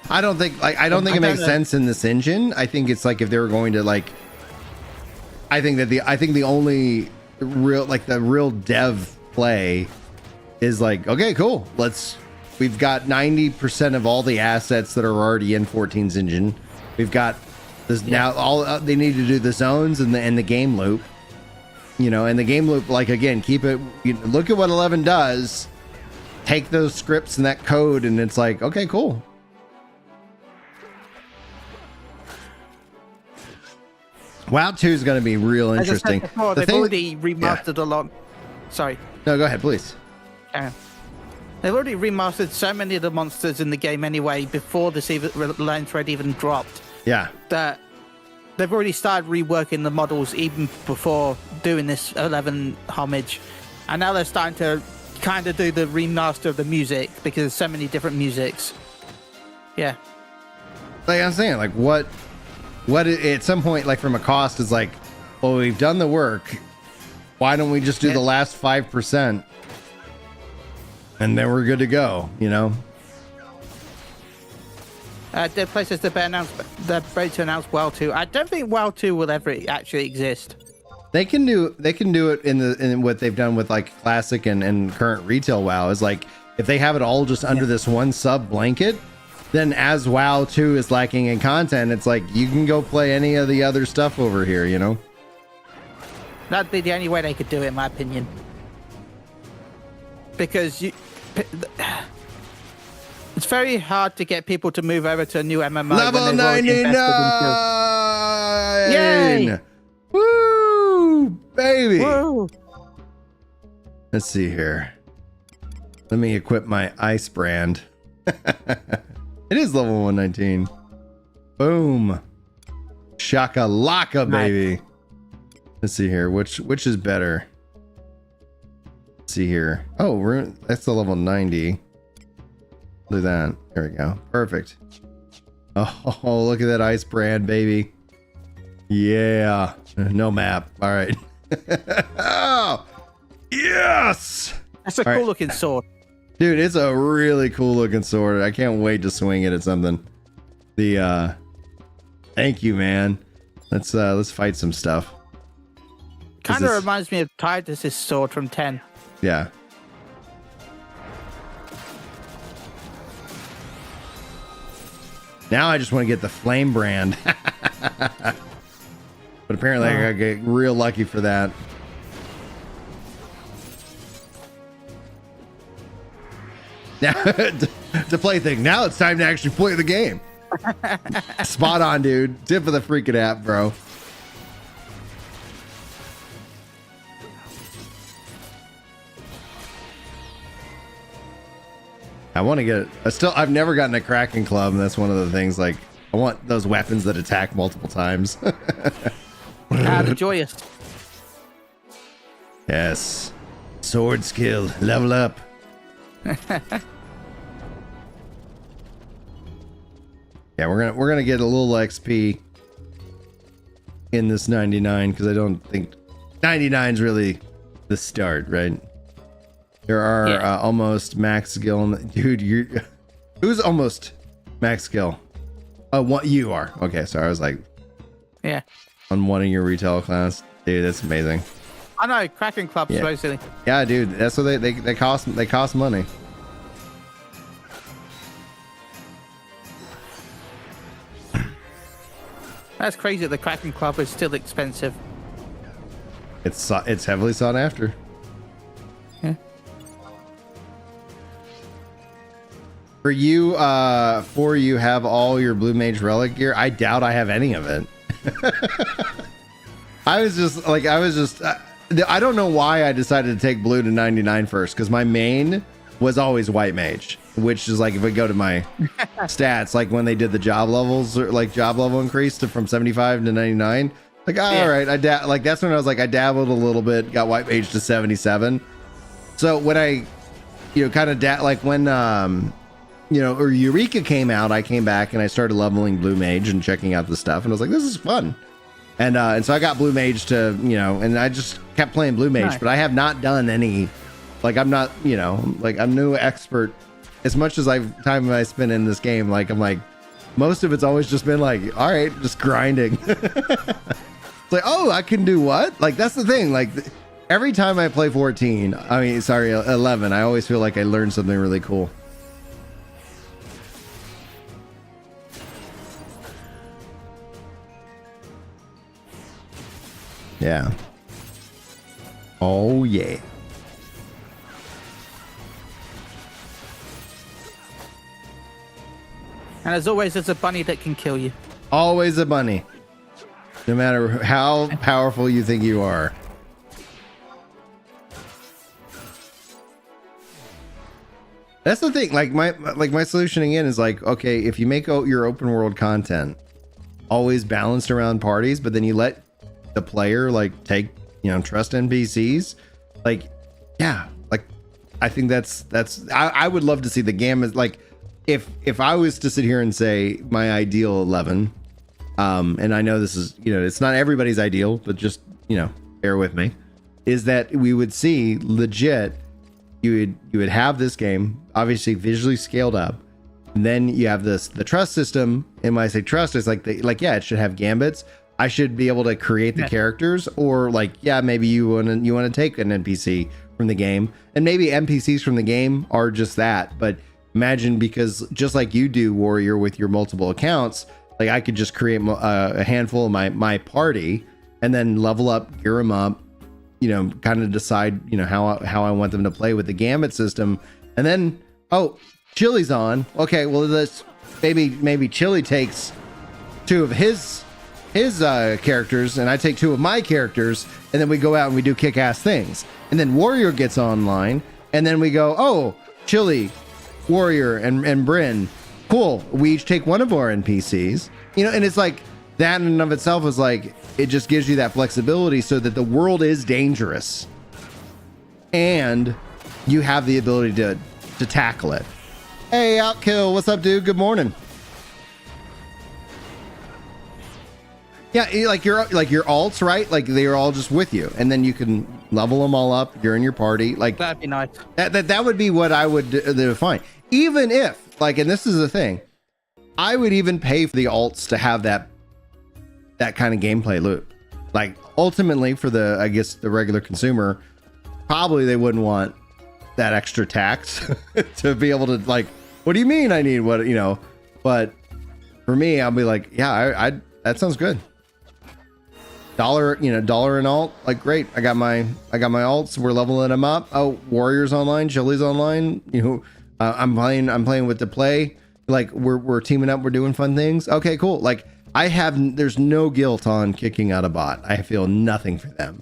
S2: I don't think it makes
S4: know.
S2: sense in this engine. I think it's like if they were going to like, I think the only real dev play is like, okay, cool. We've got 90% of all the assets that are already in 14's engine. We've got this now. All they need to do the zones and the game loop. You know, and the game loop, like again, keep it. Look at what 11 does. Take those scripts and that code, and it's like, okay, cool. WoW 2 is going to be real
S4: As I said
S2: interesting.
S4: before,
S2: The
S4: they've
S2: thing-
S4: already remastered a lot. Sorry.
S2: No, go ahead, please.
S4: They've already remastered so many of the monsters in the game anyway before this line thread even dropped
S2: Yeah.
S4: that they've already started reworking the models even before doing this 11 homage. And now they're starting to kind of do the remaster of the music because there's so many different musics. Yeah.
S2: Like I'm saying, like what at some point, like from a cost is like, well, we've done the work. Why don't we just do the last 5%? And then we're good to go, you know?
S4: Dead Places, they're ready to announce WoW 2. I don't think WoW 2 will ever actually exist.
S2: They can do it in what they've done with like classic and current retail WoW is like if they have it all just under this one sub blanket, then as WoW 2 is lacking in content, it's like you can go play any of the other stuff over here, you know?
S4: That'd be the only way they could do it, in my opinion. Because it's very hard to get people to move over to a new MMO.
S2: Level
S4: when they've already invested
S2: 99! Yay! Woo! Baby!
S4: Whoa.
S2: Let's see here. Let me equip my ice brand. It is level 119. Boom. Shakalaka, baby. Let's see here. Which is better? Let's see here. Oh, that's the level 90. Look at that. There we go. Perfect. Oh, look at that ice brand, baby. Yeah. No map. All right. Oh, yes.
S4: That's a
S2: All right.
S4: cool looking sword.
S2: Dude, it's a really cool looking sword. I can't wait to swing it at something. Thank you, man. Let's fight some stuff.
S4: Kind of
S2: this-
S4: reminds me of Titus's sword from 10.
S2: Yeah. Now I just want to get the flame brand. But apparently I gotta get real lucky for that. Now to play thing. Now it's time to actually play the game. Spot on, dude. Tip of the freaking app, bro. I want to get I've never gotten a Kraken Club, and that's one of the things, like, I want those weapons that attack multiple times.
S4: The joyous.
S2: Yes. Sword skill, level up. Yeah, we're gonna get a little XP in this 99, because I don't think 99 is really the start, right? There are almost max skill. Dude, who's almost max skill? Oh, what you are? Okay, sorry, I was like,
S4: Yeah.
S2: on one of your retail class, dude. That's amazing.
S4: I know, Kraken Club, supposedly.
S2: Yeah, dude. That's what they cost money.
S4: That's crazy that the Kraken Club is still expensive.
S2: It's heavily sought after.
S4: Yeah.
S2: For you, you have all your Blue Mage Relic gear. I doubt I have any of it. I don't know why I decided to take blue to 99 first, because my main was always white mage, which is like, if I go to my stats, like when they did the job levels, or like job level increase from 75 to 99, like, all right, like that's when I was like, I dabbled a little bit, got white mage to 77. So when I, kind of like when, or Eureka came out, I came back and I started leveling blue mage and checking out the stuff, and I was like, this is fun. And so I got blue mage to, and I just kept playing blue mage, but I have not done any, like, I'm not, like, I'm no expert. As much as time I spent in this game, like, I'm like, most of it's always just been like, all right, just grinding. It's like, oh, I can do what? Like, that's the thing. Like, every time I play 11, I always feel like I learned something really cool. Yeah. Oh, yeah.
S4: And as always, there's a bunny that can kill you.
S2: Always a bunny. No matter how powerful you think you are. That's the thing. Like my solution again is like, okay, if you make your open world content always balanced around parties, but then you let the player like take, trust NPCs, like, yeah, like, I think I would love to see the gamut. Like, if I was to sit here and say my ideal 11, and I know this is, it's not everybody's ideal, but just, bear with me, is that we would see legit, you would have this game obviously visually scaled up, and then you have the trust system. And when I say trust, it's like it should have gambits. I should be able to create the characters, or like, maybe you want to take an NPC from the game, and maybe NPCs from the game are just that. But imagine, because just like you do, Warrior, with your multiple accounts, like I could just create a handful of my party, and then level up, gear them up, kind of decide, how I want them to play with the gambit system. And then, oh, Chili's on. Okay, well, let's maybe Chili takes two of his characters, and I take two of my characters, and then we go out and we do kick-ass things. And then Warrior gets online, and then we go, oh, Chili, Warrior, and Bryn, cool, we each take one of our NPCs, and it's like that in and of itself is like, it just gives you that flexibility so that the world is dangerous and you have the ability to tackle it. Hey, Outkill, what's up, dude? Good morning. Yeah, like your alts, right? Like they're all just with you, and then you can level them all up. You're in your party. Like
S4: That'd be nice.
S2: That would be what I would define. Even if, like, and this is the thing, I would even pay for the alts to have that kind of gameplay loop. Like, ultimately, for the regular consumer, probably they wouldn't want that extra tax to be able to, like, what do you mean I need what, but for me, I'll be like, yeah, that sounds good. $1 an alt, like, great. I got my alts. We're leveling them up. Oh, Warriors online, Chili's online. I'm playing with the play. Like, we're teaming up. We're doing fun things. Okay, cool. Like, there's no guilt on kicking out a bot. I feel nothing for them.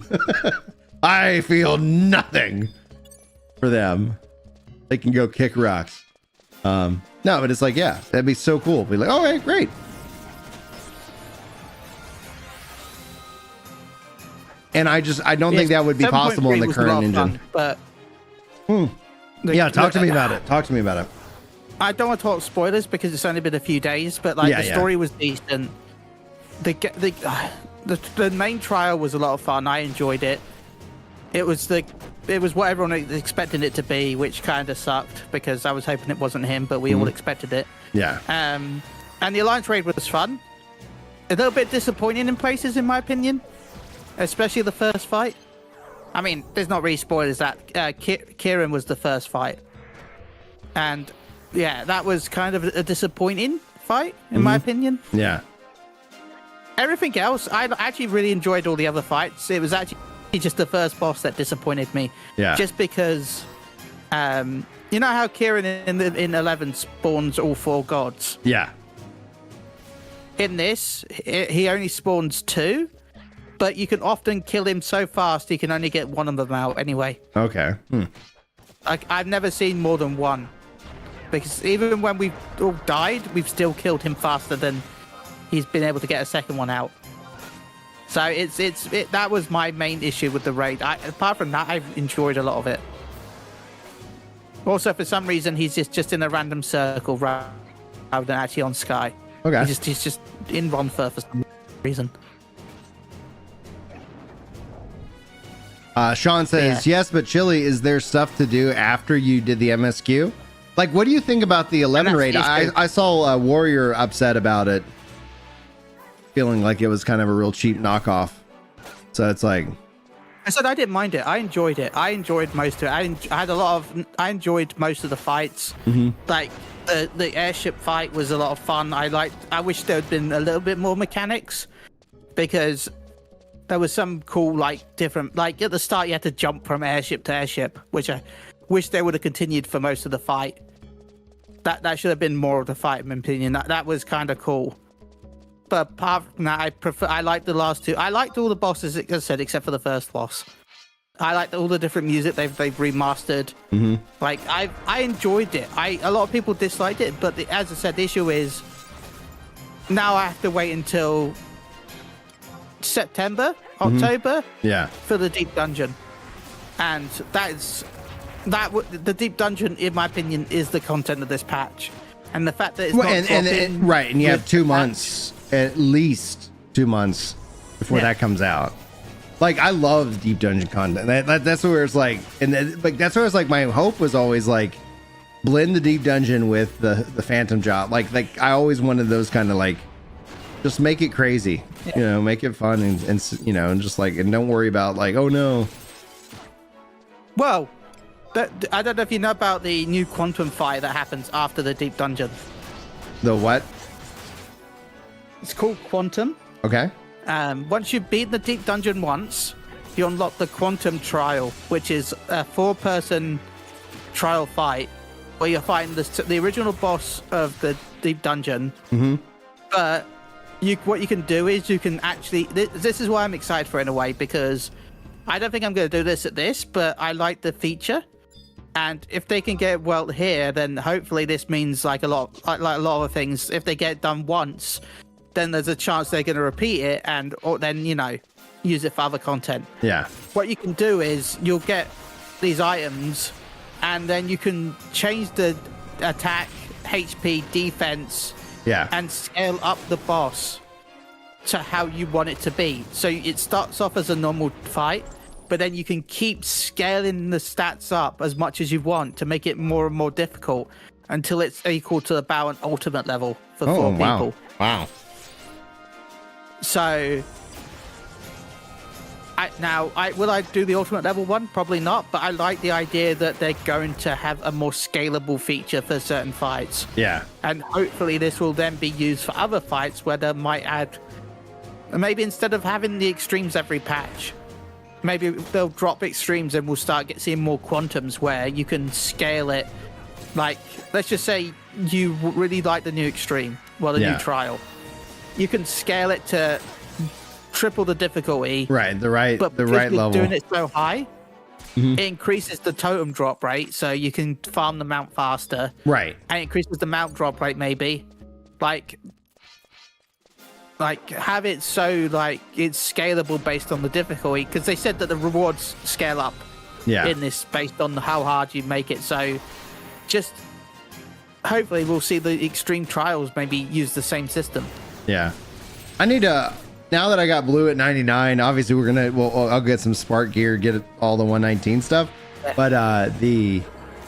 S2: I feel nothing for them. They can go kick rocks. No, but it's like, yeah, that'd be so cool. Be like, okay, great. And I don't think that would be possible in the current engine.
S4: But
S2: yeah, talk to me about it. Talk to me about it.
S4: I don't want to talk spoilers because it's only been a few days, but like the story was decent. The main trial was a lot of fun. I enjoyed it. It was what everyone was expecting it to be, which kind of sucked because I was hoping it wasn't him, but we all expected it.
S2: Yeah.
S4: And the Alliance raid was fun. A little bit disappointing in places, in my opinion, especially the first fight. I mean, there's not really spoilers that Kieran was the first fight, and yeah, that was kind of a disappointing fight, in my opinion.
S2: Yeah.
S4: Everything else, I actually really enjoyed all the other fights. It was actually just the first boss that disappointed me.
S2: Yeah.
S4: Just because, you know how Kieran in 11 spawns all 4 gods?
S2: Yeah.
S4: In this, he only spawns 2, but you can often kill him so fast he can only get 1 of them out anyway.
S2: Okay.
S4: I've never seen more than 1. Because even when we've all died, we've still killed him faster than he's been able to get a second one out. So that was my main issue with the raid. Apart from that, I've enjoyed a lot of it. Also, for some reason, he's just in a random circle rather than actually on Sky.
S2: Okay.
S4: He's just in Ronfer for some reason.
S2: Sean says, yes, but Chili, is there stuff to do after you did the MSQ? Like, what do you think about the 11 raid? I saw Warrior upset about it, feeling like it was kind of a real cheap knockoff. So it's like,
S4: I said I didn't mind it. I enjoyed it. I enjoyed most of it. I enjoyed most of the fights. Like the airship fight was a lot of fun. I wish there had been a little bit more mechanics, because there was some cool, like, different, like at the start you had to jump from airship to airship, which I wish they would have continued for most of the fight. That should have been more of the fight, in my opinion. That was kind of cool. But apart from that, I liked the last 2. I liked all the bosses, as I said, except for the first boss. I liked all the different music they've remastered. Like, I enjoyed it. A lot of people disliked it, but as I said, the issue is now I have to wait until September, October, for the deep dungeon, and the deep dungeon, in my opinion, is the content of this patch, and the fact that it's
S2: and you have 2 months, at least 2 months before that comes out. Like, I love deep dungeon content. That's where it's like, and that's where it's like my hope was always like blend the deep dungeon with the phantom job. Like I always wanted those kind of like, just make it crazy, you know, make it fun and you know, and just like, and don't worry about like, oh no.
S4: Well, I don't know if you know about the new quantum fight that happens after the deep dungeon.
S2: The what?
S4: It's called Quantum.
S2: Okay.
S4: Once you've beaten the deep dungeon once, you unlock the Quantum Trial, which is a 4-person trial fight where you're fighting the original boss of the deep dungeon. But what you can do is you can actually... This is why I'm excited for it in a way, because I don't think I'm going to do this at this, but I like the feature. And if they can get it well here, then hopefully this means like a lot of things. If they get it done once, then there's a chance they're going to repeat it or then, you know, use it for other content.
S2: Yeah.
S4: What you can do is you'll get these items and then you can change the attack, HP, defense, and scale up the boss to how you want it to be. So it starts off as a normal fight, but then you can keep scaling the stats up as much as you want to make it more and more difficult until it's equal to about an ultimate level for 4 people.
S2: Wow.
S4: So, will I do the ultimate level one? Probably not, but I like the idea that they're going to have a more scalable feature for certain fights.
S2: Yeah.
S4: And hopefully this will then be used for other fights where they might add, maybe instead of having the extremes every patch, maybe they'll drop extremes and we'll start seeing more quantums where you can scale it. Like, let's just say you really like the new extreme, the new trial. You can scale it to triple the difficulty.
S2: Right, the right
S4: but
S2: level.
S4: Doing it so high, it increases the totem drop rate, so you can farm the mount faster.
S2: Right.
S4: And it increases the mount drop rate, maybe. Like have it so like it's scalable based on the difficulty, because they said that the rewards scale up in this based on how hard you make it. So just hopefully we'll see the extreme trials maybe use the same system.
S2: Yeah. I need to, now that I got blue at 99, obviously I'll get some spark gear, get all the 119 stuff. But I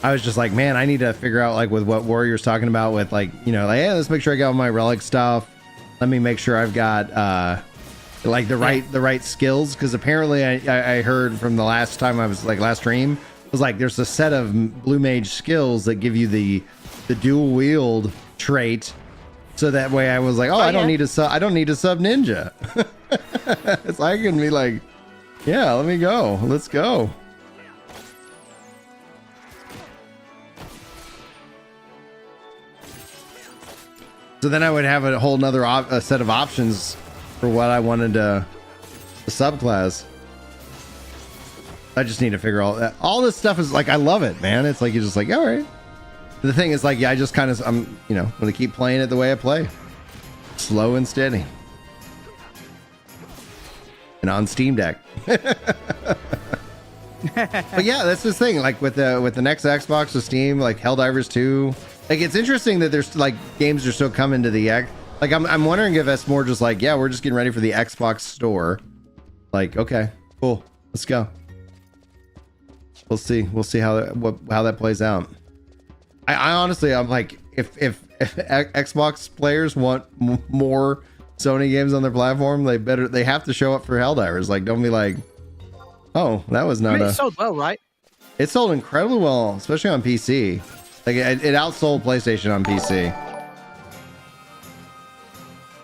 S2: was just like, man, I need to figure out like with what Warrior's talking about with like, you know, like, hey, let's make sure I got all my relic stuff. Let me make sure I've got like the right skills, because apparently I heard from the last time I was like last stream was like there's a set of blue mage skills that give you the dual wield trait, so that way I was like, I don't need a sub ninja. It's like I can be like, yeah, let me go, let's go. So then I would have a whole nother a set of options for what I wanted to the subclass. I just need to figure all this stuff is like, I love it, man. It's like, you're just like, all right. The thing is like, yeah, I just kind of, I'm going to keep playing it the way I play. Slow and steady. And on Steam Deck. But yeah, that's the thing. Like with the next Xbox with Steam, like Helldivers 2, like it's interesting that there's like games are still coming to the X. Like I'm wondering if that's more just like, yeah, we're just getting ready for the Xbox store. Like, okay, cool, let's go. We'll see how that plays out. I honestly, I'm like, if Xbox players want more Sony games on their platform, they have to show up for Helldivers. Like, don't be like, oh, that was not
S4: it sold well, right?
S2: It sold incredibly well, especially on PC. Like it outsold PlayStation on PC.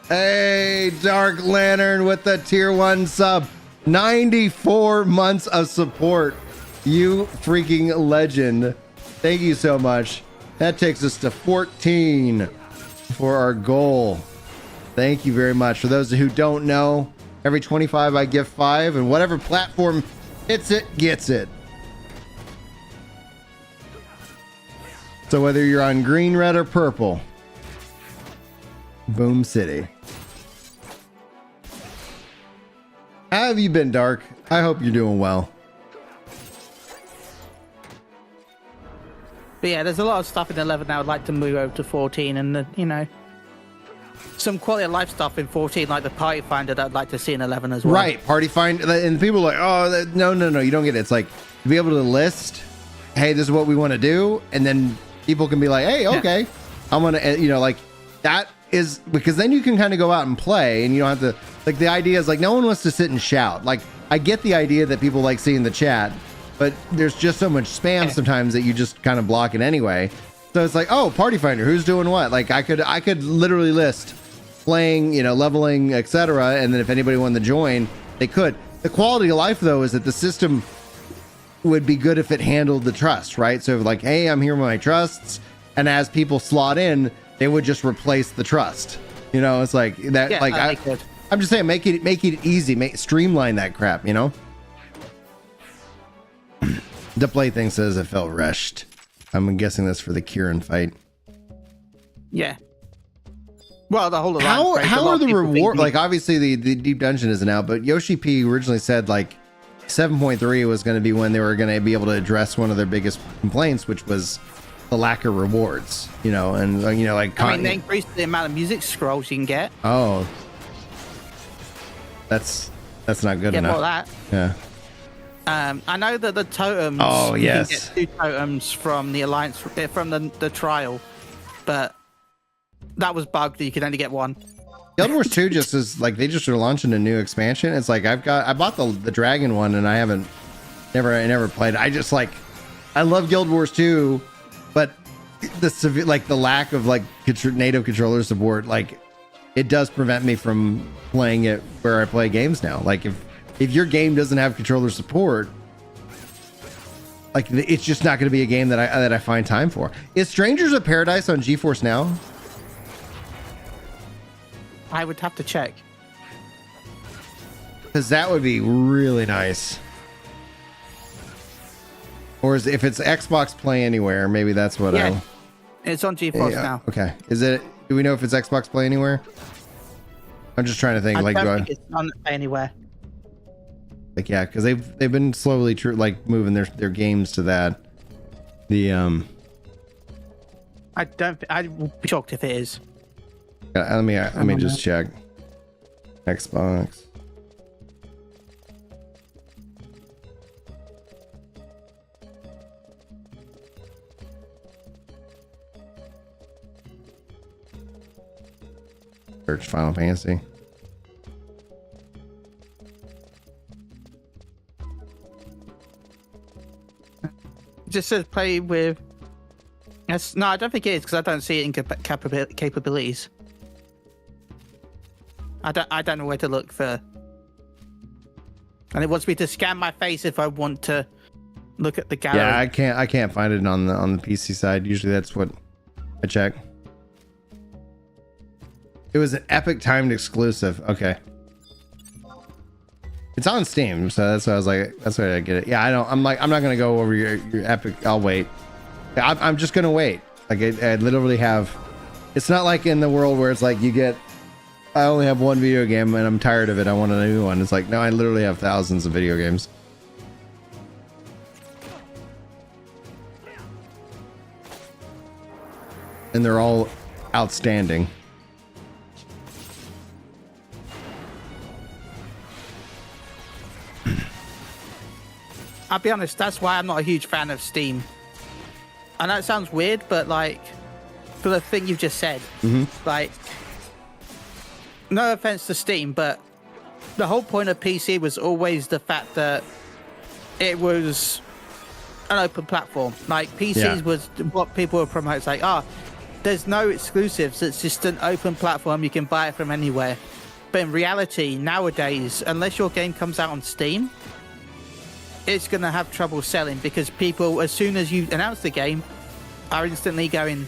S2: Hey, Dark Lantern with the tier 1 sub. 94 months of support. You freaking legend. Thank you so much. That takes us to 14 for our goal. Thank you very much. For those who don't know, every 25 I give 5, and whatever platform hits it, gets it. So whether you're on green, red, or purple, Boom City. How have you been, Dark? I hope you're doing well.
S4: But yeah, there's a lot of stuff in 11 I would like to move over to 14, and some quality of life stuff in 14, like the Party Finder, that I'd like to see in 11 as well. Right,
S2: Party Finder, and people are like, oh, no, you don't get it. It's like, to be able to list, hey, this is what we want to do, and then people can be like, hey, okay, yeah. I'm gonna, like that is because then you can kind of go out and play, and you don't have to, like, the idea is like, no one wants to sit and shout. Like, I get the idea that people like seeing the chat, but there's just so much spam sometimes that you just kind of block it anyway. So it's like, oh, Party Finder, who's doing what? Like, I could literally list playing, leveling, etc. And then if anybody wanted to join, they could. The quality of life, though, is that the system would be good if it handled the trust, right? So like, hey, I'm here with my trusts, and as people slot in, they would just replace the trust. It's like that. Yeah, like I'm just saying, make it easy, streamline that crap. The play thing says it felt rushed. I'm guessing that's for the Kieran fight.
S4: Yeah. Well, the whole
S2: how are the reward? Like, obviously the deep dungeon isn't out, but Yoshi P originally said like 7.3 was going to be when they were going to be able to address one of their biggest complaints, which was the lack of rewards. And like
S4: they increased the amount of music scrolls you can get.
S2: Oh, that's not good enough.
S4: That.
S2: Yeah.
S4: I know that the totems.
S2: Oh yes.
S4: You can get 2 totems from the alliance from the trial, but that was bugged. You could only get 1.
S2: Guild Wars 2 just is like, they just are launching a new expansion. It's like I bought the dragon one, and I never played it. I just like, I love Guild Wars 2, but the lack of like native controller support, like it does prevent me from playing it where I play games now. Like if your game doesn't have controller support, like it's just not going to be a game that I find time for. Is Strangers of Paradise on GeForce Now?
S4: I would have to check.
S2: Because that would be really nice. Or is if it's Xbox Play Anywhere, maybe that's what
S4: Yeah, it's on GeForce now.
S2: Okay. Is it? Do we know if it's Xbox Play Anywhere? I'm just trying to think.
S4: I don't think it's on anywhere.
S2: Like yeah, because they've been slowly moving their games to that. The
S4: I will be shocked if it is.
S2: let me just check. Xbox. Search Final Fantasy.
S4: Just says play with. Yes, no, I don't think it is because I don't see it in capabilities. I don't know where to look for. And it wants me to scan my face if I want to look at the gallery.
S2: Yeah, I can't find it on the PC side. Usually that's what I check. It was an Epic timed exclusive. Okay. It's on Steam, so that's why I was like, that's why I get it. Yeah, I'm not gonna go over your Epic. I'll wait. I'm just gonna wait. Like I literally have. It's not like in the world where it's like I only have one video game and I'm tired of it. I want a new one. It's like no, I literally have thousands of video games. And they're all outstanding.
S4: I'll be honest, that's why I'm not a huge fan of Steam. I know it sounds weird, but like, for the thing you've just said, like, no offense to Steam, but the whole point of PC was always the fact that it was an open platform. Like, PCs was what people were promoting. It's like, there's no exclusives. It's just an open platform. You can buy it from anywhere. But in reality, nowadays, unless your game comes out on Steam, it's going to have trouble selling because people, as soon as you announce the game, are instantly going,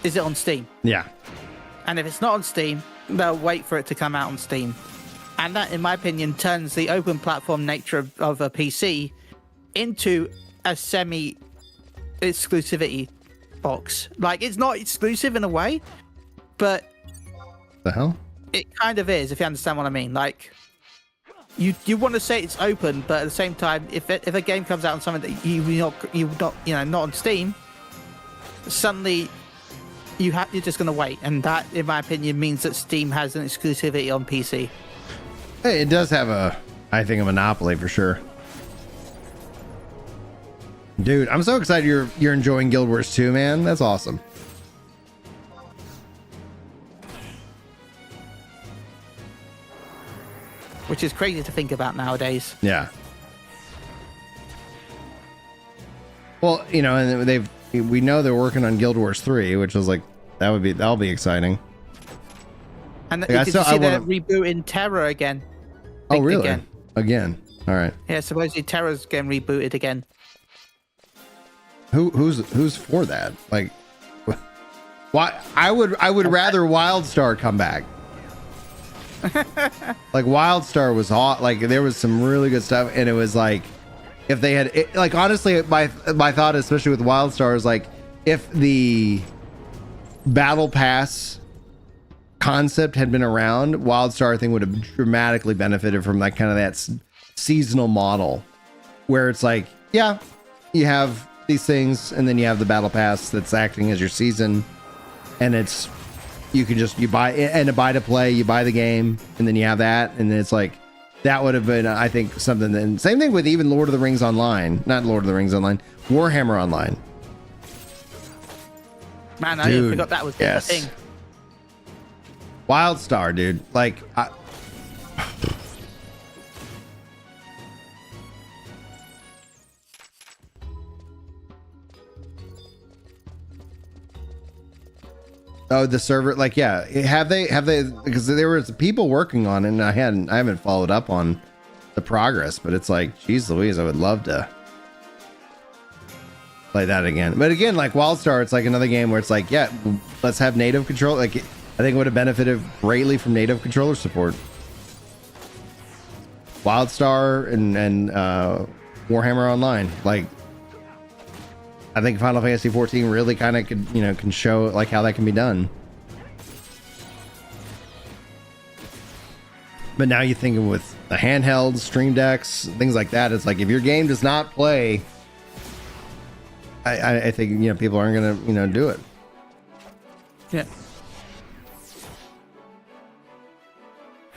S4: is it on Steam?
S2: Yeah.
S4: And if it's not on Steam, they'll wait for it to come out on Steam. And that, in my opinion, turns the open platform nature of a PC into a semi-exclusivity box. Like, it's not exclusive in a way, but...
S2: The hell?
S4: It kind of is, if you understand what I mean. Like... You want to say it's open, but at the same time, if a game comes out on something that not on Steam, suddenly you're just going to wait, and that, in my opinion, means that Steam has an exclusivity on PC.
S2: Hey, it does have a monopoly for sure. Dude, I'm so excited you're enjoying Guild Wars 2, man. That's awesome.
S4: Which is crazy to think about nowadays.
S2: Yeah. Well, and we know they're working on Guild Wars 3, which was like that'll be exciting.
S4: And did you see they're rebooting Terra again?
S2: Oh, really? Again. All right.
S4: Yeah, supposedly Terra's getting rebooted again.
S2: Who's for that? Like, why? I would rather WildStar come back. Like WildStar was hot. Like there was some really good stuff, and it was like if they had like honestly, my thought, especially with WildStar, is like if the Battle Pass concept had been around, WildStar I think would have dramatically benefited from like kind of that seasonal model, where it's like you have these things, and then you have the Battle Pass that's acting as your season, and it's. You can you buy and a buy to play, you buy the game, and then you have that, and then it's like that would have been, I think, something. Then same thing with even Lord of the Rings Online, not Lord of the Rings Online, Warhammer Online.
S4: Man, I forgot that was the thing.
S2: WildStar, dude, like. Oh, the server, like, yeah. Have they? Because there was people working on it, and I haven't followed up on the progress. But it's like, geez Louise, I would love to play that again. But again, like WildStar, it's like another game where it's like, yeah, let's have native control. Like, I think it would have benefited greatly from native controller support. WildStar and Warhammer Online. Like, I think Final Fantasy 14 really kind of could, can show like how that can be done. But now you think with the handhelds, stream decks, things like that, it's like if your game does not play, I think people aren't gonna do it.
S4: Yeah.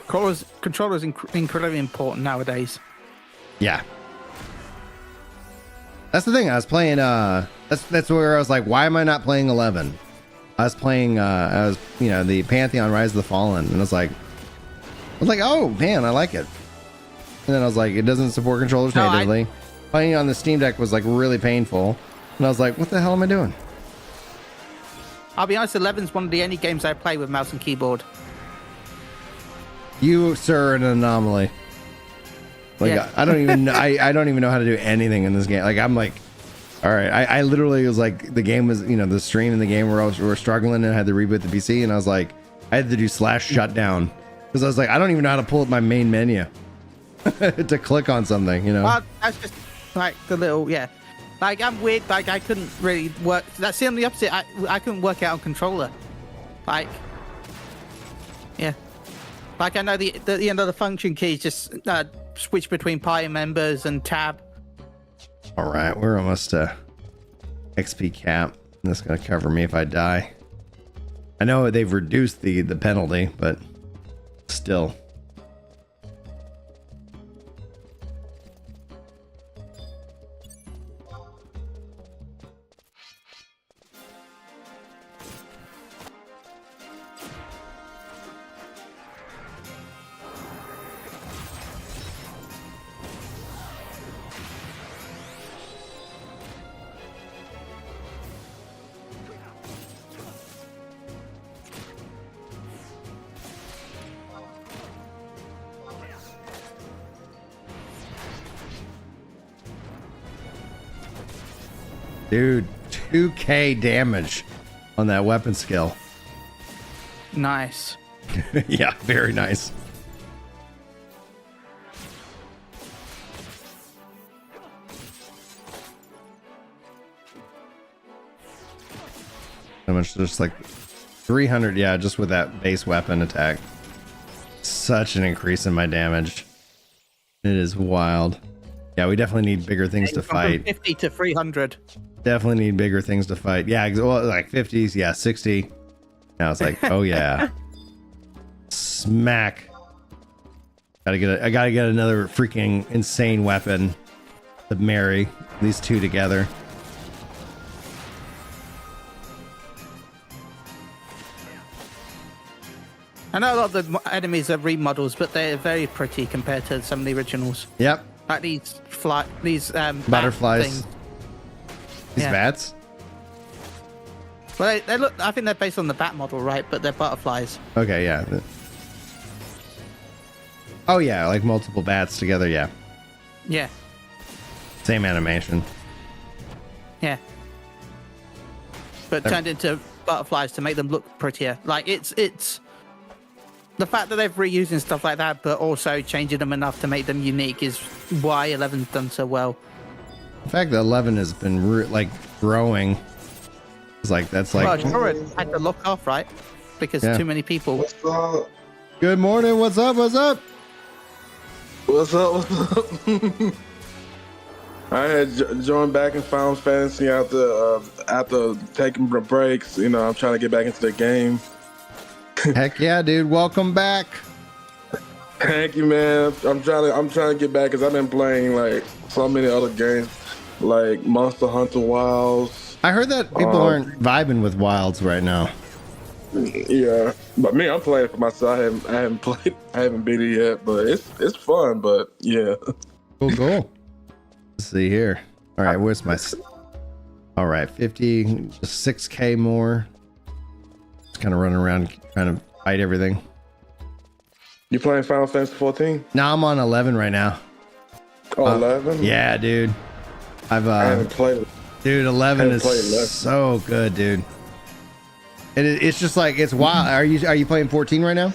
S4: Controllers incredibly important nowadays.
S2: Yeah. That's the thing. I was playing that's where I was like, why am I not playing 11? I was playing the Pantheon Rise of the Fallen, and I was like, oh man, I like it. And then I was like, it doesn't support controllers natively. Playing on the Steam Deck was like really painful. And I was like, what the hell am I doing?
S4: I'll be honest, 11's one of the only games I play with mouse and keyboard.
S2: You, sir, are an anomaly. Like,
S4: Yeah.
S2: I don't even I don't even know how to do anything in this game. Like, I'm like, all right. I literally was like, the game was, the stream in the game where we were struggling and I had to reboot the PC, and I was like, I had to do /shutdown because I was like, I don't even know how to pull up my main menu to click on something,
S4: Well, that's just like the little, yeah. Like, I'm weird. Like, I couldn't really work. That's the only opposite. I couldn't work out on controller. Like, yeah. Like, I know the function keys just switch between party members and tab.
S2: All right, we're almost XP cap. That's gonna cover me if I die. I know they've reduced the penalty, but still. Dude, 2k damage on that weapon skill.
S4: Nice.
S2: Yeah, very nice. How much? Just like 300, yeah, just with that base weapon attack. Such an increase in my damage. It is wild. Yeah, we definitely need bigger things to fight.
S4: 50 to 300.
S2: Definitely need bigger things to fight. Yeah, well, like 50s, yeah, 60. Now it's like, oh yeah. Smack. I gotta get another freaking insane weapon to marry these two together.
S4: I know a lot of the enemies are remodels, but they're very pretty compared to some of the originals.
S2: Yep.
S4: Like these
S2: Butterflies.
S4: things.
S2: These
S4: Yeah.
S2: bats.
S4: Well, they look. I think they're based on the bat model, right? But they're butterflies.
S2: Okay, yeah. Oh yeah, like multiple bats together, yeah.
S4: Yeah.
S2: Same animation.
S4: Yeah. But turned into butterflies to make them look prettier. Like it's the fact that they've reusing stuff like that, but also changing them enough to make them unique is why 11's done so well.
S2: The fact that 11 has been like growing. It's like that's like.
S4: Well, Asura had to look off, right? Because
S2: Yeah.
S4: too many people.
S5: What's up?
S2: Good morning. What's up? What's up?
S5: What's up? What's up? I had joined back in Final Fantasy after taking breaks. You know, I'm trying to get back into the game.
S2: Heck yeah, dude. Welcome back.
S5: Thank you, man. I'm trying to get back because I've been playing like so many other games, like Monster Hunter Wilds.
S2: I heard that people aren't vibing with Wilds right now.
S5: Yeah, but me, I'm playing for myself. I haven't played. I haven't beat it yet, but it's fun. But yeah.
S2: Cool. Let's see here. All right, where's my? All right, 50, just 6k more. Just kind of running around trying to fight everything.
S5: You playing Final Fantasy 14?
S2: Now I'm on 11 right now.
S5: Oh, 11?
S2: Yeah, dude.
S5: I haven't played it.
S2: Dude, 11
S5: haven't played
S2: is
S5: 11.
S2: so good, dude. And it's just like it's wild. Are you playing 14 right now?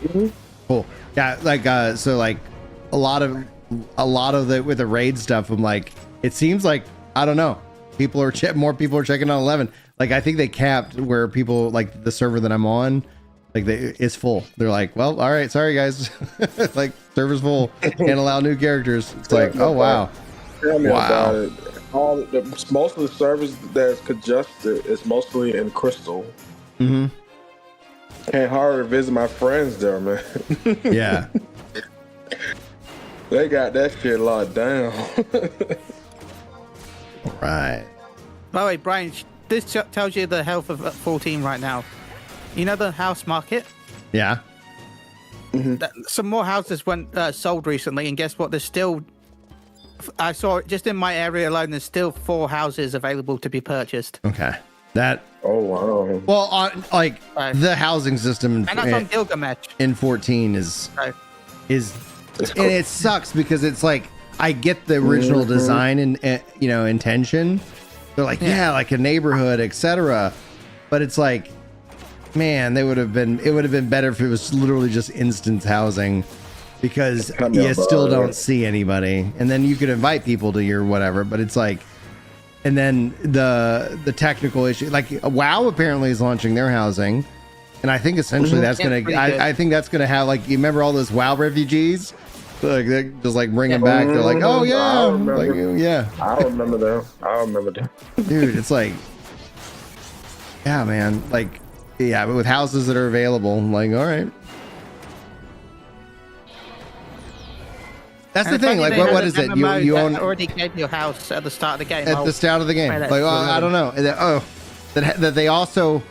S5: Mm-hmm.
S2: Cool. Yeah, like so like a lot of a lot of the with the raid stuff, I'm like, it seems like, I don't know, more people are checking on 11. Like, I think they capped where people, like the server that I'm on, like it's full. They're like, well, all right, sorry guys, like server's full, can't allow new characters. It's like, oh wow.
S5: Tell me
S2: Wow.
S5: about it. Most of the servers that's congested is mostly in Crystal.
S2: Mm-hmm.
S5: Can't hardly visit my friends there, man.
S2: Yeah.
S5: They got that shit locked down.
S2: Right.
S4: By the way, Brian, this tells you the health of 14 right now. You know the house market?
S2: Yeah.
S4: Some more houses went sold recently, and guess what? There's still, I saw it just in my area alone, there's still 4 houses available to be purchased.
S2: Okay. That.
S5: Oh wow.
S2: Well, on like
S4: Right.
S2: the housing system
S4: And that's on Gilgamesh.
S2: in 14 is
S4: Right.
S2: and it sucks because it's like, I get the original design and you know, intention. They're like, yeah, like a neighborhood, etc. But it's like, man, it would have been better if it was literally just instance housing, because you still don't see anybody, and then you could invite people to your whatever. But it's like, and then the technical issue, like WoW apparently is launching their housing, and I think essentially that's
S4: Yeah,
S2: gonna,
S4: pretty good.
S2: I think that's gonna have, like, you remember all those WoW refugees? Like they just like bring them back. They're like, oh yeah,
S5: I remember.
S2: like, yeah,
S5: I remember them.
S2: dude. It's like, yeah, man. Like, yeah, but with houses that are available, I'm like, all right. That's the thing. Like, what is it? You own
S4: already gave you a house at the start of the game.
S2: at the start of the game.
S4: Right,
S2: Like,
S4: that's
S2: I don't know. That they also,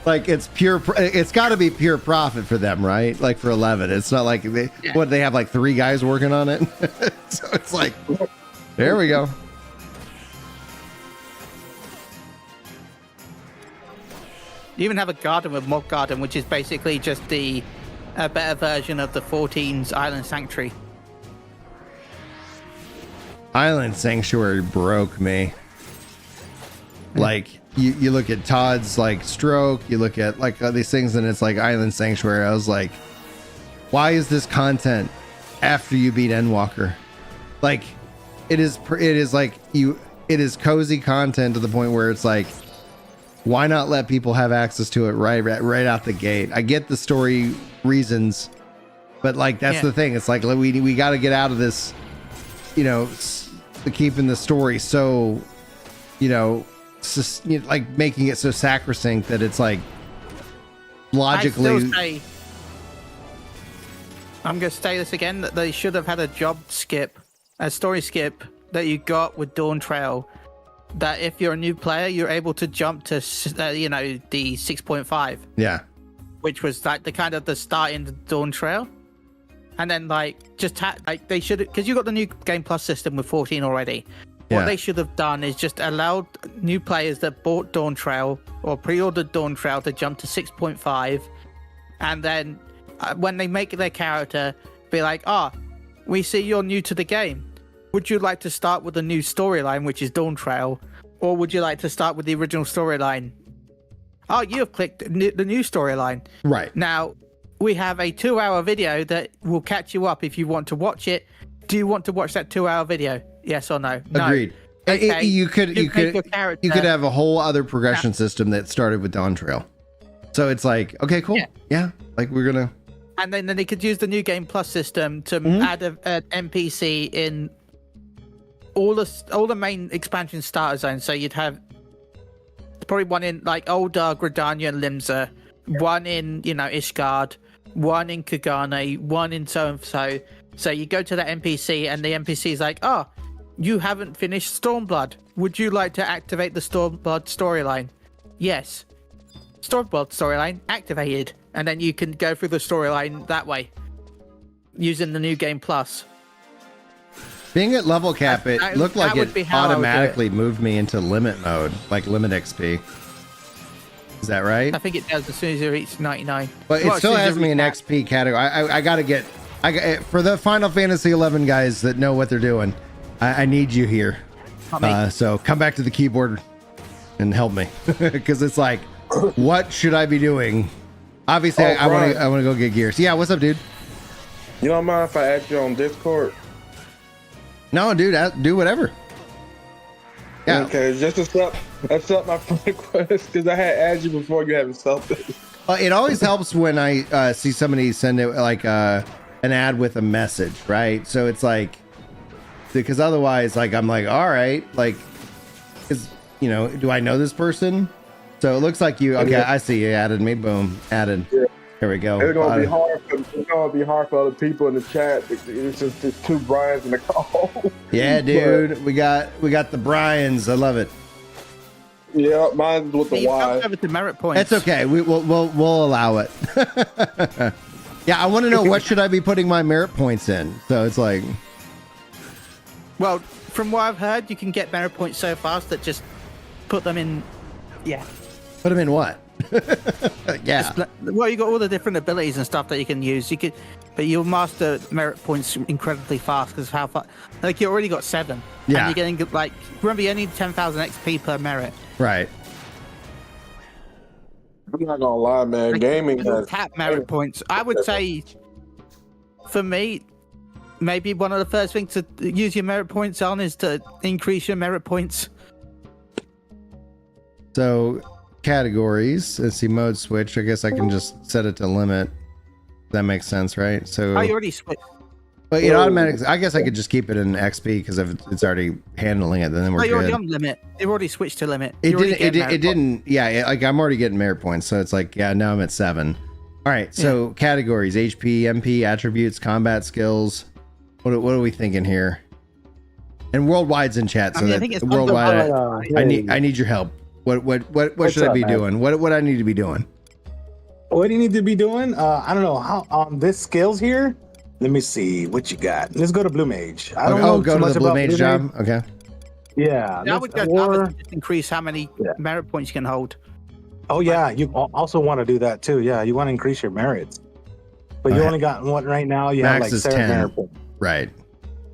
S2: like, it's pure. It's got to be pure profit for them, right? Like for 11, it's not like they have like 3 guys working on it. So it's like, there we go.
S4: You even have a garden with Mod Garden, which is basically just a better version of the 14's Island Sanctuary.
S2: Island Sanctuary broke me. Like, you look at Todd's like stroke, you look at like these things, and it's like Island Sanctuary. I was like, why is this content after you beat Endwalker? Like, it is like it is cozy content to the point where it's like, why not let people have access to it right out the gate? I get the story reasons, but like that's the thing. It's like, we got to get out of this, you know, keeping the story so, you know, like making it so sacrosanct that it's like logically.
S4: I'm going to say this again, that they should have had a story skip that you got with Dawn Trail, that if you're a new player, you're able to jump to, the 6.5.
S2: Yeah.
S4: Which was like the start in the Dawn Trail. And then like they should, because you got the new Game Plus system with 14 already. What they should have done is just allowed new players that bought Dawn Trail or pre-ordered Dawn Trail to jump to 6.5, and then when they make their character, be like, we see you're new to the game. Would you like to start with the new storyline, which is Dawn Trail, or would you like to start with the original storyline? Oh, you have clicked the new storyline.
S2: Right.
S4: Now, we have a 2-hour video that will catch you up if you want to watch it. Do you want to watch that 2-hour video? Yes or no? No.
S2: Agreed.
S4: Okay.
S2: You could have a whole other progression system that started with Dawn Trail. So it's like, okay, cool. Yeah. Like, we're gonna.
S4: And then they could use the new Game Plus system to add an NPC in all the main expansion starter zones. So you'd have probably one in like Ul'dah, Gridania, and Limsa, one in Ishgard, one in Kagane, one in so and so. So you go to that NPC, and the NPC is like, you haven't finished Stormblood. Would you like to activate the Stormblood storyline? Yes. Stormblood storyline activated. And then you can go through the storyline that way, using the new Game Plus.
S2: Being at level cap, it looked like it automatically
S4: it.
S2: moved me into limit mode, like limit XP. Is that right?
S4: I think it does as soon as you reach 99.
S2: But it still has me in XP category. I gotta get. For the Final Fantasy 11 guys that know what they're doing, I need you here. So come back to the keyboard and help me, because it's like, what should I be doing? Obviously, I want to go get gears. Yeah, what's up, dude?
S5: You don't mind if I add you on Discord?
S2: No, dude, do whatever. Yeah.
S5: Okay, just accept my friend request because I had added you before you haven't something.
S2: It always helps when I see somebody send it like an ad with a message, right? So it's like, because otherwise, like, I'm like, all right, like, do I know this person? So it looks like you. Okay, I see you added me. Boom, added.
S5: Yeah.
S2: There we go.
S5: It's gonna be hard for other people in the chat. It's just two Brian's in the call.
S2: Yeah, dude, we got the Bryans. I love it.
S5: Yeah, mine's with the Y.
S4: Over to merit points.
S2: That's okay. We'll allow it. Yeah, I want to know what should I be putting my merit points in. So it's like,
S4: well, from what I've heard, you can get merit points so fast that just put them in. Yeah.
S2: put them in what? Yeah.
S4: Well, you got all the different abilities and stuff that you can use. But you'll master merit points incredibly fast because how far. Like you already got 7.
S2: Yeah.
S4: And you're getting like remember you only need 10,000 XP per merit.
S2: Right.
S5: I'm not gonna lie, man.
S4: Like,
S5: Gaming has
S4: tap merit points. I would say, for me, maybe one of the first things to use your merit points on is to increase your merit points.
S2: So categories. Let's see, mode switch. I guess I can just set it to limit. That makes sense, right? So
S4: I already switched.
S2: but it automatically. I guess I could just keep it in XP because if it's already handling it, then we're
S4: You're already
S2: good.
S4: on limit. You've already switched to limit.
S2: It
S4: You're already
S2: didn't.
S4: getting
S2: It
S4: merit
S2: didn't. Yeah. Like I'm already getting merit points, so it's like now I'm at 7. All right. So categories: HP, MP, attributes, combat skills. What are we thinking here? And worldwide's in chat, so
S4: I
S2: that
S4: think it's
S2: worldwide. I
S6: Hey,
S2: need your help. What
S6: What's
S2: should I
S6: up,
S2: be
S6: man?
S2: doing? What I need to be doing?
S6: What do you need to be doing? I don't know how on this skills here. Let me see what you got. Let's go to Blue Mage. I don't know
S2: Go
S6: too
S2: to
S6: much
S2: the Blue
S6: about
S2: Mage job. Okay.
S6: Yeah.
S4: I would just increase how many merit points you can hold.
S6: Oh yeah, you also want to do that too. Yeah, you want to increase your merits, but you only got one right now. You have
S2: Max
S6: like
S2: is
S6: 7
S2: 10.
S6: merit points.
S2: Right.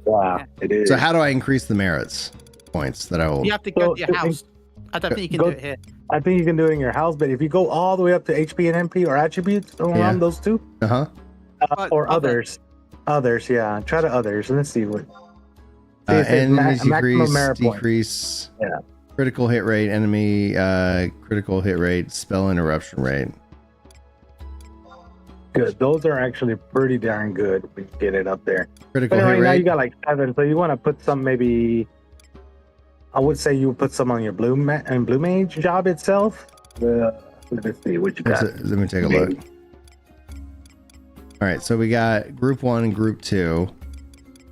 S6: Yeah, it is.
S2: So how do I increase the merits points that I hold?
S4: You have to go to
S6: So,
S4: your house. I don't think you can
S6: go-
S4: do it here.
S6: I think you can do it in your house, but if you go all the way up to HP and MP or attributes around those two,
S2: Uh-huh.
S6: or
S4: Other.
S6: others, yeah, try to others. Let's see what. See, it says
S2: Enemies
S6: maximum merit point.
S2: decrease.
S6: Yeah.
S2: Critical hit rate, enemy critical hit rate, spell interruption rate.
S6: Good. Those are actually pretty darn good when you get it up there.
S2: Critical
S6: But
S2: hit
S6: right now you
S2: rate.
S6: got like 7, so you want to put some maybe. I would say you would put some on your Blue Mage job itself. Let's see what you got.
S2: Let me take a look. All right, so we got group 1 and group 2.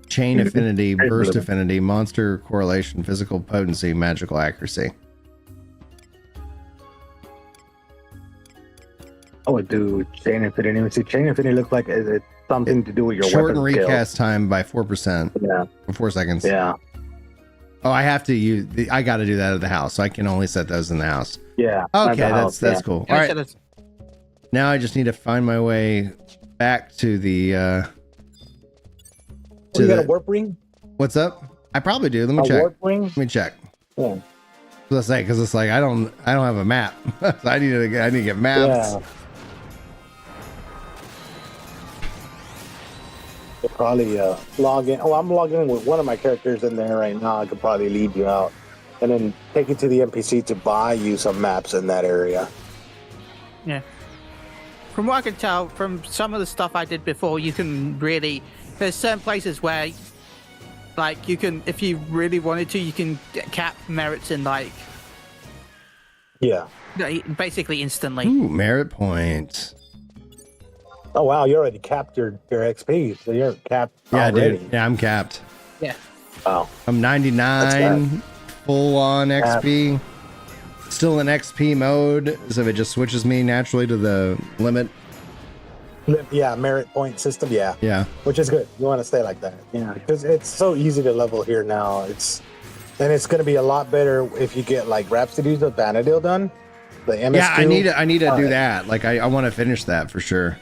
S2: Chain affinity, burst affinity, monster correlation, physical potency, magical accuracy.
S6: I would do Chain Affinity. Let me see. Chain Affinity looks like it's something to do with your
S2: Shorten
S6: weapon skill.
S2: recast time by 4%.
S6: Yeah.
S2: For 4 seconds.
S6: Yeah.
S2: Oh, I have to use. I got to do that at the house. So I can only set those in the house.
S6: Yeah.
S2: Okay, that's cool. All right. Now I just need to find my way back to the.
S6: You got a warp ring?
S2: What's up? I probably do. Let me check.
S6: Warp ring?
S2: Let me check.
S6: Yeah.
S2: Let's say because it's like I don't have a map. So I need to get maps.
S6: Yeah. You'll probably log in. Oh, I'm logging in with one of my characters in there right now. I could probably lead you out and then take you to the NPC to buy you some maps in that area.
S4: Yeah. From what I can tell, from some of the stuff I did before, you can really. There's certain places where, like, you can, if you really wanted to, you can cap merits in, like,
S6: Yeah.
S4: basically instantly.
S2: Ooh, merit points.
S6: Oh wow, you already capped your XP, so you're capped
S2: Yeah,
S6: already.
S2: dude. Yeah, I'm capped.
S4: Yeah.
S6: Wow.
S2: I'm 99 full on XP. Still in XP mode, so it just switches me naturally to the limit.
S6: Yeah, merit point system. Yeah,
S2: Yeah.
S6: which is good. You want to stay like that. Yeah, because it's so easy to level here now. It's going to be a lot better if you get like Rhapsodies of Vana'diel done. The MS2.
S2: Yeah, I need to do that. Like I want to finish that for sure.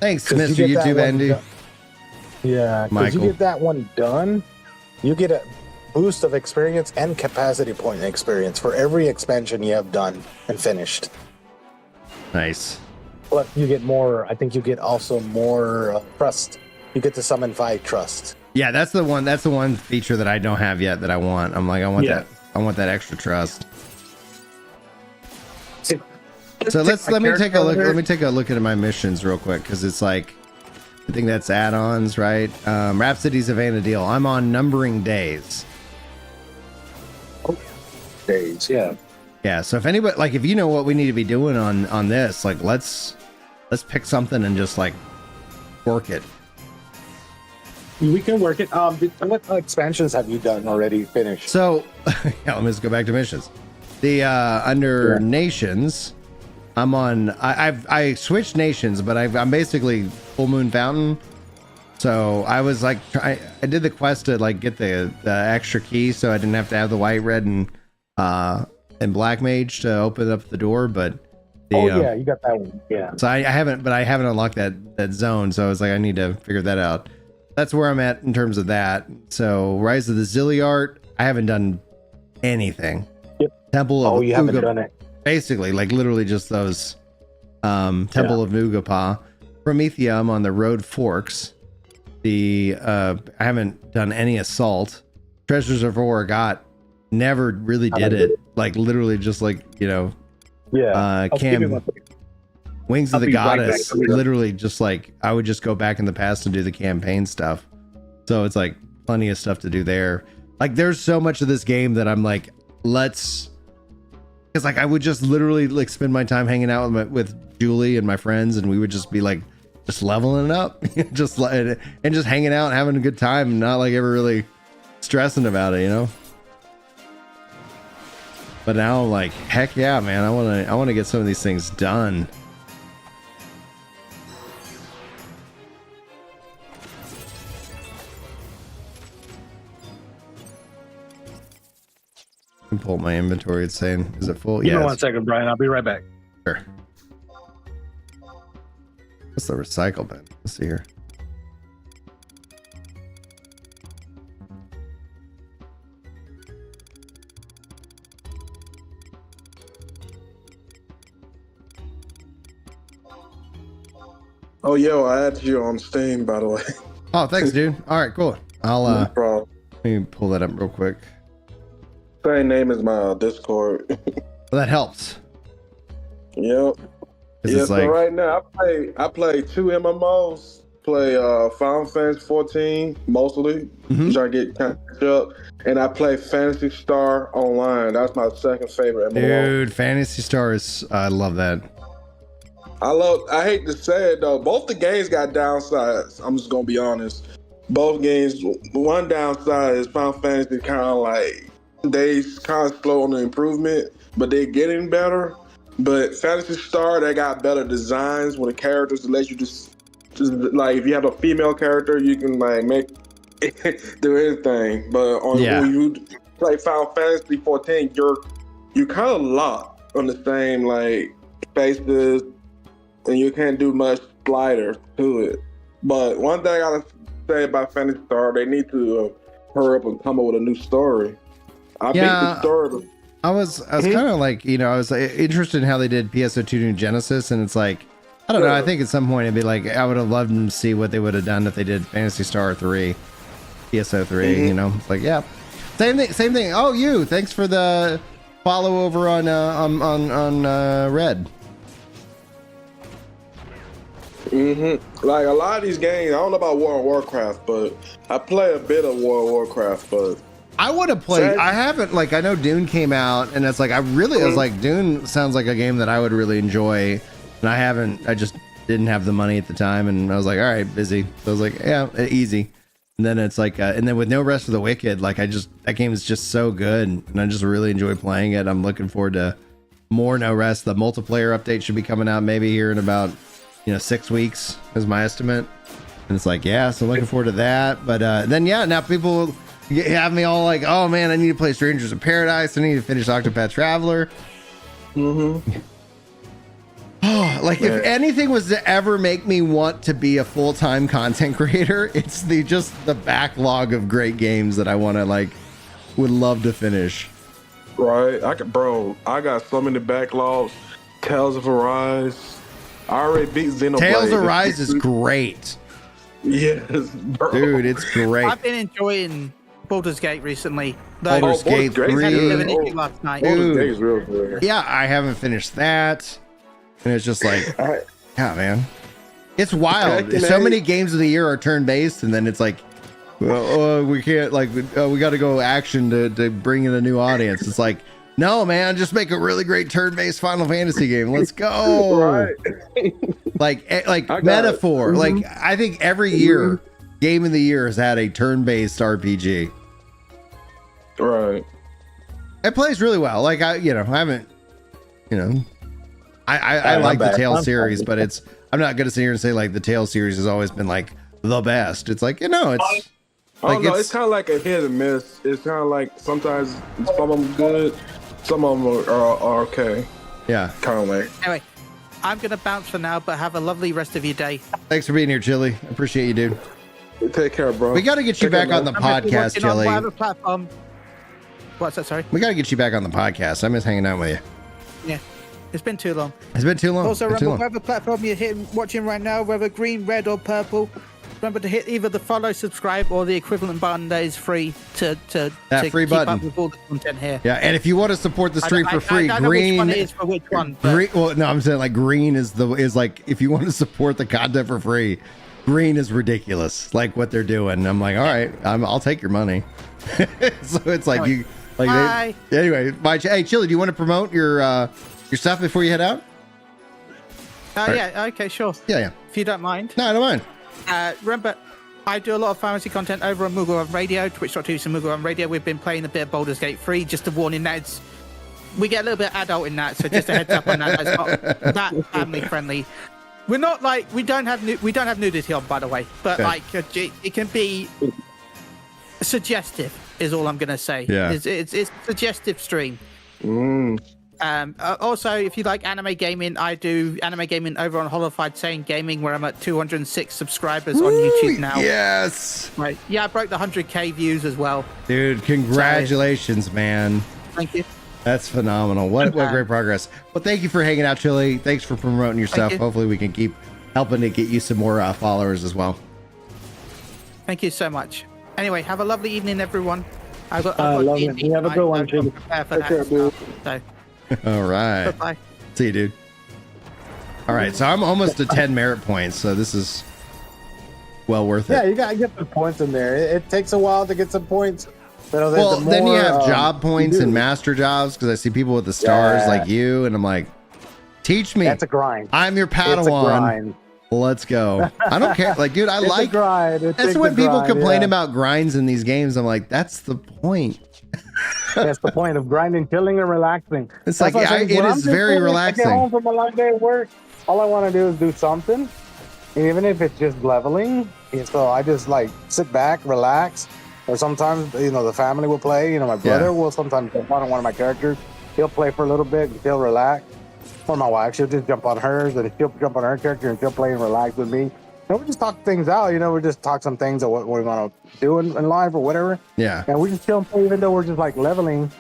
S2: Thanks,
S6: 'Cause
S2: Mr.
S6: you get that
S2: YouTube
S6: one
S2: Andy.
S6: done- Yeah, because you
S2: Michael.
S6: get that one done, you get a boost of experience and capacity point experience for every expansion you have done and finished.
S2: Nice.
S6: But you get more. I think you get also more trust You get to summon 5 trust.
S2: Yeah, that's the one feature that I don't have yet that I want. I'm like, I want
S6: Yeah.
S2: that. I want that extra trust.
S6: See,
S2: So let me take a look.
S6: character-
S2: Let me take a look at my missions real quick because it's like, I think that's add-ons, right? Rhapsodies of Vana'diel. I'm on numbering days.
S6: Days, yeah.
S2: Yeah. So if anybody like, if you know what we need to be doing on this, like, let's pick something and just like work it.
S6: We can work it. What expansions have you done already finished?
S2: So yeah, let me just go back to missions. The under nations, I'm on. I switched nations, but I'm basically Full Moon Fountain. So I was like, I did the quest to like get the extra key, so I didn't have to have the white, red, and black mage to open up the door. But
S6: yeah, you got that one. Yeah.
S2: so I haven't unlocked that zone. So I was like, I need to figure that out. That's where I'm at in terms of that. So Rise of the Zilliart, I haven't done anything.
S6: Yep.
S2: Temple of
S6: You haven't done it.
S2: basically like literally just those Temple of Nugapa. Promethea, I'm on the Road Forks. I haven't done any assault. Treasures of Oregot, never really did it. Like literally just like,
S6: Yeah. I'll give you one.
S2: Wings
S6: I'll
S2: of the
S6: be right back.
S2: Goddess, literally just like I would just go back in the past and do the campaign stuff. So it's like plenty of stuff to do there. Like there's so much of this game that I'm like, because like I would just literally like spend my time hanging out with Julie and my friends, and we would just be like just leveling it up, and just hanging out and having a good time, and not like ever really stressing about it, you know. But now I'm like, heck yeah, man, I want to get some of these things done. Pull up my inventory. It's saying, is it full?
S6: Give me
S2: Yeah.
S6: 1 second, Brian. I'll be right back.
S2: Sure. What's the recycle bin? Let's see here.
S5: Oh, yo, I added you on Steam, by the way.
S2: Oh, thanks, dude. All right, cool. I'll
S5: No problem.
S2: let me pull that up real quick.
S5: Same name as my Discord.
S2: Well, that helps.
S5: Yep.
S2: 'Cause
S5: Yeah,
S2: it's
S5: so
S2: like,
S5: right now I play 2 MMOs. Play Final Fantasy 14 mostly, trying to get catch up, and I play Fantasy Star Online. That's my second favorite MMO.
S2: dude, Fantasy Stars. I love that.
S5: I hate to say it though, both the games got downsides. I'm just gonna be honest. Both games, one downside is Final Fantasy kind of like they kind of slow on the improvement, but they're getting better. But Fantasy Star, they got better designs with the characters that let you just like if you have a female character, you can like make do anything. But when you play Final Fantasy 14, you're kind of locked on the same like spaces, and you can't do much sliders to it. But one thing I gotta say about Fantasy Star, they need to hurry up and come up with a new story. I beat the story. But
S2: I was kind of like, you know, I was interested in how they did PSO2 New Genesis, and it's like, I don't know. I think at some point it'd be like, I would have loved them to see what they would have done if they did Fantasy Star 3, PSO3. You know, it's like, yeah, same thing. Oh, thanks for the follow over on Red.
S5: Like a lot of these games, I don't know about World of Warcraft, but I play a bit of World of Warcraft. But
S2: I would have played. I haven't, like, I know Dune came out, and it's like I was like, Dune sounds like a game that I would really enjoy, and I just didn't have the money at the time, and I was like, all right, busy. So I was like, yeah, easy. And then it's like, and then with No Rest for the Wicked, like that game is just so good, and I just really enjoy playing it. I'm looking forward to more No Rest. The multiplayer update should be coming out maybe here in about 6 weeks is my estimate. And it's like, yeah, so looking forward to that. But then now people have me all like, oh man, I need to play Strangers in Paradise. I need to finish Octopath Traveler. Like if anything was to ever make me want to be a full-time content creator, it's the backlog of great games that I want to would love to finish.
S5: right, I got so many backlogs. Tales of Arise. I already beat Xenoblade.
S2: Tales of Rise is great.
S5: Yes, bro.
S2: Dude, it's great.
S4: I've been enjoying Baldur's Gate recently.
S2: Baldur's Gate
S5: Baldur's Gate
S2: 3.
S4: Had an issue last night.
S5: Baldur's
S2: Dude.
S5: Gate is real good.
S2: Yeah, I haven't finished that. And it's just like,
S5: All right.
S2: yeah, man. It's wild.
S5: Tekken
S2: So
S5: 8.
S2: many games of the year are turn-based, and then it's like, well, we can't, like, we got to go action to bring in a new audience. It's like, no, man, just make a really great turn-based Final Fantasy game. Let's go.
S5: Right.
S2: Like
S5: I got
S2: metaphor.
S5: it.
S2: Like, I think every year, game of the year has had a turn-based RPG.
S5: Right.
S2: It plays really well. Like, I haven't, I
S6: I'm
S2: like the
S6: back.
S2: Tales
S6: I'm
S2: series,
S6: back.
S2: but I'm not going to sit here and say like the Tales series has always been like the best. It's like, it's
S5: I
S2: like,
S5: don't know.
S2: it's-
S5: It's kind of like a hit and miss. It's kind of like sometimes some of them good, some of them are okay.
S2: yeah.
S5: Kind of like.
S4: Anyway, I'm going to bounce for now, but have a lovely rest of your day.
S2: Thanks for being here, Chili. I appreciate you, dude.
S5: Take care, bro.
S2: We got to get you
S5: Take care,
S2: back on the
S5: man.
S4: Remember, if you're
S2: podcast,
S4: watching on
S2: Chili.
S4: whatever platform. What's that? Sorry.
S2: We got to get you back on the podcast. I miss hanging out with you.
S4: Yeah. It's been too long.
S2: It's been too long.
S4: Also,
S2: Been too
S4: remember,
S2: long.
S4: whatever platform you're watching right now, whether green, red, or purple, remember to hit either the follow, subscribe, or the equivalent button that is free to
S2: That free
S4: keep
S2: button.
S4: up with all the content here.
S2: Yeah, and if you want to support the stream for free,
S4: I don't know which one
S2: green.
S4: it is for which one. But
S2: Green, well, no, I'm saying like green is like if you want to support the content for free, green is ridiculous. Like what they're doing. I'm like, all right, I'll take your money. So it's like
S4: Anyway,
S2: you like
S4: bye.
S2: anyway. Bye. Hey, Chili, do you want to promote your stuff before you head out?
S4: yeah, okay, sure.
S2: Yeah.
S4: If you don't mind.
S2: No, I don't mind.
S4: Remember, I do a lot of fantasy content over on Moogle Radio, twitch.tv/Moogle Radio. We've been playing a bit of Baldur's Gate 3. Just a warning that we get a little bit adult in that, so just a heads up on that. It's not that family friendly. We're not like we don't have nudity on, by the way, but
S2: Okay.
S4: like it can be suggestive. Is all I'm gonna say.
S2: Yeah.
S4: It's suggestive stream.
S5: Mm.
S4: Also, if you like anime gaming, I do anime gaming over on Holified Sane Gaming, where I'm at 206 subscribers on YouTube now.
S2: Yes,
S4: Right. Yeah, I broke the 100K views as well.
S2: dude. Congratulations, man.
S4: Thank you.
S2: That's phenomenal. What great progress. Well, thank you for hanging out, Chili. Thanks for promoting your stuff.
S4: you.
S2: Hopefully, we can keep helping to get you some more followers as well.
S4: Thank you so much. Anyway, have a lovely evening, everyone. I've got
S6: love
S4: D&D
S6: it. You have a
S4: tonight,
S6: good one,
S4: I've got to
S6: Jimmy.
S4: prepare for
S6: Take
S4: that
S6: care,
S4: stuff.
S6: dude.
S4: So,
S2: All right.
S4: bye-bye.
S2: See you, dude. All right. So I'm almost to 10 merit points. So this is well worth
S6: Yeah,
S2: it.
S6: you gotta get some points in there. It takes a while to get some points. But
S2: Well, then you
S6: more,
S2: have job points
S6: you do,
S2: and master jobs because I see people with the stars
S6: Yeah.
S2: like you, and I'm like, teach me.
S6: That's a grind.
S2: I'm your
S6: It's a
S2: Padawan.
S6: grind.
S2: Let's go. I don't care. Like, dude, I
S6: It's a
S2: like.
S6: grind. It
S2: That's
S6: takes
S2: when
S6: a
S2: people
S6: grind,
S2: complain
S6: yeah.
S2: about grinds in these games. I'm like, that's the point.
S6: That's the point of grinding, chilling, and relaxing.
S2: It's
S6: That's
S2: like,
S6: what I'm
S2: yeah,
S6: saying.
S2: it
S6: When
S2: is
S6: I'm just
S2: very
S6: chilling, I
S2: relaxing.
S6: get home from a long day at work. All I want to do is do something, even if it's just leveling. And so I just like sit back, relax. Or sometimes, the family will play. My brother
S2: Yeah.
S6: will sometimes jump on one of my characters. He'll play for a little bit and he'll relax. Or my wife, she'll just jump on hers and she'll jump on her character and she'll play and relax with me. And we just talk things out. We just talk some things of what we want to do in life or whatever.
S2: Yeah.
S6: And we just chill and play, even though we're just like leveling.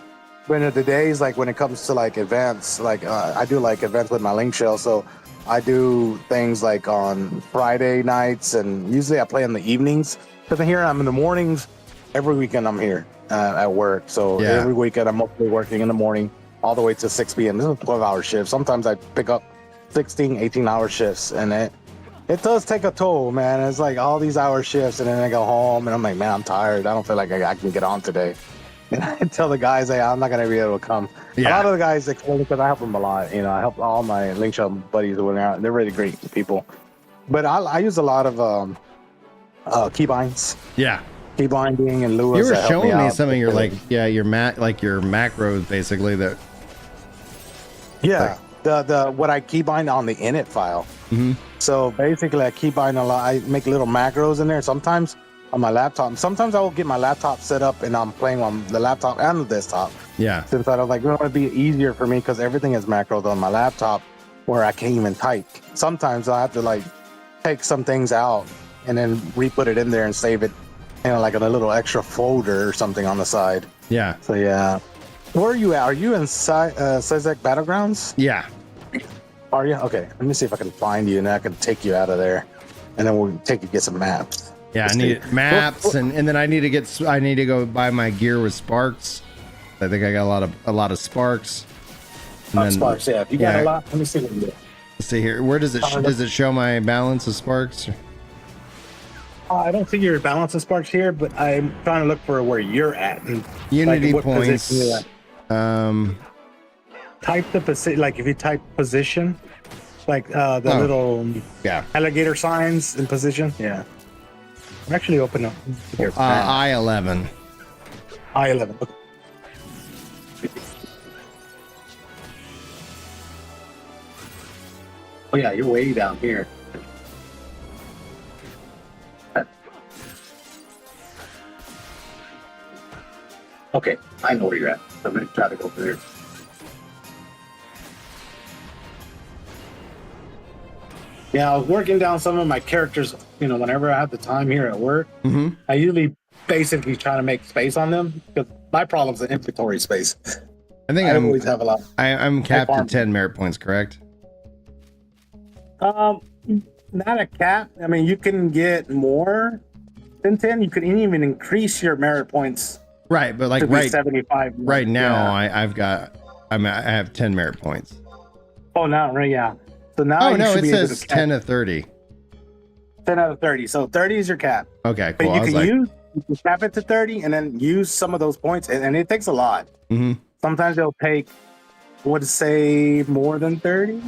S6: But in the days, like when it comes to like events, like I do like events with my link shell. So I do things like on Friday nights, and usually I play in the evenings. Because here I'm in the mornings. Every weekend I'm here at work. So
S2: Yeah.
S6: every weekend I'm mostly working in the morning all the way to 6 p.m. This is a 12-hour shift. Sometimes I pick up 16, 18-hour shifts. And it does take a toll, man. It's like all these hour shifts, and then I go home, and I'm like, man, I'm tired. I don't feel like I can get on today. And I tell the guys, hey, I'm not going to be able to come.
S2: Yeah.
S6: A lot of the guys, because I help them a lot. I help all my link shell buddies when they're out. They're really great people. But I use a lot of keybinds.
S2: Yeah.
S6: Key binding and Lewis.
S2: You were
S6: that help
S2: showing me
S6: out.
S2: some of your your macros basically that.
S6: Yeah, the what I keybind on the init file.
S2: Mm-hmm.
S6: So basically, I keybind a lot. I make little macros in there. Sometimes on my laptop. Sometimes I will get my laptop set up and I'm playing on the laptop and the desktop.
S2: Yeah.
S6: Since I don't like, it'd be easier for me because everything is macros on my laptop where I can't even type. Sometimes I have to like take some things out and then re-put it in there and save it, like in a little extra folder or something on the side.
S2: Yeah.
S6: So yeah. Where are you at? Are you in Sizek Battlegrounds?
S2: Yeah.
S6: Are you? Okay. Let me see if I can find you and I can take you out of there. and then we'll take you get some maps.
S2: Yeah, I need maps, and then I need to go buy my gear with sparks. I think I got a lot of sparks. And then,
S6: sparks, yeah. If you got a lot, let me see what you get.
S2: Let's see here. Where does it show my balance of sparks?
S6: I don't see your balance of sparks here, but I'm trying to look for where you're at. And
S2: Unity
S6: what
S2: points.
S6: position you're at. Type the position. Like if you type position, like the little alligator signs in position. Yeah. I'm actually open up here.
S2: I-11.
S6: I-11. Okay. Oh yeah, you're way down here. Okay, I know where you're at. I'm gonna try to go over there. Yeah, I was working down some of my characters. You know, whenever I have the time here at work, I usually basically try to make space on them because my problem's the inventory space.
S2: I think
S6: I always have a lot.
S2: I'm capped at 10 merit points, correct?
S6: Not a cap. I mean, you can get more than 10. You can even increase your merit points.
S2: Right, but like
S6: to be 75.
S2: Right now,
S6: yeah.
S2: I have 10 merit points.
S6: Oh, now, right? Yeah. So now
S2: oh no, it says 10 of 30.
S6: 10 out of 30. So 30 is your cap.
S2: Okay, cool.
S6: But you can cap it to 30 and then use some of those points, and it takes a lot. Sometimes they'll take, I would say, more than 30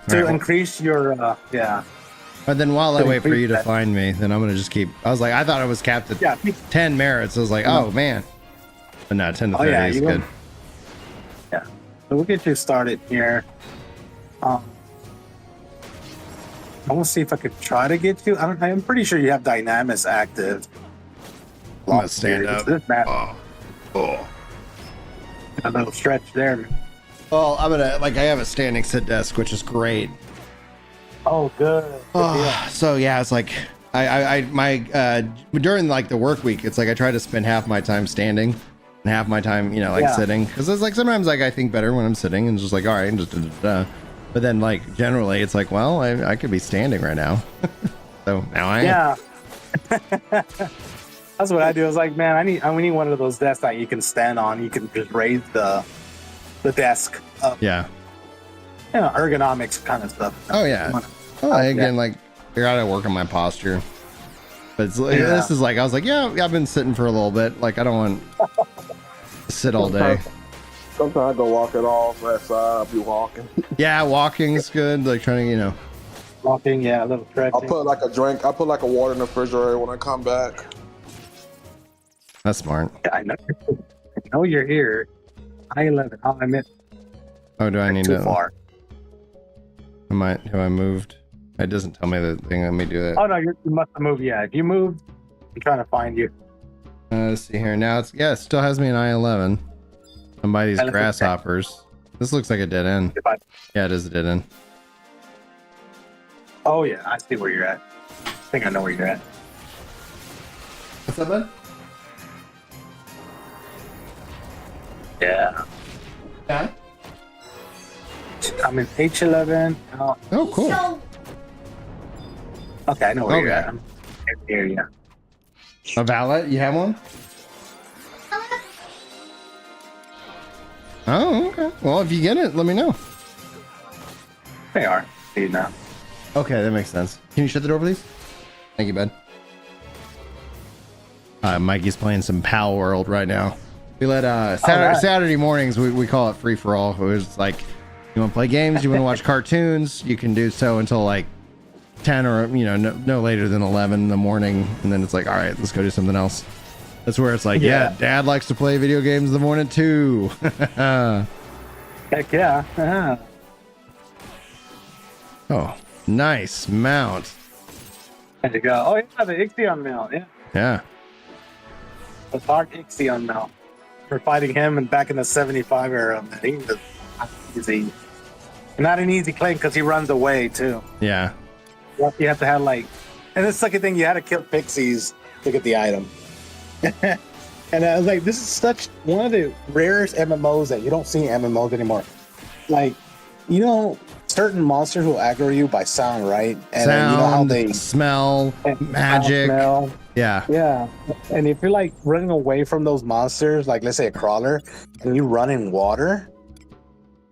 S6: to increase your
S2: But then while I wait for you to find me, then I'm gonna just keep. I was like, I thought I was capped at 10 merits. I was like, oh man, but no, 10 to 30 is good.
S6: Yeah, so we'll get you started here. I want to see if I could try to get you. I'm pretty sure you have dynamics active.
S2: I'm gonna stand up.
S6: Oh. A little stretch there.
S2: Well, I have a standing sit desk, which is great.
S6: Oh, good.
S2: So yeah, it's like during like the work week, it's like I try to spend half my time standing and half my time, sitting, because it's like sometimes like I think better when I'm sitting and just like, all right, but then like generally it's like, well, I could be standing right now. So now I am.
S6: That's what I do. I was like, man, I need one of those desks that you can stand on. You can just raise the desk up.
S2: Yeah.
S6: Ergonomics kind of stuff.
S2: Oh yeah. Like I gotta work on my posture. But it's like, this is like, I was like, yeah, I've been sitting for a little bit. Like I don't want to sit all day.
S5: Sometimes I go walk it off. That's I'll be walking.
S2: Yeah, walking's good. Like trying to,
S6: walking. Yeah, a little stretching.
S5: I'll put like a drink. I'll put like a water in the refrigerator when I come back.
S2: That's smart.
S6: Yeah, I know you're here. I-11. Oh, I meant.
S2: Oh, do I need
S6: too
S2: to?
S6: Far.
S2: Have I moved? It doesn't tell me the thing. Let me do that.
S6: Oh no, you must have moved. Yeah, if you moved, I'm trying to find you.
S2: Let's see here. Now it still has me an I-11. I'm by these grasshoppers. This looks like a dead end. Yeah, it is a dead end.
S6: Oh yeah, I see where you're at. I think I know where you're at.
S2: What's up, bud?
S6: Yeah.
S2: Yeah.
S6: I'm in H11.
S2: Oh, cool.
S6: Okay, I know where you're at. I'm here, yeah.
S2: A valet? You have one? Oh, okay. Well, if you get it, let me know.
S6: They are. See you now.
S2: Okay, that makes sense. Can you shut the door, please? Thank you, bud. Mikey's playing some Pal World right now. We let Saturday mornings we call it free for all. It was like, you want to play games, you want to watch cartoons, you can do so until like 10 or no later than 11 in the morning, and then it's like, all right, let's go do something else. That's where it's like, yeah, Dad likes to play video games in the morning too.
S6: Heck yeah. Uh-huh.
S2: Oh, nice mount.
S6: There you go. Oh yeah, the Ixion mount. Yeah.
S2: Yeah.
S6: The Dark Ixion mount. We're fighting him and back in the 75 era. Man, he was easy. Not an easy claim because he runs away too.
S2: Yeah.
S6: You have to have and the second thing, you had to kill pixies to get the item. And I was like, this is such one of the rarest MMOs that you don't see in MMOs anymore. Like, certain certain monsters will aggro you by sound, right? And then you know how
S2: Sound,
S6: they
S2: smell, magic.
S6: smell.
S2: Yeah.
S6: Yeah, and if you're like running away from those monsters, like let's say a crawler, and you run in water,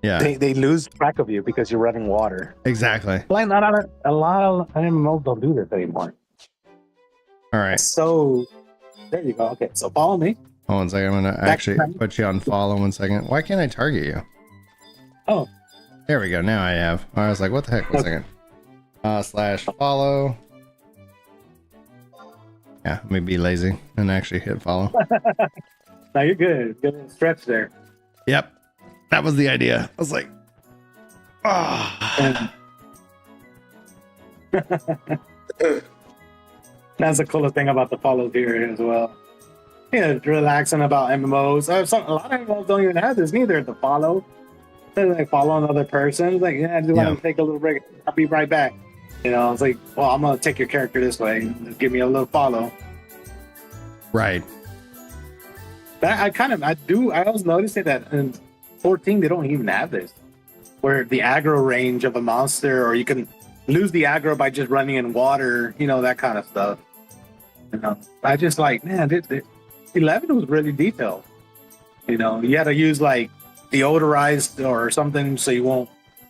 S2: Yeah.
S6: they lose track of you because you're running water.
S2: Exactly.
S6: Like not a lot of MMOs don't do this anymore.
S2: All right.
S6: So there you go. Okay, so follow me.
S2: Hold on a second. I'm gonna actually put you on follow 1 second. Why can't I target you?
S6: Oh,
S2: There we go. Now I have. I was like, what the heck? 1 second. Slash follow. Yeah, let me be lazy and actually hit follow.
S6: no, you're good. Good stretch there.
S2: Yep. That was the idea. I was like, ah.
S6: That's the coolest thing about the follow here as well. Yeah, it's relaxing about MMOs. A lot of MMOs don't even have this neither. The follow, they like follow another person. It's like, yeah, I just want to take a little break. I'll be right back. You know, it's like, well, I'm gonna take your character this way. Just give me a little follow.
S2: Right.
S6: But I was noticing that in 14 they don't even have this, where the aggro range of a monster, or you can lose the aggro by just running in water. You know, that kind of stuff. You know, I just like, man, 11 was really detailed. You know, you had to use like deodorized or something so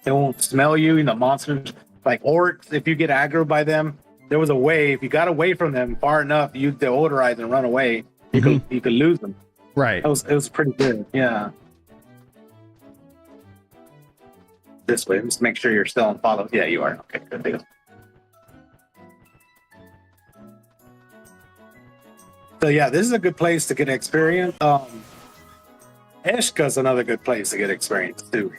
S6: they won't smell you. You know, monsters like orcs, if you get aggro by them, there was a way. If you got away from them far enough, you deodorize and run away. You could lose them.
S2: Right.
S6: It was pretty good. Yeah. This way, just make sure you're still on follow. Yeah, you are. Okay, good deal. So yeah, this is a good place to get experience. Eshka's another good place to get experience too.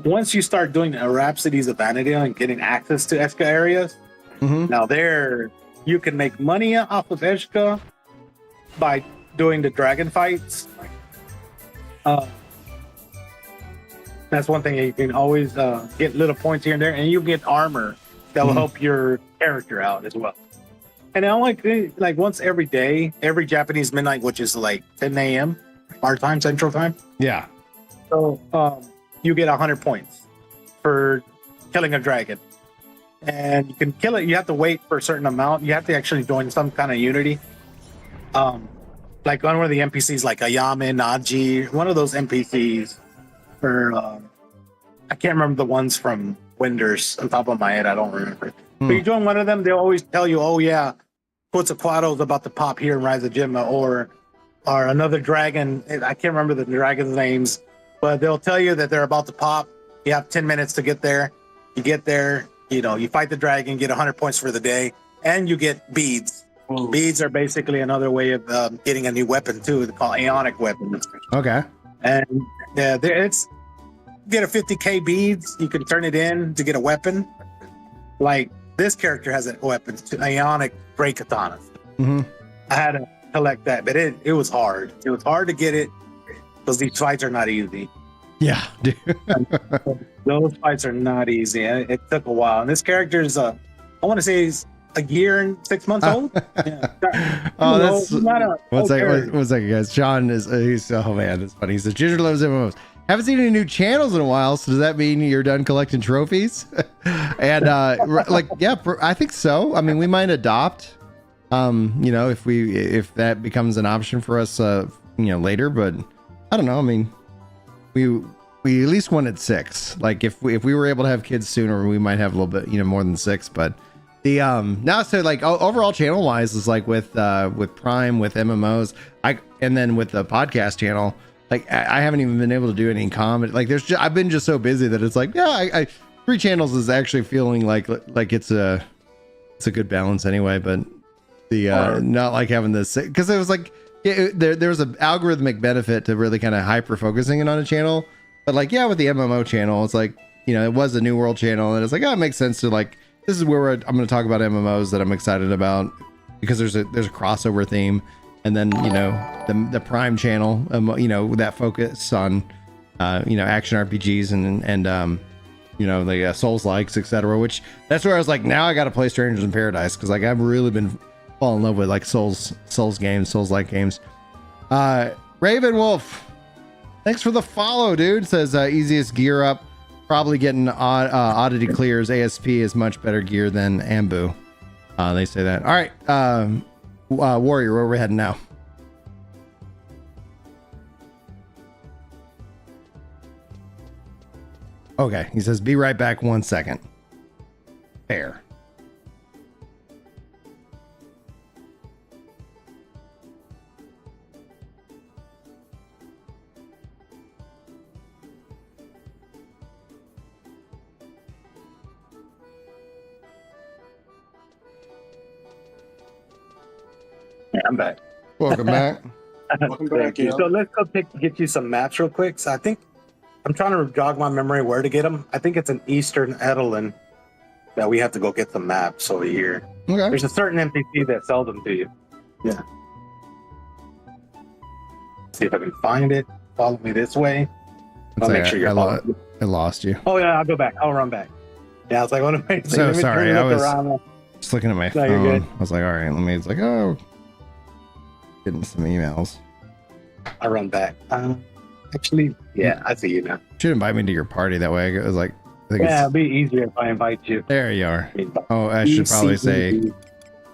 S6: Once you start doing Rhapsodies of Vana'diel and getting access to Eshka areas, now there you can make money off of Eshka by doing the dragon fights. That's one thing. You can always get little points here and there, and you get armor that will help your character out as well. And I like once every day, every Japanese midnight, which is like 10 a.m. our time, Central Time.
S2: Yeah.
S6: So you get 100 points for killing a dragon, and you can kill it. You have to wait for a certain amount. You have to actually join some kind of unity. Like one of the NPCs, like Ayame, Naji, one of those NPCs. For I can't remember the ones from Winders on top of my head. I don't remember. But you join one of them, they'll always tell you, "Oh yeah, Quetzalcoatl's about to pop here in Rise of Jimma," or another dragon. I can't remember the dragon's names, but they'll tell you that they're about to pop. You have 10 minutes to get there. You get there, you know, you fight the dragon, get 100 points for the day, and you get beads. Beads are basically another way of getting a new weapon too. They're called Aeonic weapons. Okay. And it's get a 50k beads. You can turn it in to get a weapon. Like this character has a weapon, Aeonic great katanas. I had to collect that, but it was hard. It was hard to get it because these fights are not easy.
S2: Yeah, dude.
S6: Those fights are not easy. It took a while. And this character is I want to say he's a year and 6 months old. Yeah.
S2: That's
S6: not a
S2: one second, guys. Sean he's oh man, that's funny. He says Ginger loves MMOs. Haven't seen any new channels in a while, so does that mean you're done collecting trophies? And I think so. I mean, we might adopt you know, if that becomes an option for us later, but I don't know. I mean, we at least wanted 6. Like if we were able to have kids sooner, we might have a little bit, more than 6, but the now so like overall channel wise is like with Prime, with MMOs, and then with the podcast channel, like I haven't even been able to do any comment. Like I've been just so busy that it's like, yeah, I 3 channels is actually feeling like it's a good balance anyway, but the not like having this, because it was like there was an algorithmic benefit to really kind of hyper focusing it on a channel, but like with the MMO channel, it's like, it was a New World channel, and it's like, it makes sense to like, this is where I'm going to talk about MMOs that I'm excited about, because there's a crossover theme, and then the Prime channel, that focus on action RPGs and the Souls likes, etc. Which that's where I was like, now I got to play Strangers in Paradise, because like I've really been falling in love with like Souls games, Souls like games. Raven Wolf, thanks for the follow, dude. Says easiest gear up probably getting oddity clears. ASP is much better gear than Ambu. They say that. All right, Warrior, where we're heading now? Okay, he says, be right back 1 second. Fair.
S6: Yeah, I'm back.
S2: Welcome back.
S5: Welcome back,
S6: Thank you.
S5: yo.
S6: So let's go get you some maps real quick. So I think I'm trying to jog my memory where to get them. I think it's in Eastern Edelin that we have to go get the maps over here.
S2: Okay.
S6: There's a certain NPC that sells them to you. Yeah. See if I can find it. Follow me this way. I'll make sure you're following.
S2: I lost you.
S6: Oh yeah, I'll go back. I'll run back. Yeah, I was like, what am I
S2: So
S6: let me
S2: sorry,
S6: look
S2: I was-
S6: around.
S2: Just looking at my
S6: No, you're
S2: phone.
S6: good.
S2: I was like, all right, let me. It's like, oh, getting some emails.
S6: I run back. Actually, yeah, I see you now.
S2: Should invite me to your party that way. I was like, I think
S6: Yeah,
S2: it's,
S6: it'd be easier if I invite you.
S2: there you are. Oh, I should probably say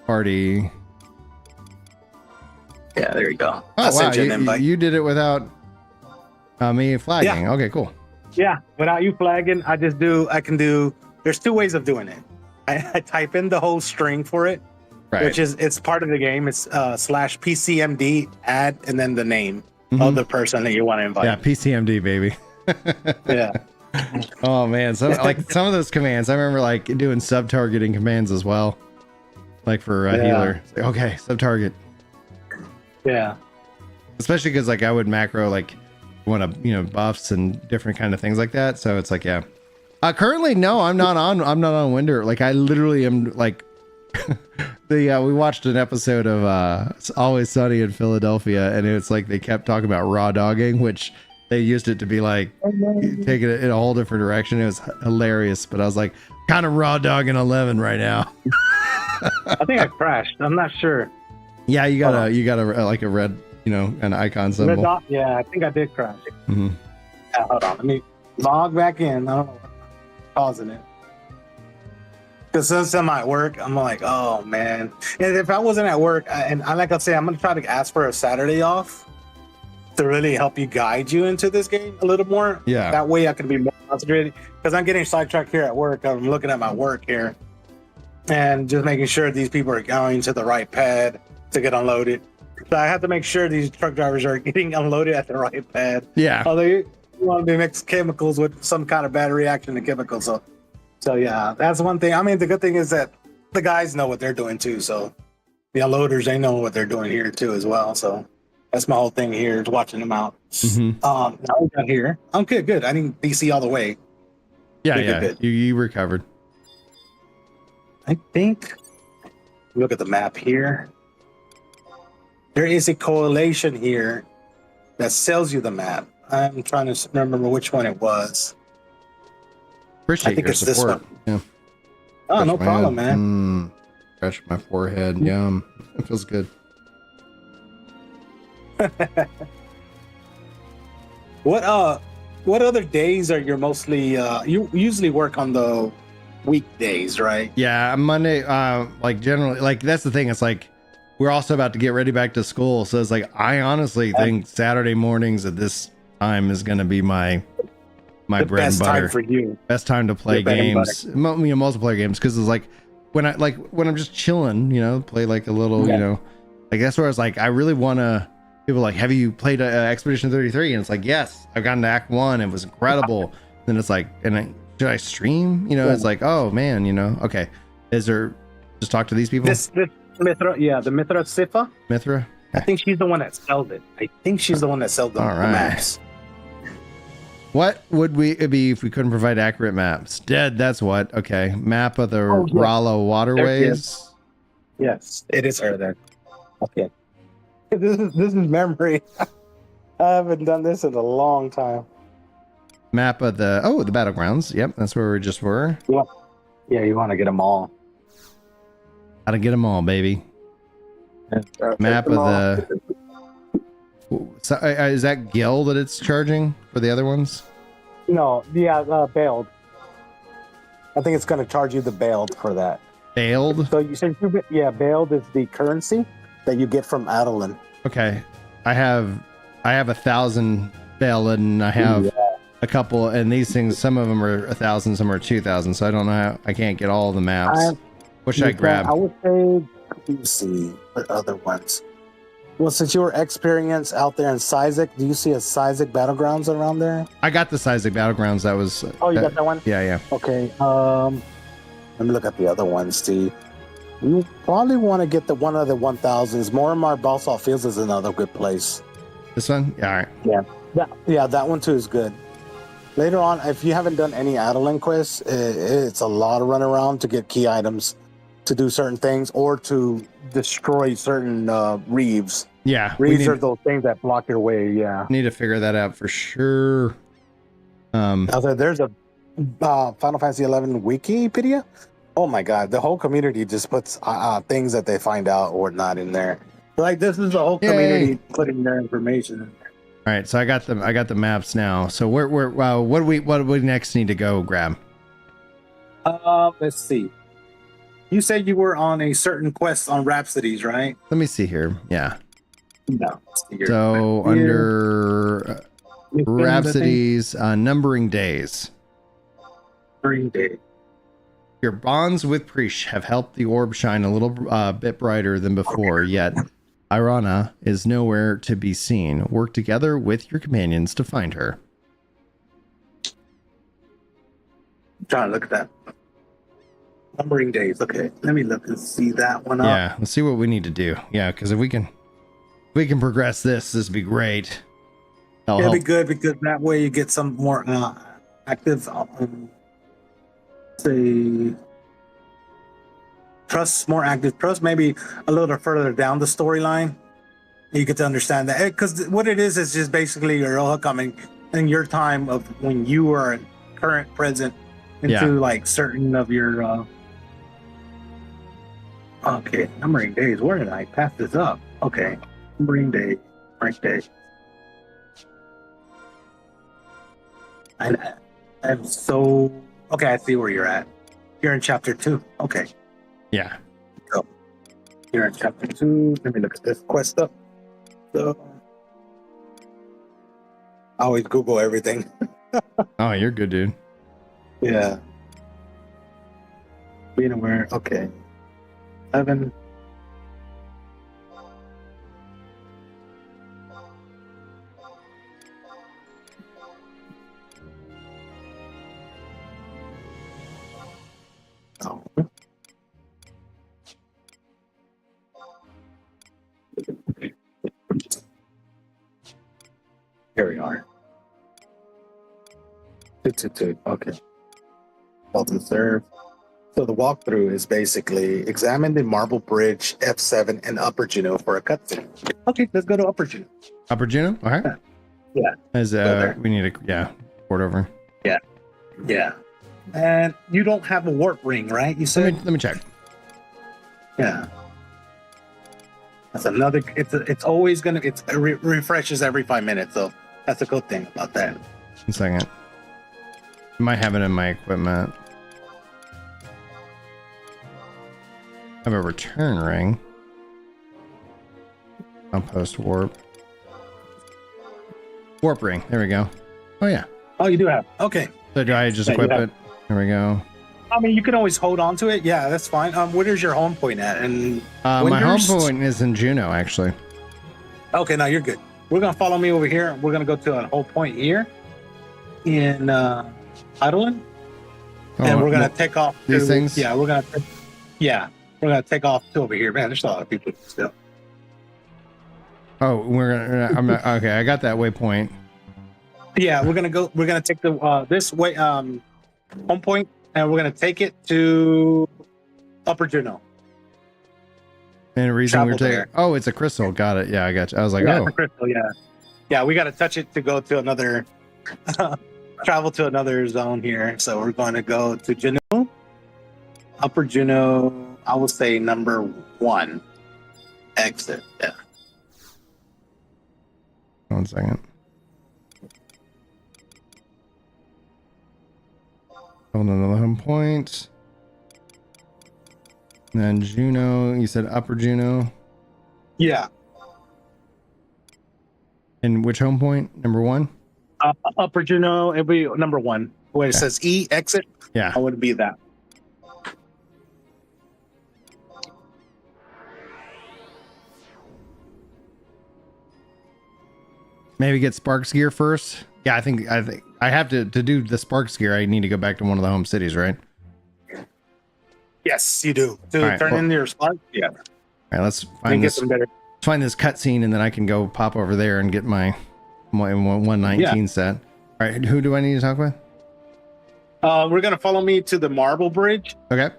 S2: party.
S6: Yeah, there you go.
S2: Oh
S6: I'll
S2: wow,
S6: send you an invite.
S2: you did it without me flagging. Okay, cool.
S6: Yeah, without you flagging, I can do, there's two ways of doing it. I type in the whole string for it,
S2: Right.
S6: which is, it's part of the game. It's slash PCMD add and then the name of the person that you want to invite.
S2: Yeah, PCMD baby.
S6: Yeah.
S2: Oh man, so like some of those commands, I remember like doing sub targeting commands as well, like for healer. It's like, okay, sub target.
S6: Yeah.
S2: Especially because like I would macro like want to buffs and different kind of things like that. So it's like yeah. Currently, no, I'm not on Winder. Like I literally am like we watched an episode of It's Always Sunny in Philadelphia, and it's like they kept talking about raw dogging, which they used it to be like taking it in a whole different direction. It was hilarious, but I was like kind of raw dogging 11 right now.
S6: I think I crashed. I'm not sure.
S2: Yeah, you got a like a red, an icon
S6: Red
S2: symbol.
S6: dot? Yeah, I think I did crash.
S2: Mhm.
S6: Hold on. Let me log back in. I don't know what's causing it. Because since I'm at work, I'm like, oh man. And if I wasn't at work, and I like I say, I'm gonna try to ask for a Saturday off to really help you guide you into this game a little more.
S2: Yeah.
S6: That way I can be more concentrated. Because I'm getting sidetracked here at work. I'm looking at my work here, and just making sure these people are going to the right pad to get unloaded. So I have to make sure these truck drivers are getting unloaded at the right pad.
S2: Yeah.
S6: Although you want to mix chemicals with some kind of bad reaction to chemicals. So yeah, that's one thing. I mean, the good thing is that the guys know what they're doing too. So the unloaders, they know what they're doing here too as well. So that's my whole thing here is watching them out.
S2: Mhm.
S6: Now we got here. I'm good. I didn't DC all the way.
S2: Yeah,
S6: Good,
S2: yeah.
S6: good.
S2: You recovered.
S6: I think, look at the map here. There is a correlation here that sells you the map. I'm trying to remember which one it was.
S2: Appreciate
S6: I think
S2: your
S6: it's this
S2: support.
S6: one.
S2: Yeah.
S6: Oh, no
S2: Scratch my
S6: problem,
S2: head.
S6: man.
S2: Scratch my forehead. Yum. It feels good.
S6: What other days are you mostly you usually work on the weekdays, right?
S2: Yeah, Monday. Like generally, like that's the thing. It's like we're also about to get ready back to school, so it's like I honestly think Saturday mornings at this time is going to be my
S6: The
S2: bread and
S6: best
S2: butter.
S6: time for you.
S2: Best time to play
S6: Your bread and
S2: games, multiplayer games, because it's like when I'm just chilling, play like a little, like that's where I was like, I really want to. People are like, have you played Expedition 33? And it's like, yes, I've gotten to Act 1. It was incredible. Then it's like, should I stream? It's like, oh man, okay. Is there? Just talk to these people.
S6: This Mithra, the Mithra Sifa.
S2: Mithra.
S6: I think she's the one that sells it. I think she's the one that sells the
S2: All right.
S6: maps.
S2: What would it be if we couldn't provide accurate maps? Dead. That's what. Okay. Map of the
S6: Oh, yeah.
S2: Rala waterways.
S6: Yes, it is her then. Okay. This is memory. I haven't done this in a long time.
S2: Map of the the battlegrounds. Yep, that's where we just were.
S6: Yeah, you want to get them all.
S2: Gotta get them all, baby. Map of the. So, is that Gil that it's charging for the other ones?
S6: No, yeah, bailed. I think it's going to charge you the bailed for that.
S2: Bailed?
S6: So you said, yeah, bailed is the currency that you get from Adeline.
S2: Okay. I have 1,000 bailed, and I have a couple, and these things, some of them are 1,000, some are 2,000, so I don't know how, I can't get all the maps. What should I grab?
S6: I would say, let me see, what other ones? Well, since you were experienced out there in Sizek, do you see a Sizek Battlegrounds around there?
S2: I got the Sizek Battlegrounds. That was.
S6: Oh, you got that one?
S2: Yeah.
S6: Okay. Let me look at the other ones. See, you probably want to get the one of the 1,000s. Morimar Balsalt Fields is another good place.
S2: This one? Yeah, all right.
S6: That one too is good. Later on, if you haven't done any Adeline quests, it's a lot of run around to get key items, to do certain things, or to destroy certain reeves.
S2: Yeah.
S6: Reeves are those things that block your way. Yeah.
S2: Need to figure that out for sure.
S6: There's a Final Fantasy 11 Wikipedia. Oh my god, the whole community just puts things that they find out or not in there. Like, this is the whole community putting their information in there.
S2: All right, so I got the maps now. So what do we next need to go grab?
S6: Let's see. You said you were on a certain quest on Rhapsodies, right?
S2: Let me see here. Yeah.
S6: No.
S2: So under Rhapsodies, numbering days.
S6: Green Day.
S2: Your bonds with Preesh have helped the orb shine a little bit brighter than before, yet Irana is nowhere to be seen. Work together with your companions to find her.
S6: I'm trying to look at that. Numbering days. Okay, let me look and see that one up.
S2: Yeah, let's see what we need to do. Yeah, because if we can progress this would be great.
S6: It'll be good, because that way you get some more active say more active trust, maybe a little further down the storyline. You get to understand that, because what it is just basically your coming in your time of when you are current present into like certain of your okay, numbering days. Where did I pass this up? Okay, numbering day, right day. I'm so okay. I see where you're at. You're in chapter 2. Okay.
S2: Yeah.
S6: So you're in chapter 2. Let me look at this quest up. So I always Google everything.
S2: Oh, you're good, dude.
S6: Yeah. Being aware. Okay. 7. Oh. Here we are. 222. Okay. Well deserved. So the walkthrough is basically examine the Marble Bridge, F7, and Upper Juno for a cutscene. Okay, let's go to Upper Juno.
S2: Upper Juno? All right.
S6: Yeah.
S2: As we need to port over.
S6: Yeah. And you don't have a warp ring, right? You said.
S2: Let me check.
S6: Yeah. That's another. It's always gonna. It refreshes every 5 minutes, so that's a good thing about that.
S2: 1 second. I might have it in my equipment. I have a return ring. Outpost warp. Warp ring. There we go. Oh yeah.
S6: Oh, you do have. Okay.
S2: So do I just equip it? There we go.
S6: I mean, you can always hold on to it. Yeah, that's fine. Where is your home point at? And
S2: my home point is in Juno, actually.
S6: Okay, now you're good. We're gonna follow me over here. We're gonna go to a whole point here in Eidolon, and we're gonna take off
S2: these things.
S6: Yeah, we're gonna take off to over here. Man, there's a lot of people still.
S2: Oh, okay. I got that waypoint.
S6: Yeah, we're gonna take the this way home point, and we're gonna take it to Upper Juno.
S2: And the reason
S6: Travel
S2: we're taking
S6: there.
S2: oh, it's a crystal. Got it. Yeah, I got you. I was like,
S6: Yeah,
S2: oh,
S6: it's a crystal. Yeah. We got to touch it to go to another travel to another zone here. So we're going to go to Juno, Upper Juno. I will say number 1 exit. Yeah.
S2: 1 second. Hold on, another home point. And then Juno, you said Upper Juno.
S6: Yeah.
S2: And which home point? Number 1?
S6: Upper Juno, it'd be number 1. Where it says E, exit,
S2: Yeah.
S6: I would be that.
S2: Maybe get Sparks gear first. Yeah, I think I have to do the Sparks gear. I need to go back to one of the home cities, right?
S6: Yes, you do. To
S2: All right,
S6: turn in your spark? Yeah.
S2: All right, let's
S6: And
S2: find
S6: get
S2: this.
S6: some better.
S2: Find this cutscene, and then I can go pop over there and get my 119 set. All right, who do I need to talk with?
S6: We're gonna follow me to the Marble Bridge.
S2: Okay.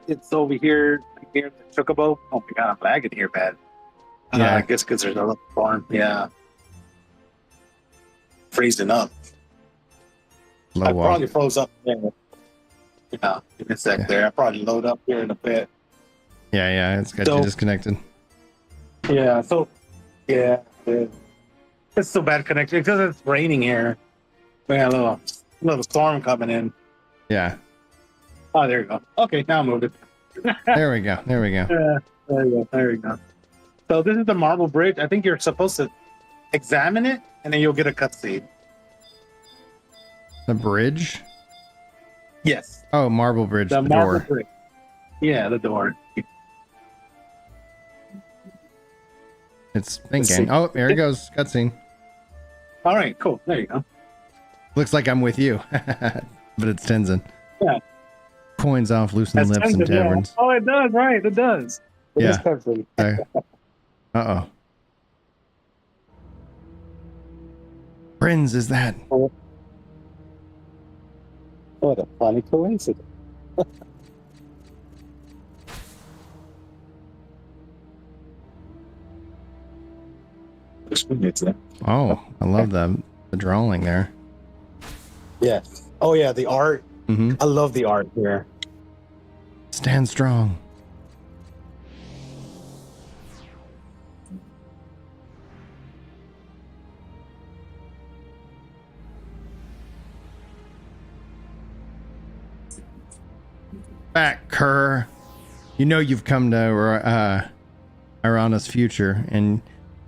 S6: It's over here near the Chocobo. Oh my god, I'm lagging here, bad.
S2: Yeah.
S6: I guess because there's a little farm. Yeah. Freezing up.
S2: Low
S6: I
S2: wall.
S6: probably froze up there. Yeah, give me a sec there. I probably load up here in a bit.
S2: Yeah, it's got
S6: So-
S2: you disconnected.
S6: Yeah, so yeah, it's so bad connection because it's raining here. We got a little storm coming in.
S2: Yeah.
S6: Oh, there you go. Okay, now I'm moving.
S2: There we go. There we go.
S6: There you go. So this is the Marble Bridge. I think you're supposed to examine it, and then you'll get a cutscene.
S2: The bridge?
S6: Yes,
S2: Oh, Marble Bridge,
S6: the
S2: the
S6: Marble
S2: door.
S6: Bridge. Yeah, the door.
S2: It's
S6: Let's
S2: thinking.
S6: see.
S2: Oh, there it goes. Cutscene.
S6: All right, cool. There you go.
S2: Looks like I'm with you. But it's Tenzin.
S6: Yeah.
S2: Coins off, loosen
S6: That's
S2: lips in
S6: Tenzin, yeah.
S2: taverns.
S6: Oh, it does. Right, it does. It is
S2: Yeah.
S6: Tenzin.
S2: Uh-oh. Friends, is that?
S6: What a funny coincidence.
S2: Oh, I love the drawing there.
S6: Yeah. Oh yeah, the art.
S2: Mm-hmm.
S6: I love the art here.
S2: Stand strong. Back, Kerr. You know you've come to Irana's future, and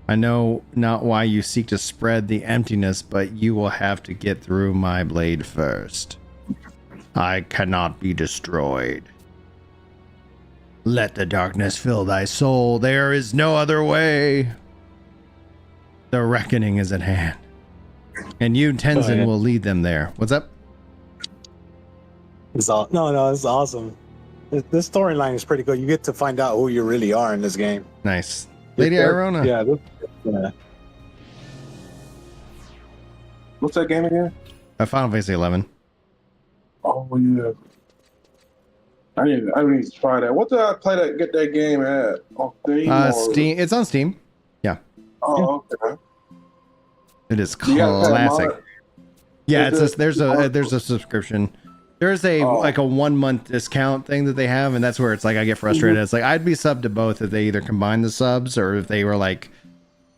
S2: I know not why you seek to spread the emptiness, but you will have to get through my blade first. I cannot be destroyed. Let the darkness fill thy soul. There is no other way. The reckoning is at hand. And you, Tenzin, will lead them there. What's up?
S6: It's it's awesome. This storyline is pretty good. You get to find out who you really are in this game.
S2: Nice. Lady Irona.
S6: Yeah. Yeah.
S5: What's that game again?
S2: Final Fantasy 11.
S5: Oh yeah. I need to try that. What did I get that game at? On Steam?
S2: Steam. It's on Steam. Yeah.
S5: Oh, okay.
S2: It is
S5: You gotta pay a
S2: classic.
S5: month.
S2: Yeah,
S5: Is
S2: there's a subscription. There's a
S5: Oh.
S2: like a 1 month discount thing that they have, and that's where it's like I get frustrated. It's like I'd be subbed to both if they either combine the subs or if they were like,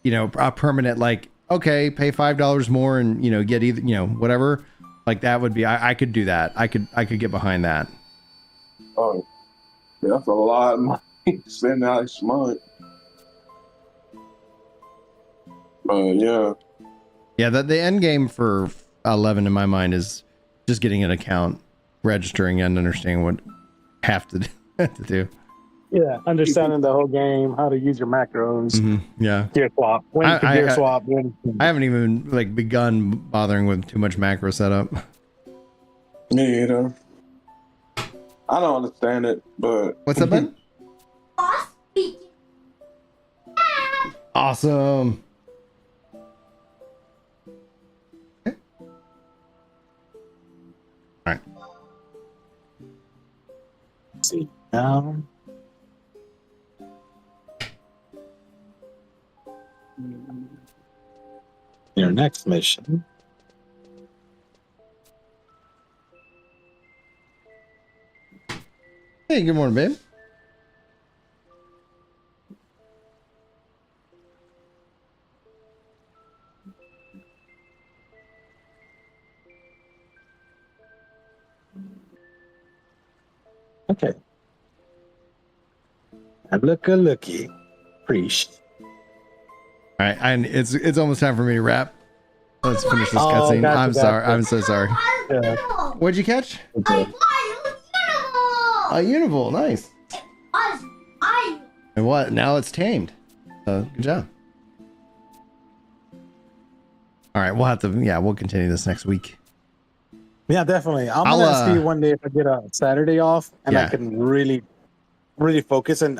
S2: a permanent like, okay, pay $5 more and get either whatever. Like that would be I could do that. I could get behind that.
S5: Oh, yeah, that's a lot of money to spend out each month. Yeah.
S2: Yeah, the end game for 11 in my mind is just getting an account, registering, and understanding what have to do.
S6: Yeah, understanding the whole game, how to use your macros,
S2: Yeah.
S6: gear swap, when to gear swap.
S2: I haven't even begun bothering with too much macro setup.
S5: Me either. I don't understand it, but
S2: What's up, Ben? Awesome. Okay. All right.
S6: See now. Your next mission.
S2: Hey, good morning, babe.
S6: Okay. And looky. Preach.
S2: All right, and it's almost time for me to wrap. Let's finish this
S6: Oh,
S2: cutscene.
S6: gotcha,
S2: I'm sorry.
S6: gotcha.
S2: I'm so sorry.
S6: Yeah.
S2: What'd you catch?
S6: Okay.
S2: A Univol. Nice. And what? Now it's tamed. Good job. All right, we'll continue this next week.
S6: Yeah, definitely. I'm
S2: I'll,
S6: gonna see one day if I get a Saturday off and I
S2: Yeah.
S6: can really focus and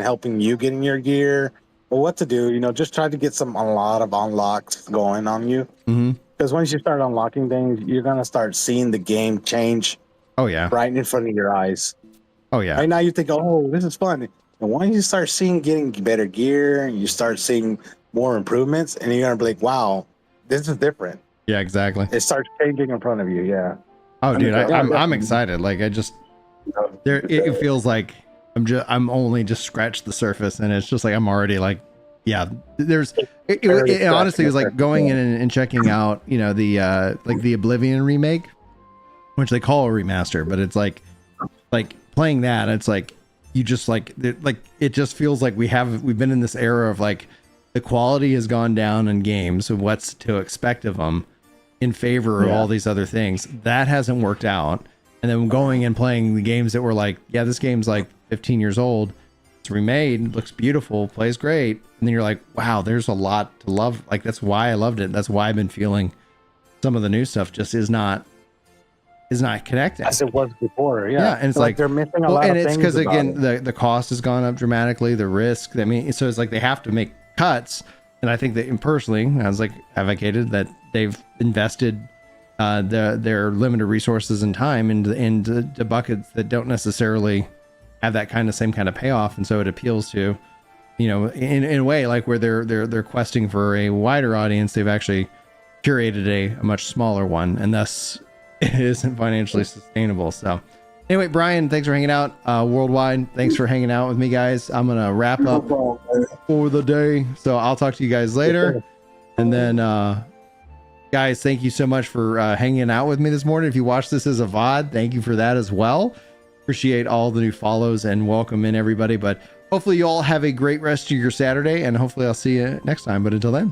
S6: helping you getting your gear or what to do. Just try to get a lot of unlocks going on you.
S2: Mm-hmm.
S6: Because once you start unlocking things, you're gonna start seeing the game change
S2: Oh yeah.
S6: right in front of your eyes.
S2: Oh yeah.
S6: Right now, you think, "Oh, this is fun," and once you start getting better gear, and you start seeing more improvements, and you're gonna be like, "Wow, this is different."
S2: Yeah, exactly.
S6: It starts changing in front of you. Yeah.
S2: Oh, dude,
S6: Yeah,
S2: I'm
S6: definitely.
S2: excited. Like it feels like I'm only just scratched the surface, and it's just like I'm already like, yeah. It honestly was like going in and checking out, the Oblivion remake, which they call a remaster, but it's like playing that. It's like you just it just feels like we've been in this era of like the quality has gone down in games of what's to expect of them in favor of all these other things. That hasn't worked out. And then going and playing the games that were like, yeah, this game's like 15 years old. It's remade, looks beautiful, plays great. And then you're like, wow, there's a lot to love. Like, that's why I loved it. That's why I've been feeling some of the new stuff just is not connecting.
S6: As it was before. Yeah.
S2: Yeah, and it's like
S6: they're missing a lot
S2: and
S6: of
S2: it's
S6: things.
S2: because
S6: about
S2: again,
S6: it.
S2: the cost has gone up dramatically, the risk. I mean, so it's like they have to make cuts. And I think that personally, I was like advocated that they've invested their limited resources and time into buckets that don't necessarily have that same kind of payoff, and so it appeals to, in a way like where they're questing for a wider audience. They've actually curated a much smaller one, and thus it isn't financially sustainable. So anyway, Brian, thanks for hanging out. Worldwide, thanks for hanging out with me, guys. I'm gonna wrap up for the day, so I'll talk to you guys later. And then guys, thank you so much for hanging out with me this morning. If you watch this as a VOD, thank you for that as well. Appreciate all the new follows and welcome in everybody. But hopefully you all have a great rest of your Saturday, and hopefully I'll see you next time. But until then.